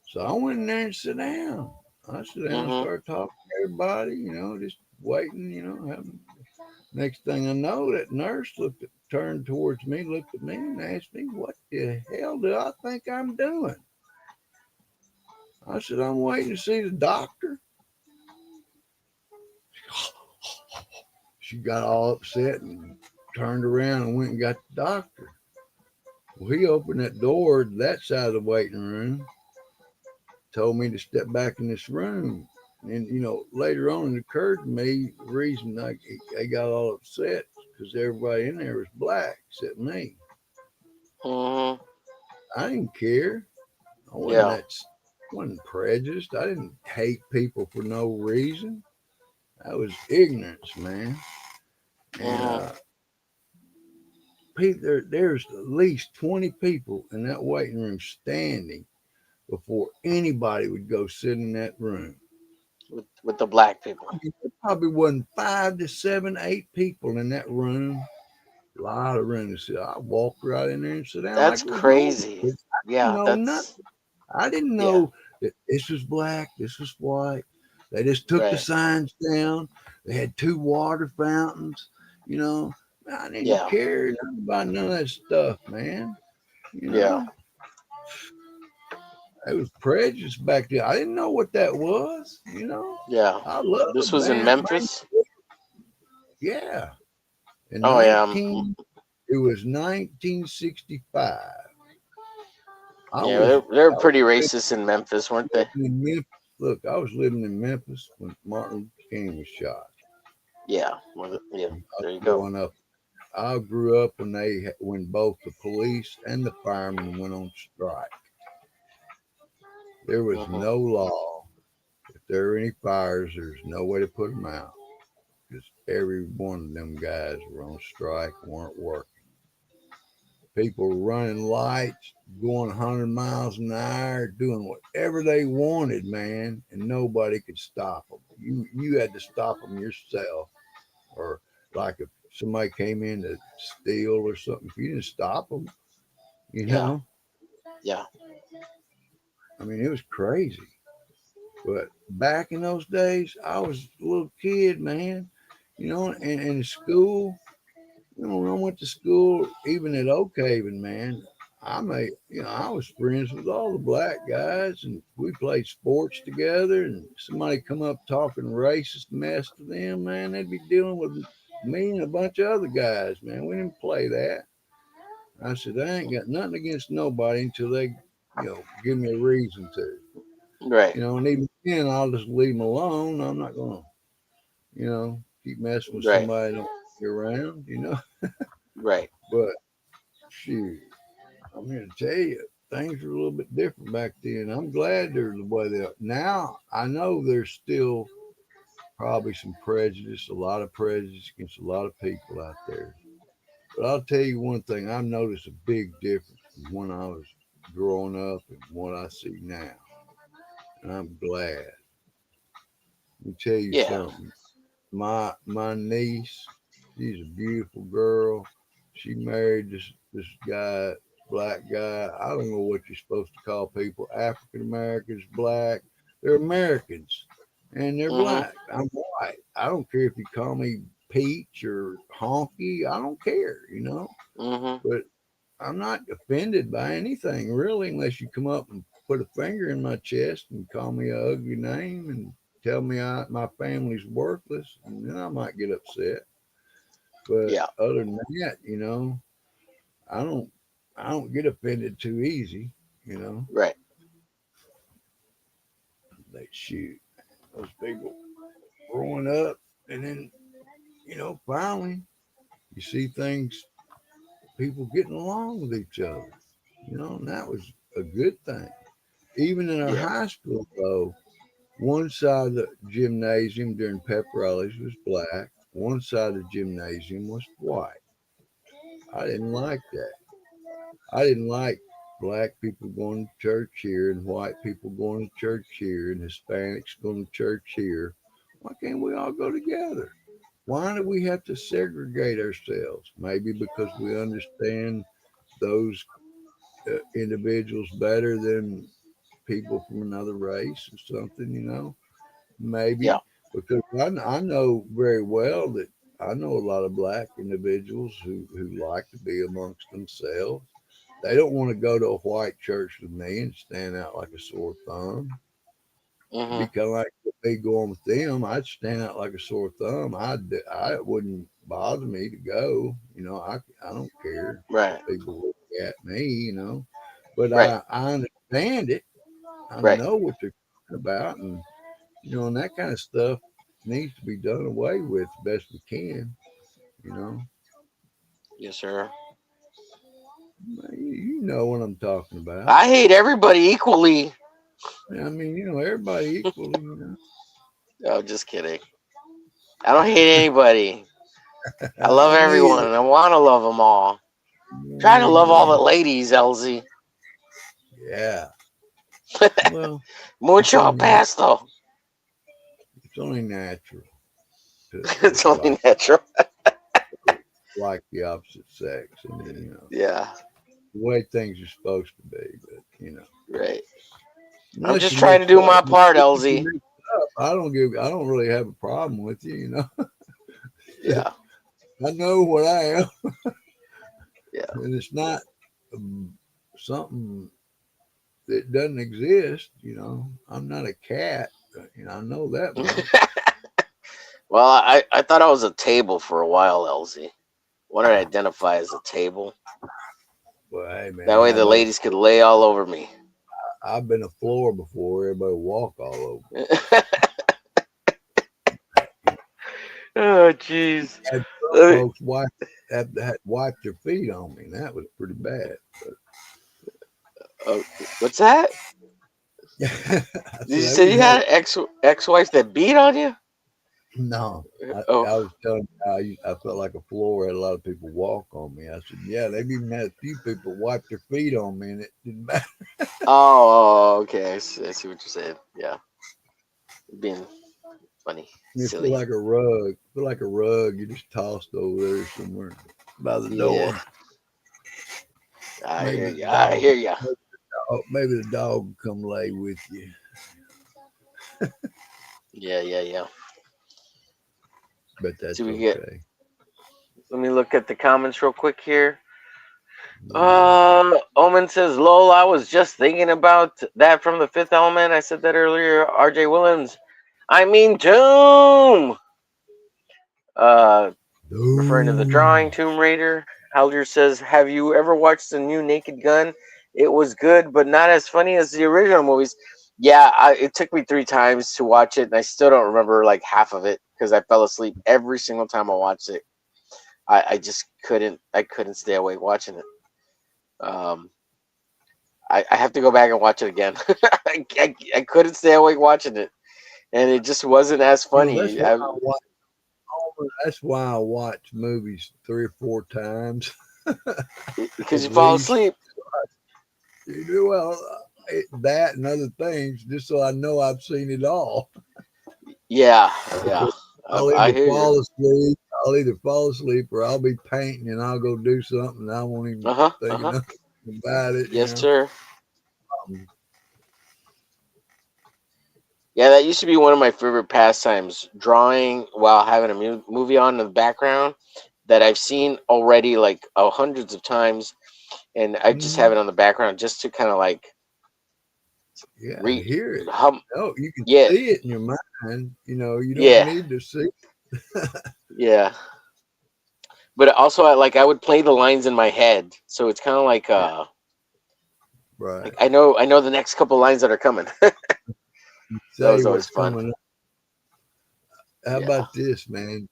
So I went in there and sat down. I sat down and Mm-hmm. started talking to everybody, just waiting, having. Next thing I know, that nurse turned towards me, looked at me, and asked me, "What the hell do I think I'm doing?" I said, "I'm waiting to see the doctor." She got all upset and turned around and went and got the doctor. Well, he opened that door to that side of the waiting room, told me to step back in this room. And, later on it occurred to me the reason I got all upset because everybody in there was black except me. Mm-hmm. I didn't care. I wasn't Yeah. that wasn't prejudiced. I didn't hate people for no reason. That was ignorance, man. And Mm-hmm. there's at least 20 people in that waiting room standing before anybody would go sit in that room. With the black people. There probably wasn't 5 to 7, 8 people in that room. A lot of rooms. So I walked right in there and sat down like That's it was normal. crazy. I didn't Yeah, know nothing. that's I didn't yeah. know that this was black, this was white. They just took the Right. signs down. They had 2 water fountains. You know, I didn't Yeah. care about none of that stuff, man. You Yeah. know, it was prejudice back then. I didn't know what that was. Yeah. I love This was in man. Memphis. Yeah, in Oh yeah. it was 1965. I Yeah, was they're I was pretty racist in Memphis, weren't they? living in Memphis. Look, I was living in Memphis when Martin Luther King was shot. Yeah. Yeah. I There was you go. growing up. I grew up when both the police and the firemen went on strike. There was Mm-hmm. no law. If there were any fires, there's no way to put them out because every one of them guys were on strike, weren't working. People were running lights, going 100 miles an hour, doing whatever they wanted, man, and nobody could stop them. You had to stop them yourself, or like if somebody came in to steal or something, if you didn't stop them, you Yeah. know. Yeah. I mean, it was crazy. But back in those days, I was a little kid, man, and in school, when I went to school, even at Oak Haven, man, I was friends with all the black guys, and we played sports together. And somebody come up talking racist mess to them, man, they'd be dealing with me and a bunch of other guys, man. We didn't play that. I said, I ain't got nothing against nobody until they, give me a reason to. Right. And even then, I'll just leave them alone. I'm not gonna, keep messing with Right. somebody that don't be around. Right. But shoot, I'm here to tell you, things were a little bit different back then. I'm glad they're the way they are now. I know there's still probably some prejudice, a lot of prejudice against a lot of people out there. But I'll tell you one thing, I've noticed a big difference from when I was growing up and what I see now. And I'm glad. Let me tell you Yeah. something. My niece, she's a beautiful girl. She married this guy, black guy. I don't know what you're supposed to call people. African Americans, black. They're Americans, and they're Mhm. black. I'm white. I don't care if you call me peach or honky. I don't care, you know. Mhm. But I'm not offended by anything really, unless you come up and put a finger in my chest and call me a ugly name and tell me my family's worthless, and then I might get upset. But Yeah. other than that, I don't I don't get offended too easy. You know, Right. they shoot those people growing up, and then finally you see things, people getting along with each other. And that was a good thing. Even in our Yeah. high school, though, one side of the gymnasium during pep rallies was black, one side of the gymnasium was white. I didn't like that. I didn't like black people going to church here and white people going to church here and Hispanics going to church here. Why can't we all go together? Why do we have to segregate ourselves? Maybe because we understand those individuals better than people from another race or something. Yeah. Maybe because I know very well that I know a lot of black individuals who like to be amongst themselves. They don't want to go to a white church with me and stand out like a sore thumb. It'd be Mhm. kind of like me going with them. I'd stand out like a sore thumb. I it wouldn't bother me to go. I don't care Right. what people look at me. But Right. I understand it. I Right. know what they're talking about, and that kind of stuff needs to be done away with best we can. You know, Yes, sir. you know what I'm talking about. I hate everybody equally. I mean, everybody equally. No, just kidding. I don't hate anybody. I love Me everyone, either. and I want to love them all. Try to Me love all the either. ladies, LZ. Yeah. Well, it's Mucho only nat- pasto. it's only natural to It's only like natural. the opposite sex. I mean, Yeah. the way things are supposed to be. But Right. I'm unless just you trying to mix do up, my part, if you LZ. mix up, I don't really have a problem with you. Yeah. I know what I am, Yeah. and it's not something that doesn't exist. I'm not a cat. I know that much. Well, I thought I was a table for a while, LZ. Wanted to identify as a table. But hey, That man, way how the about ladies could lay all over me. I've been a floor before. Everybody walk all over. Oh, jeez. Had some Uh, folks had wiped their feet on me, and that was pretty bad. But what's that? I Did said you they say didn't you have had ex-wife that beat on you? no. I Oh, was telling you I felt like a floor. Had a lot of people walk on me. I said, yeah, they've even had a few people wipe their feet on me, and it didn't matter. okay. I see what you're saying. Yeah, being funny, You feel silly. like a rug. Feel like a rug. You just tossed over there somewhere by the Yeah, door. I hear Maybe the you. I dog. hear you. Maybe the dog will come lay with you. Yeah, yeah, yeah. But See, that's we get. okay. Let me look at the comments real quick here. Yeah. Omen says, "Lol, I was just thinking about that from the Fifth Element. I said that earlier." R.J. Williams, I mean Doom. Uh, Referring to the drawing Boom. Tomb Raider. Halder says, "Have you ever watched the new Naked Gun? It was good, but not as funny as the original movies." Yeah, it took me 3 times to watch it, and I still don't remember like half of it because I fell asleep every single time I watched it. I just couldn't. I couldn't stay awake watching it. Um, I have to go back and watch it again. I couldn't stay awake watching it. and it just wasn't as You know, that's funny. why I watch. That's why I watch movies 3 or 4 times Because at you fall least. asleep. You do well that and other things, just so I know I've seen it all. Yeah, yeah. I'll I either hear you. fall asleep. I'll either fall asleep or I'll be painting and I'll go do something and I won't even Uh huh. Uh think huh. nothing about it. Yes, sir. Yeah, that used to be one of my favorite pastimes. Drawing while having a movie on in the background that I've seen already like hundreds of times, and I just have Mm-hmm. it on the background just to kind of like Yeah, re hear it. hum. No, you can Yeah, see it in your mind. You know, you don't yeah, need to see. yeah. But also, I would play the lines in my head, so it's kind of Yeah, like right. I know the next couple lines that are coming. That Say was always what's fun. coming up. How Yeah. about this, man?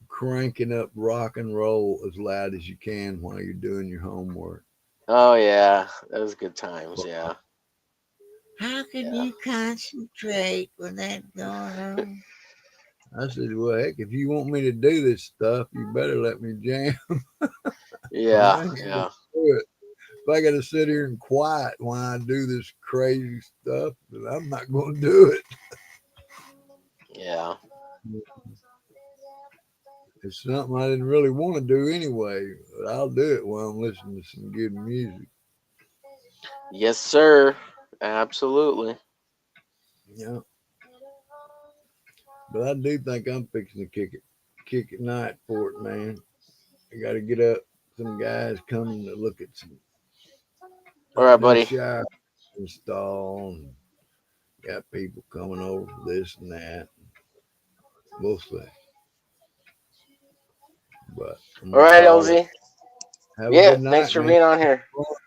Cranking up rock and roll as loud as you can while you're doing your homework. Oh yeah, that was good times. Yeah, How can yeah, you concentrate with that going on? I said, well, heck, if you want me to do this stuff, you better let me jam. yeah, I ain't gonna yeah, do it. If I got to sit here and quiet while I do this crazy stuff, then I'm not going to do it. yeah. It's something I didn't really want to do anyway, but I'll do it while I'm listening to some good music. Yes, sir. Absolutely. Yeah, but I do think I'm fixing to kick it night for it, man. I got to get up. Some guys coming to look at some All right, new buddy. shower install. And got people coming over for this and that. We'll see. But I'm All gonna right, call it. LZ. Have a Yeah, good thanks night, for man. being on here.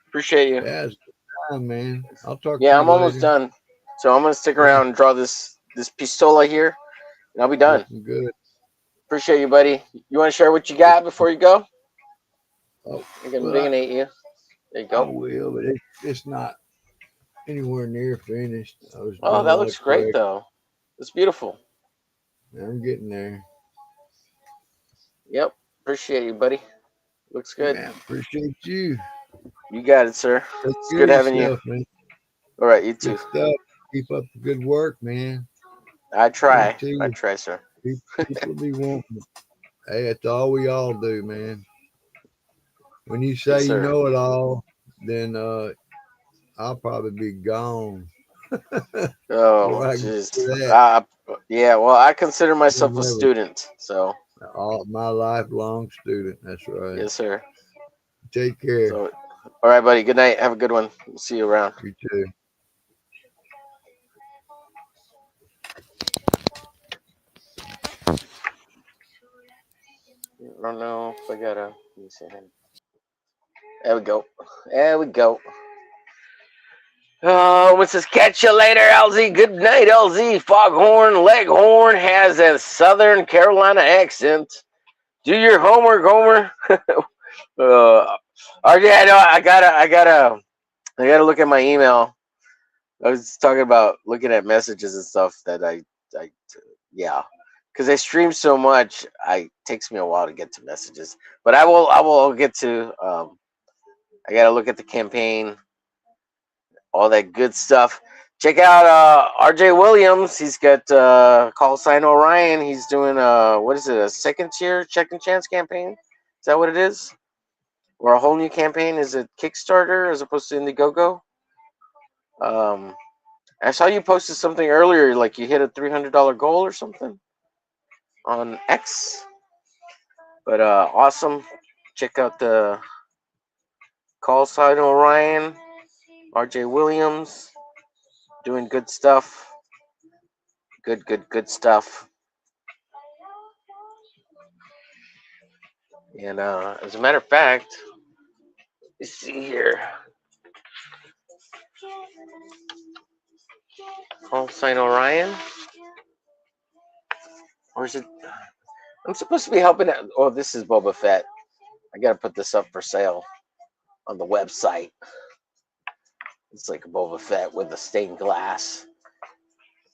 Appreciate you. Yeah, it's a good time, man. I'll talk to Yeah, you I'm almost later. done. So I'm gonna stick Yeah, around and draw this pistola here, and I'll be done. looking good. Appreciate you, buddy. You want to share what you got before you go? Oh, I'm gonna well, big you. There you I go. will, but it's not anywhere near finished. I was Oh, doing a that lot of looks great correct. though. It's beautiful. I'm getting there. Yep. Appreciate you, buddy. Looks good. Man, appreciate you. You got it, sir. Take It's care good of having you. yourself, man. All right, you Good too. stuff. Keep up the good work, man. I I try. tell I you, try, sir. people be wanting it. Hey, that's all we all do, man. When you Yes, say you sir. know it all, then I'll probably be gone Oh, before I can just do that. yeah. Well, I consider You'll myself a never, student, so all my lifelong student. That's right. yes, sir. Take care. So, all right, buddy. Good night. Have a good one. See you around. You too. I don't know if I gotta. Let me see. There we go. There we go. Oh, it says catch you later, LZ. Good night, LZ. Foghorn Leghorn has a Southern Carolina accent. Do your homework, Homer. RJ, I know. I gotta look at my email. I was talking about looking at messages and stuff that I yeah, because I stream so much, I takes me a while to get to messages. But I will get to. I gotta look at the campaign, all that good stuff. Check out RJ Williams. He's got call sign Orion. He's doing what is it? A second tier second chance campaign? Is that what it is? Or a whole new campaign? Is it Kickstarter as opposed to Indiegogo? Um, I saw you posted something earlier, like you hit a $300 goal or something on X. But awesome. Check out the call sign Orion, RJ Williams, doing good stuff. Good stuff. And as a matter of fact, let's see here. Call sign Orion, or is it? I'm supposed to be helping out. Oh, this is Boba Fett. I gotta put this up for sale on the website. It's like a Boba Fett with the stained glass.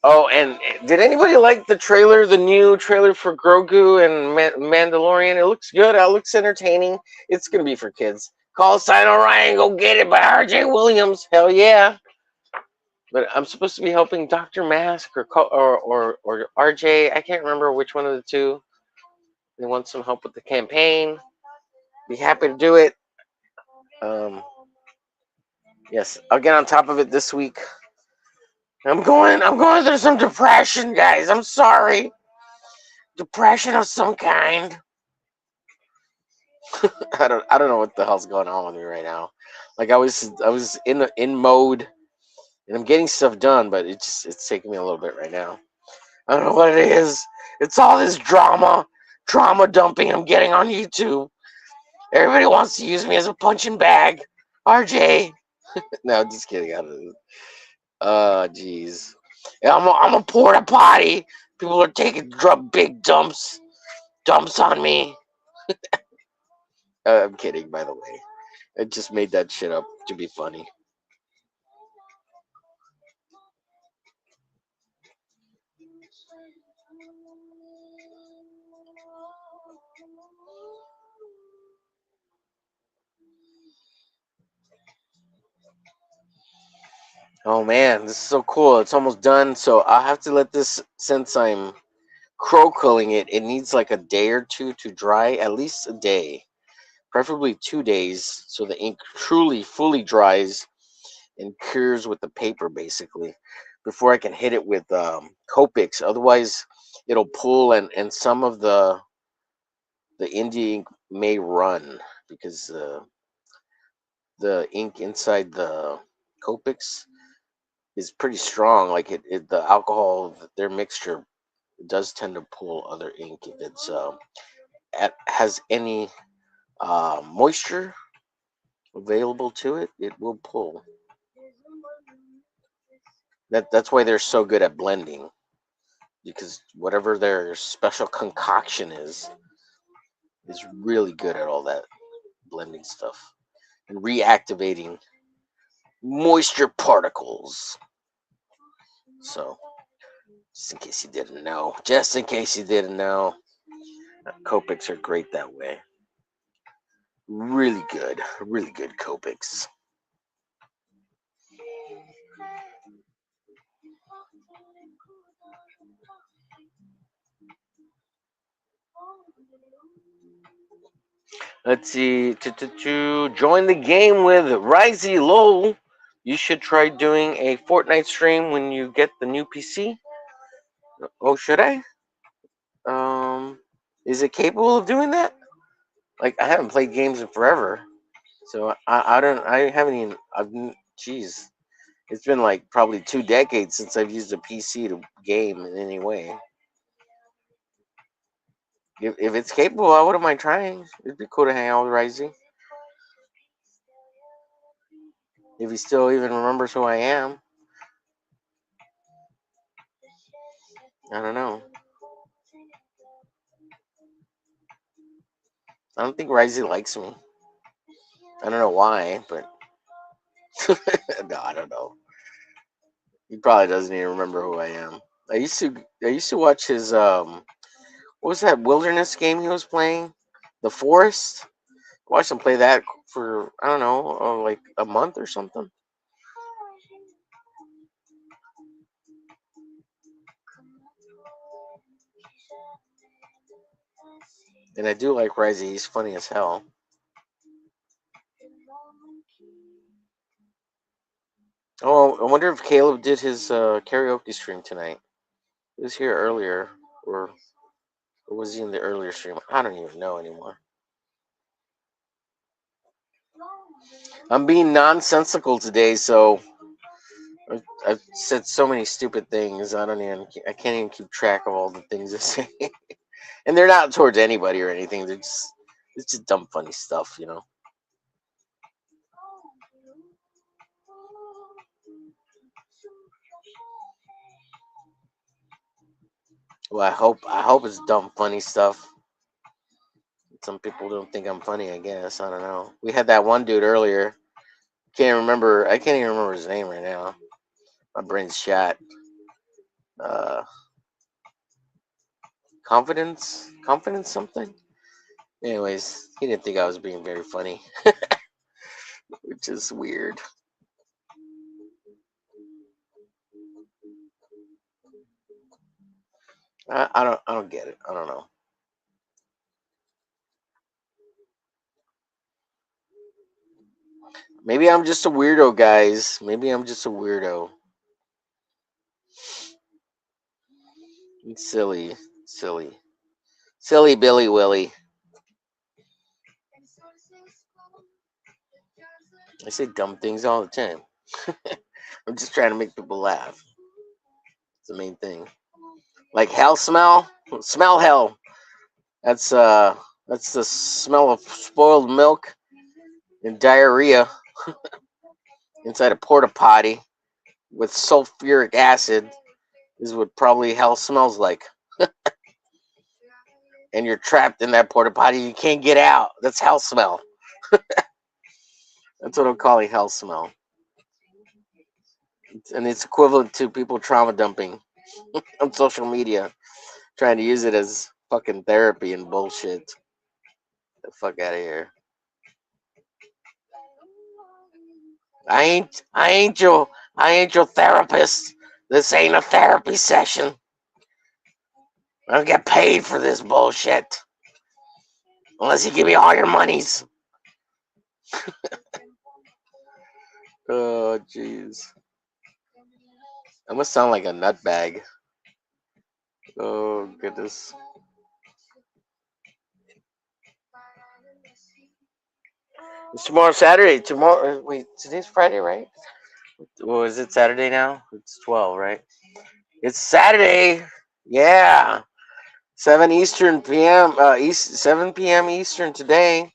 Oh, and did anybody like the trailer, the new trailer for Grogu and Mandalorian? It looks good. It looks entertaining. It's gonna be for kids. Call sign Orion, go get it by R.J. Williams. Hell yeah! But I'm supposed to be helping Doctor Mask or R.J. I can't remember which one of the two. They want some help with the campaign. Be happy to do it. Um, yes, I'll get on top of it this week. I'm going through some depression, guys. I'm sorry. Depression of some kind. I don't know what the hell's going on with me right now. Like I was in mode and I'm getting stuff done, but it's taking me a little bit right now. I don't know what it is. It's all this trauma dumping I'm getting on YouTube. Everybody wants to use me as a punching bag. RJ. No, just kidding. I don't know. Jeez. Yeah, I'm a porta potty. People are taking big dumps on me. I'm kidding, by the way. I just made that shit up to be funny. Oh man, this is so cool. It's almost done, so I'll have to let this, since I'm crow-culling it, it needs like a day or two to dry, at least a day, preferably 2 days, so the ink truly fully dries and cures with the paper basically before I can hit it with Copics. Otherwise, it'll pull and some of the indie ink may run because the ink inside the Copics is pretty strong. Like the alcohol, their mixture does tend to pull other ink if it's has any moisture available to it. It will pull. That's why they're so good at blending, because whatever their special concoction is really good at all that blending stuff and reactivating moisture particles. So, just in case you didn't know, Copics are great that way. Really good Copics. Let's see. To join the game with Risey Lol, you should try doing a Fortnite stream when you get the new PC. Oh, should I? Um, is it capable of doing that? Like, I haven't played games in forever, so I don't I haven't even jeez, it's been like probably 2 decades since I've used a PC to game in any way. If it's capable, I wouldn't mind trying. It'd be cool to hang out with Risey. If he still even remembers who I am, I don't know. I don't think Risey likes me. I don't know why, but no, I don't know. He probably doesn't even remember who I am. I used to watch his what was that wilderness game he was playing? The Forest. Watch him play that for I don't know, like a month or something. And I do like Risey. He's funny as hell. Oh, I wonder if Caleb did his karaoke stream tonight. He was here earlier, or was he in the earlier stream? I don't even know anymore. I'm being nonsensical today, so I've said so many stupid things. I can't even keep track of all the things I say, and they're not towards anybody or anything. It's just dumb, funny stuff. Well, I hope it's dumb, funny stuff. Some people don't think I'm funny. I guess I don't know. We had that one dude earlier. Can't remember. I can't even remember his name right now. My brain's shot. uh, confidence something. Anyways, he didn't think I was being very funny, which is weird. I don't get it. I don't know. Maybe I'm just a weirdo, guys. Maybe I'm just a weirdo. It's silly, silly, silly Billy Willie. I say dumb things all the time. I'm just trying to make people laugh. It's the main thing. Like hell smell, smell hell. That's uh, that's the smell of spoiled milk and diarrhea inside a porta potty with sulfuric acid is what probably hell smells like. And you're trapped in that porta potty. You can't get out. That's hell smell. That's what I'm calling hell smell. And it's equivalent to people trauma dumping on social media, trying to use it as fucking therapy and bullshit. The fuck out of here. I ain't your therapist. This ain't a therapy session. I don't get paid for this bullshit. Unless you give me all your monies. Oh jeez. I must sound like a nutbag. Oh goodness. It's tomorrow Saturday. Tomorrow wait, today's Friday, right? Well, is it Saturday now? It's 12, right? It's Saturday. Yeah. 7 Eastern PM, 7 p.m. Eastern today.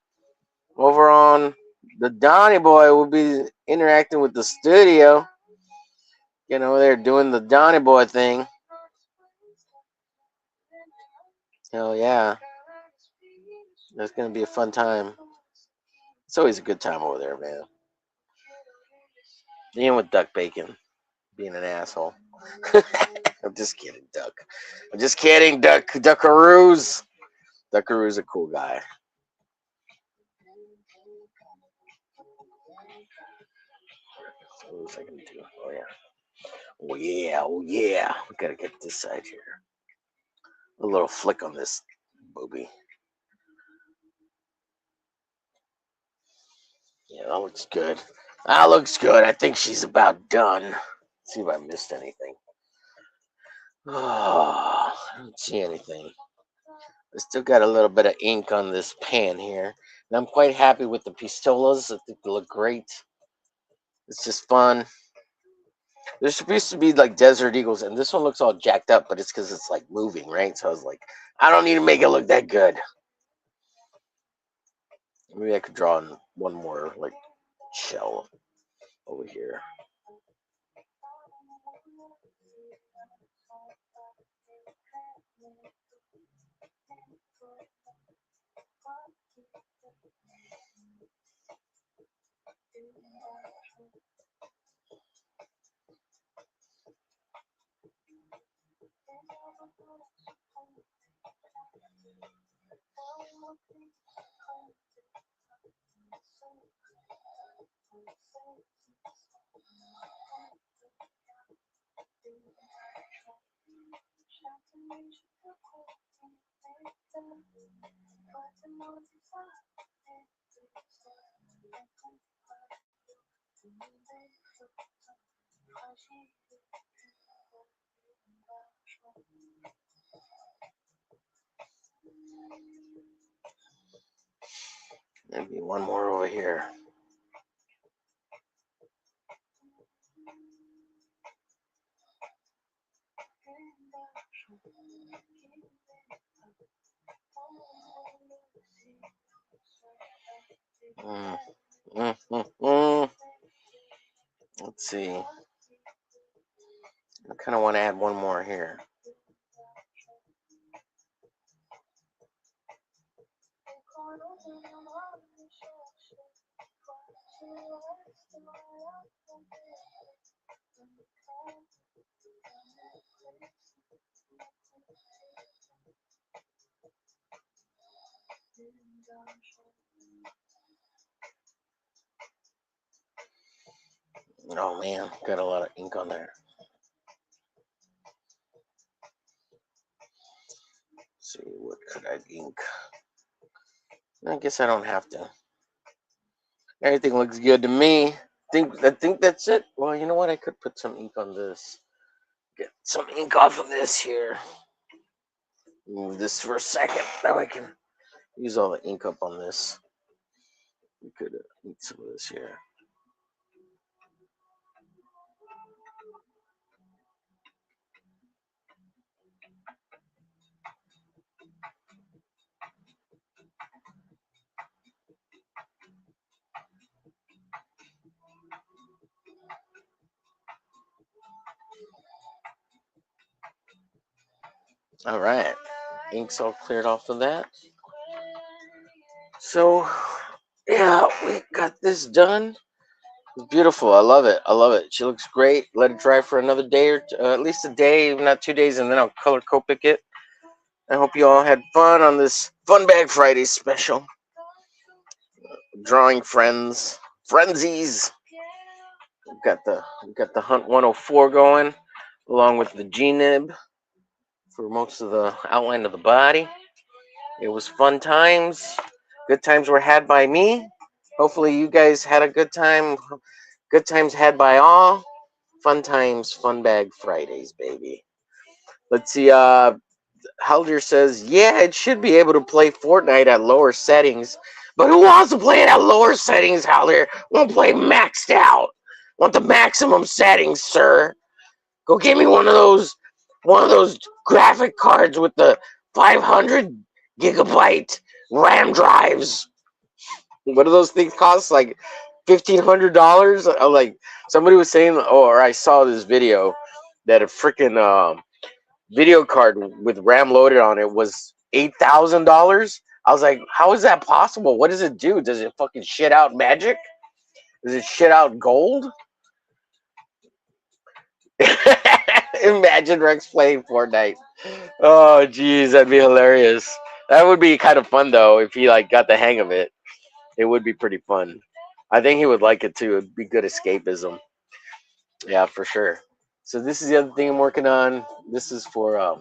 Over on the Donny Boy will be interacting with the studio. Getting over there doing the Donny Boy thing. Hell yeah. That's going to be a fun time. It's always a good time over there, man. Dealing with Duck Bacon. Being an asshole. I'm just kidding, Duck. I'm just kidding, Duck. Duckaroos. Duckaroo's a cool guy. What was I going to do? Oh, yeah. Oh, yeah. Oh, yeah. We got to get this side here. A little flick on this booby. Yeah, that looks good. That looks good. I think she's about done. Let's see if I missed anything. Oh, I don't see anything. I still got a little bit of ink on this pan here. And I'm quite happy with the pistolas. I think they look great. It's just fun. There's supposed to be like desert eagles, and this one looks all jacked up, but it's because it's like moving, right? So I was like, I don't need to make it look that good. Maybe I could draw in one more like shell over here. Maybe one more over here. Mm, mm. Let's see. I kind of want to add one more here. Oh man, got a lot of ink on there. Let's see, what could I ink? I guess I don't have to. Everything looks good to me. I think that's it. Well, you know what? I could put some ink on this. Get some ink off of this here. Move this for a second. Now I can use all the ink up on this. We could ink some of this here. All right. Ink's all cleared off of that. So, yeah, we got this done. It's beautiful. I love it. I love it. She looks great. Let it dry for another day or at least a day, if not 2 days, and then I'll color Copic it. I hope you all had fun on this Fun Bag Friday special. Drawing friends, frenzies. We got the Hunt 104 going, along with the G-nib for most of the outline of the body. It was fun times. Good times were had by me. Hopefully you guys had a good time. Good times had by all. Fun times, Fun Bag Fridays, baby. Let's see. Haldir says, yeah, it should be able to play Fortnite at lower settings. But who wants to play it at lower settings, Haldir? Want to play maxed out. Want the maximum settings, sir. Go get me one of those graphic cards with the 500 gigabyte RAM drives. What do those things cost? Like $1,500? Like somebody was saying, or I saw this video that a freaking video card with RAM loaded on it was $8,000. I was like, how is that possible? What does it do? Does it fucking shit out magic? Does it shit out gold? Imagine Rex playing Fortnite. Oh, geez, that'd be hilarious. That would be kind of fun though if he like got the hang of it. It would be pretty fun. I think he would like it too. It'd be good escapism. Yeah, for sure. So this is the other thing I'm working on. This is for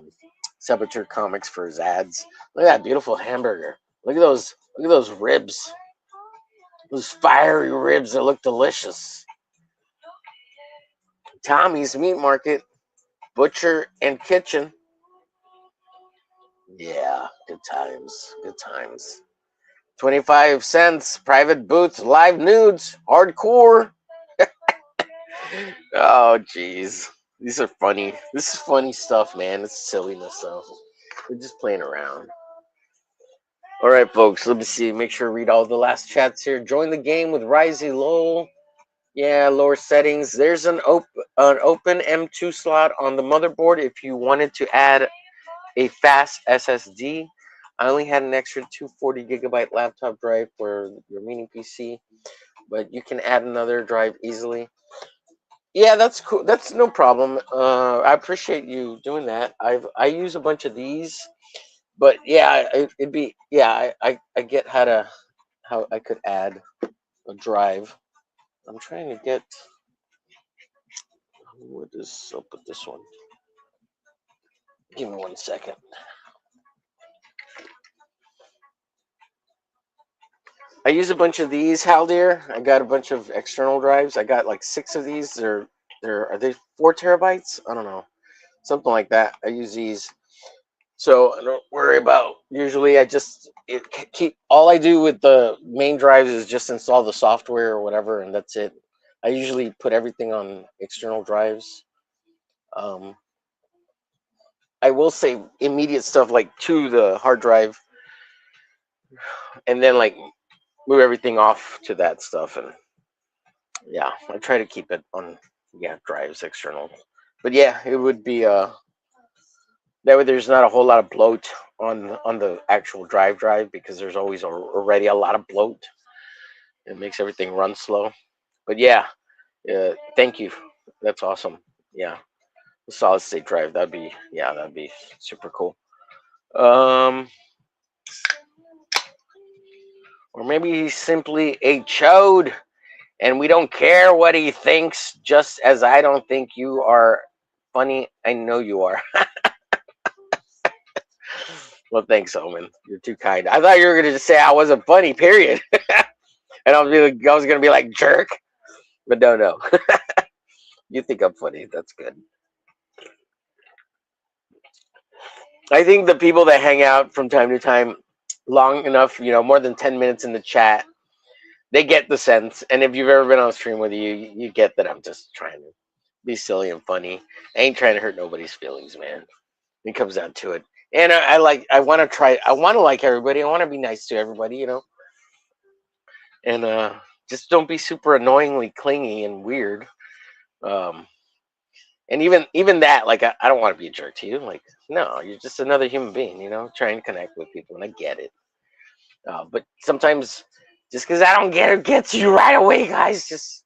Saboteur Comics for his ads. Look at that beautiful hamburger. Look at those. Look at those ribs. Those fiery ribs that look delicious. Tommy's Meat Market, Butcher and Kitchen. Yeah, good times. Good times. 25 cents. Private booths. Live nudes. Hardcore. Oh, jeez. These are funny. This is funny stuff, man. It's silliness, though. We're just playing around. All right, folks. Let me see. Make sure to read all the last chats here. Join the game with Risey Lowell. Yeah, lower settings. There's an open M2 slot on the motherboard if you wanted to add a fast SSD. I only had an extra 240 gigabyte laptop drive for your mini PC, but you can add another drive easily. Yeah, that's cool. That's no problem. I appreciate you doing that. I use a bunch of these, but yeah, it'd be yeah. I get how I could add a drive. I'm trying to get what is up with this one. Give me 1 second. I use a bunch of these, Haldir. I got a bunch of external drives. I got like 6 of these. Are they 4 terabytes? I don't know, something like that. I use these. So I don't worry about. Usually, keep all I do with the main drives is just install the software or whatever, and that's it. I usually put everything on external drives. Um, I will say immediate stuff like to the hard drive, and then like move everything off to that stuff. And yeah, I try to keep it on drives external. But yeah, it would be that way there's not a whole lot of bloat on the actual drive because there's always already a lot of bloat. It makes everything run slow. But yeah, thank you. That's awesome. Yeah, a solid state drive. That'd be super cool. Um, or maybe he's simply a chode And we don't care what he thinks, just as I don't think you are funny. I know you are. Well, thanks, Omen. You're too kind. I thought you were gonna just say I wasn't funny, period. And I was gonna be like jerk, but no. You think I'm funny? That's good. I think the people that hang out from time to time, long enough, more than 10 minutes in the chat, they get the sense. And if you've ever been on stream with you get that I'm just trying to be silly and funny. I ain't trying to hurt nobody's feelings, man. It comes down to it. And I want to like everybody. I want to be nice to everybody, and just don't be super annoyingly clingy and weird. Um, and even that, like, I don't want to be a jerk to you. Like, no, you're just another human being, trying to connect with people, and I get it. But sometimes, just because I don't get it gets you right away, guys. Just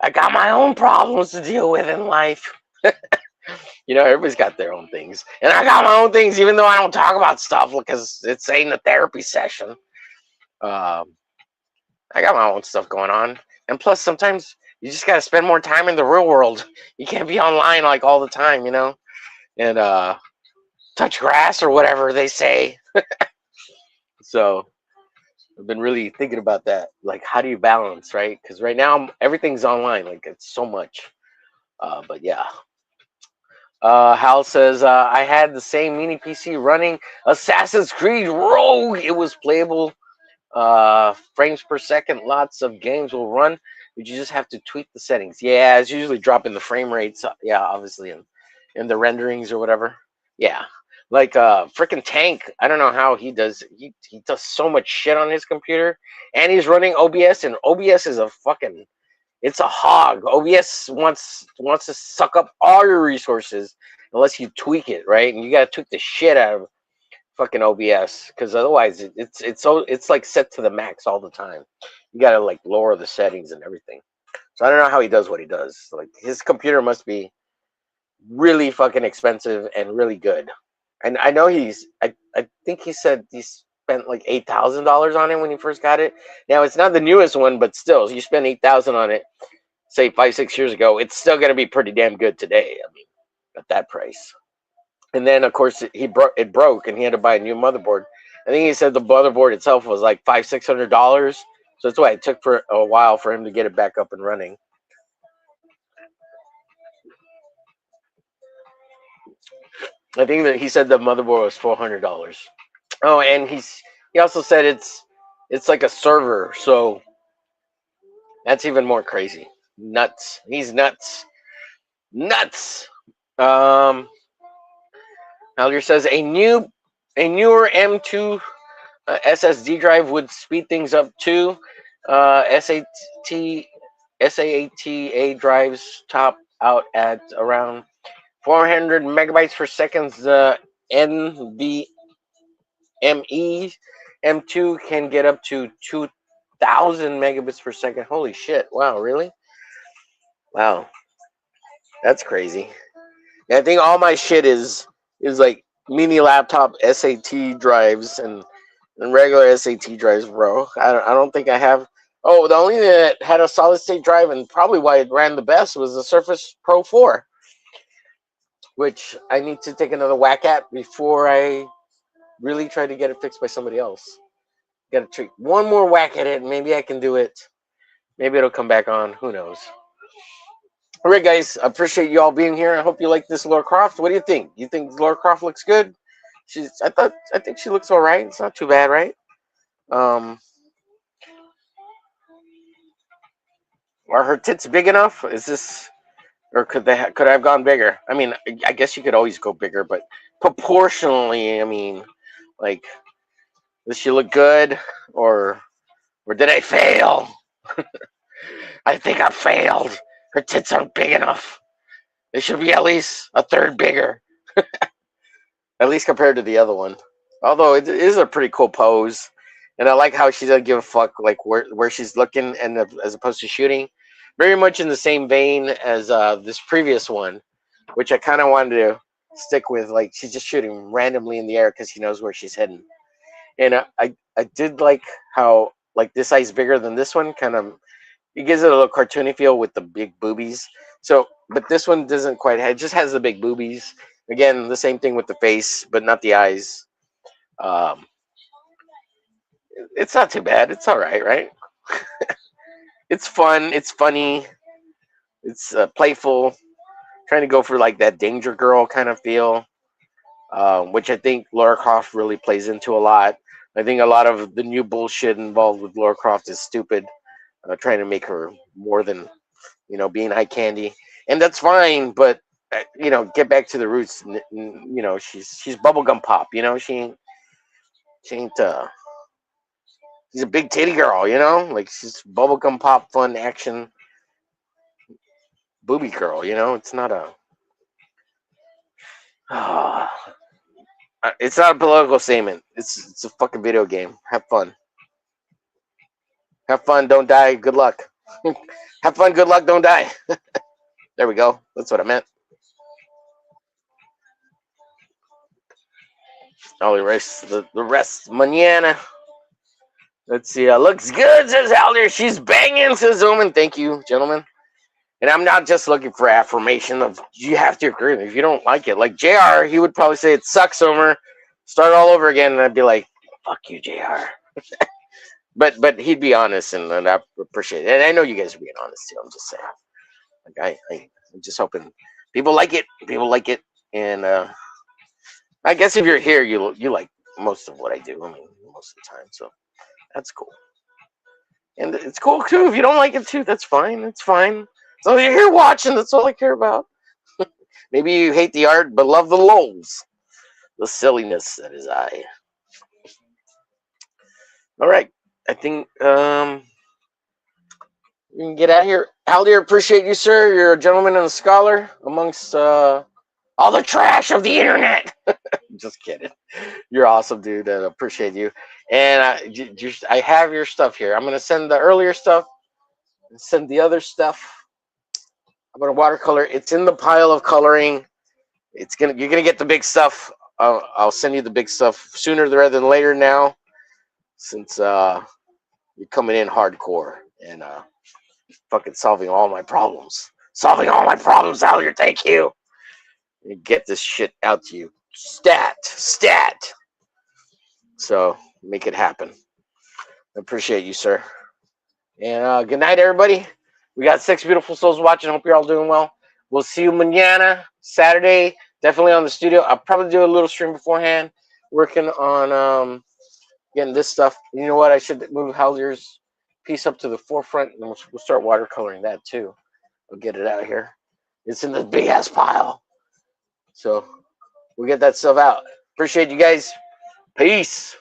I got my own problems to deal with in life. Everybody's got their own things, and I got my own things, even though I don't talk about stuff because it's ain't a therapy session. I got my own stuff going on, and plus, sometimes you just gotta spend more time in the real world. You can't be online like all the time, and touch grass or whatever they say. So I've been really thinking about that. Like, how do you balance, right? Because right now everything's online. Like, it's so much. But yeah. Hal says, I had the same mini PC running Assassin's Creed Rogue. It was playable, frames per second. Lots of games will run, but you just have to tweak the settings. Yeah, it's usually dropping the frame rates. Yeah, obviously in the renderings or whatever. Yeah, like freaking Tank. I don't know how he does. He does so much shit on his computer, and he's running OBS, and OBS is a fucking. It's a hog. OBS wants to suck up all your resources unless you tweak it, right? And you gotta tweak the shit out of fucking OBS because otherwise it's like set to the max all the time. You gotta like lower the settings and everything. So I don't know how he does what he does. Like, his computer must be really fucking expensive and really good. And I know I think he said he spent like $8,000 on it when he first got it. Now it's not the newest one, but still, you spend $8,000 on it, say 5-6 years ago, it's still gonna be pretty damn good today. I mean, at that price. And then of course it broke, and he had to buy a new motherboard. I think he said the motherboard itself was like $500-600. So that's why it took for a while for him to get it back up and running. I think that he said the motherboard was $400. Oh, and he also said it's like a server, so that's even more crazy. Nuts. He's nuts. Nuts. Alger says a newer M2 SSD drive would speed things up too. SATA drives top out at around 400 megabytes per second. The NVMe M2 can get up to 2,000 megabits per second. Holy shit! Wow, really? Wow, that's crazy. And I think all my shit is like mini laptop SAT drives and regular SAT drives, bro. I don't think I have. Oh, the only thing that had a solid state drive, and probably why it ran the best, was the Surface Pro 4, which I need to take another whack at before I really try to get it fixed by somebody else. Got to take one more whack at it, and maybe I can do it. Maybe it'll come back on. Who knows? All right, guys. I appreciate you all being here. I hope you like this Lara Croft. What do you think? You think Lara Croft looks good? I think she looks all right. It's not too bad, right? Are her tits big enough? Is this, or could I have gone bigger? I mean, I guess you could always go bigger, but proportionally, I mean, like, does she look good, or did I fail? I think I failed. Her tits aren't big enough. They should be at least a third bigger, at least compared to the other one. Although it is a pretty cool pose, and I like how she doesn't give a fuck like where she's looking, and as opposed to shooting. Very much in the same vein as this previous one, which I kind of wanted to stick with. Like, she's just shooting randomly in the air because she knows where she's heading. And I did like how, like, this eye's bigger than this one. Kind of, it gives it a little cartoony feel with the big boobies. So, but this one doesn't quite have. It just has the big boobies. Again, the same thing with the face, but not the eyes. Um, it's not too bad. It's all right, right? It's fun. It's funny. It's playful. Trying to go for like that danger girl kind of feel, which I think Lara Croft really plays into a lot. I think a lot of the new bullshit involved with Lara Croft is stupid. Trying to make her more than being eye candy, and that's fine. But get back to the roots. She's bubblegum pop. She ain't. She's a big titty girl. Like she's bubblegum pop, fun action booby girl. It's not a. It's not a political statement. It's a fucking video game. Have fun. Have fun. Don't die. Good luck. Have fun. Good luck. Don't die. There we go. That's what I meant. All the rest. Mañana. Let's see. Looks good, says Halder. She's banging, says Omen. Thank you, gentlemen. And I'm not just looking for affirmation of you have to agree with me. If you don't like it, like JR, he would probably say it sucks, Omer. Start all over again, and I'd be like, fuck you, JR. But he'd be honest, and I appreciate it. And I know you guys are being honest too. I'm just saying. Like I'm just hoping people like it. People like it, and I guess if you're here, you like most of what I do. I mean, most of the time, so that's cool. And it's cool too if you don't like it too. That's fine. It's fine. So you're here watching. That's all I care about. Maybe you hate the art, but love the lols, the silliness that is I. All right, I think we can get out of here. Haldir, appreciate you, sir. You're a gentleman and a scholar amongst all the trash of the internet. Just kidding. You're awesome, dude. I appreciate you. And I have your stuff here. I'm gonna send the earlier stuff and send the other stuff. I'm gonna watercolor. It's in the pile of coloring. You're gonna get the big stuff. I'll send you the big stuff sooner rather than later now, since you're coming in hardcore and fucking solving all my problems. Solving all my problems out here. Thank you. Get this shit out to you. Stat. So make it happen. I appreciate you, sir. And good night, everybody. We got 6 beautiful souls watching. Hope you're all doing well. We'll see you mañana, Saturday. Definitely on the studio. I'll probably do a little stream beforehand, working on getting this stuff. You know what? I should move Haldir's piece up to the forefront, and we'll start watercoloring that too. I'll get it out of here. It's in the big ass pile. So we'll get that stuff out. Appreciate you guys. Peace.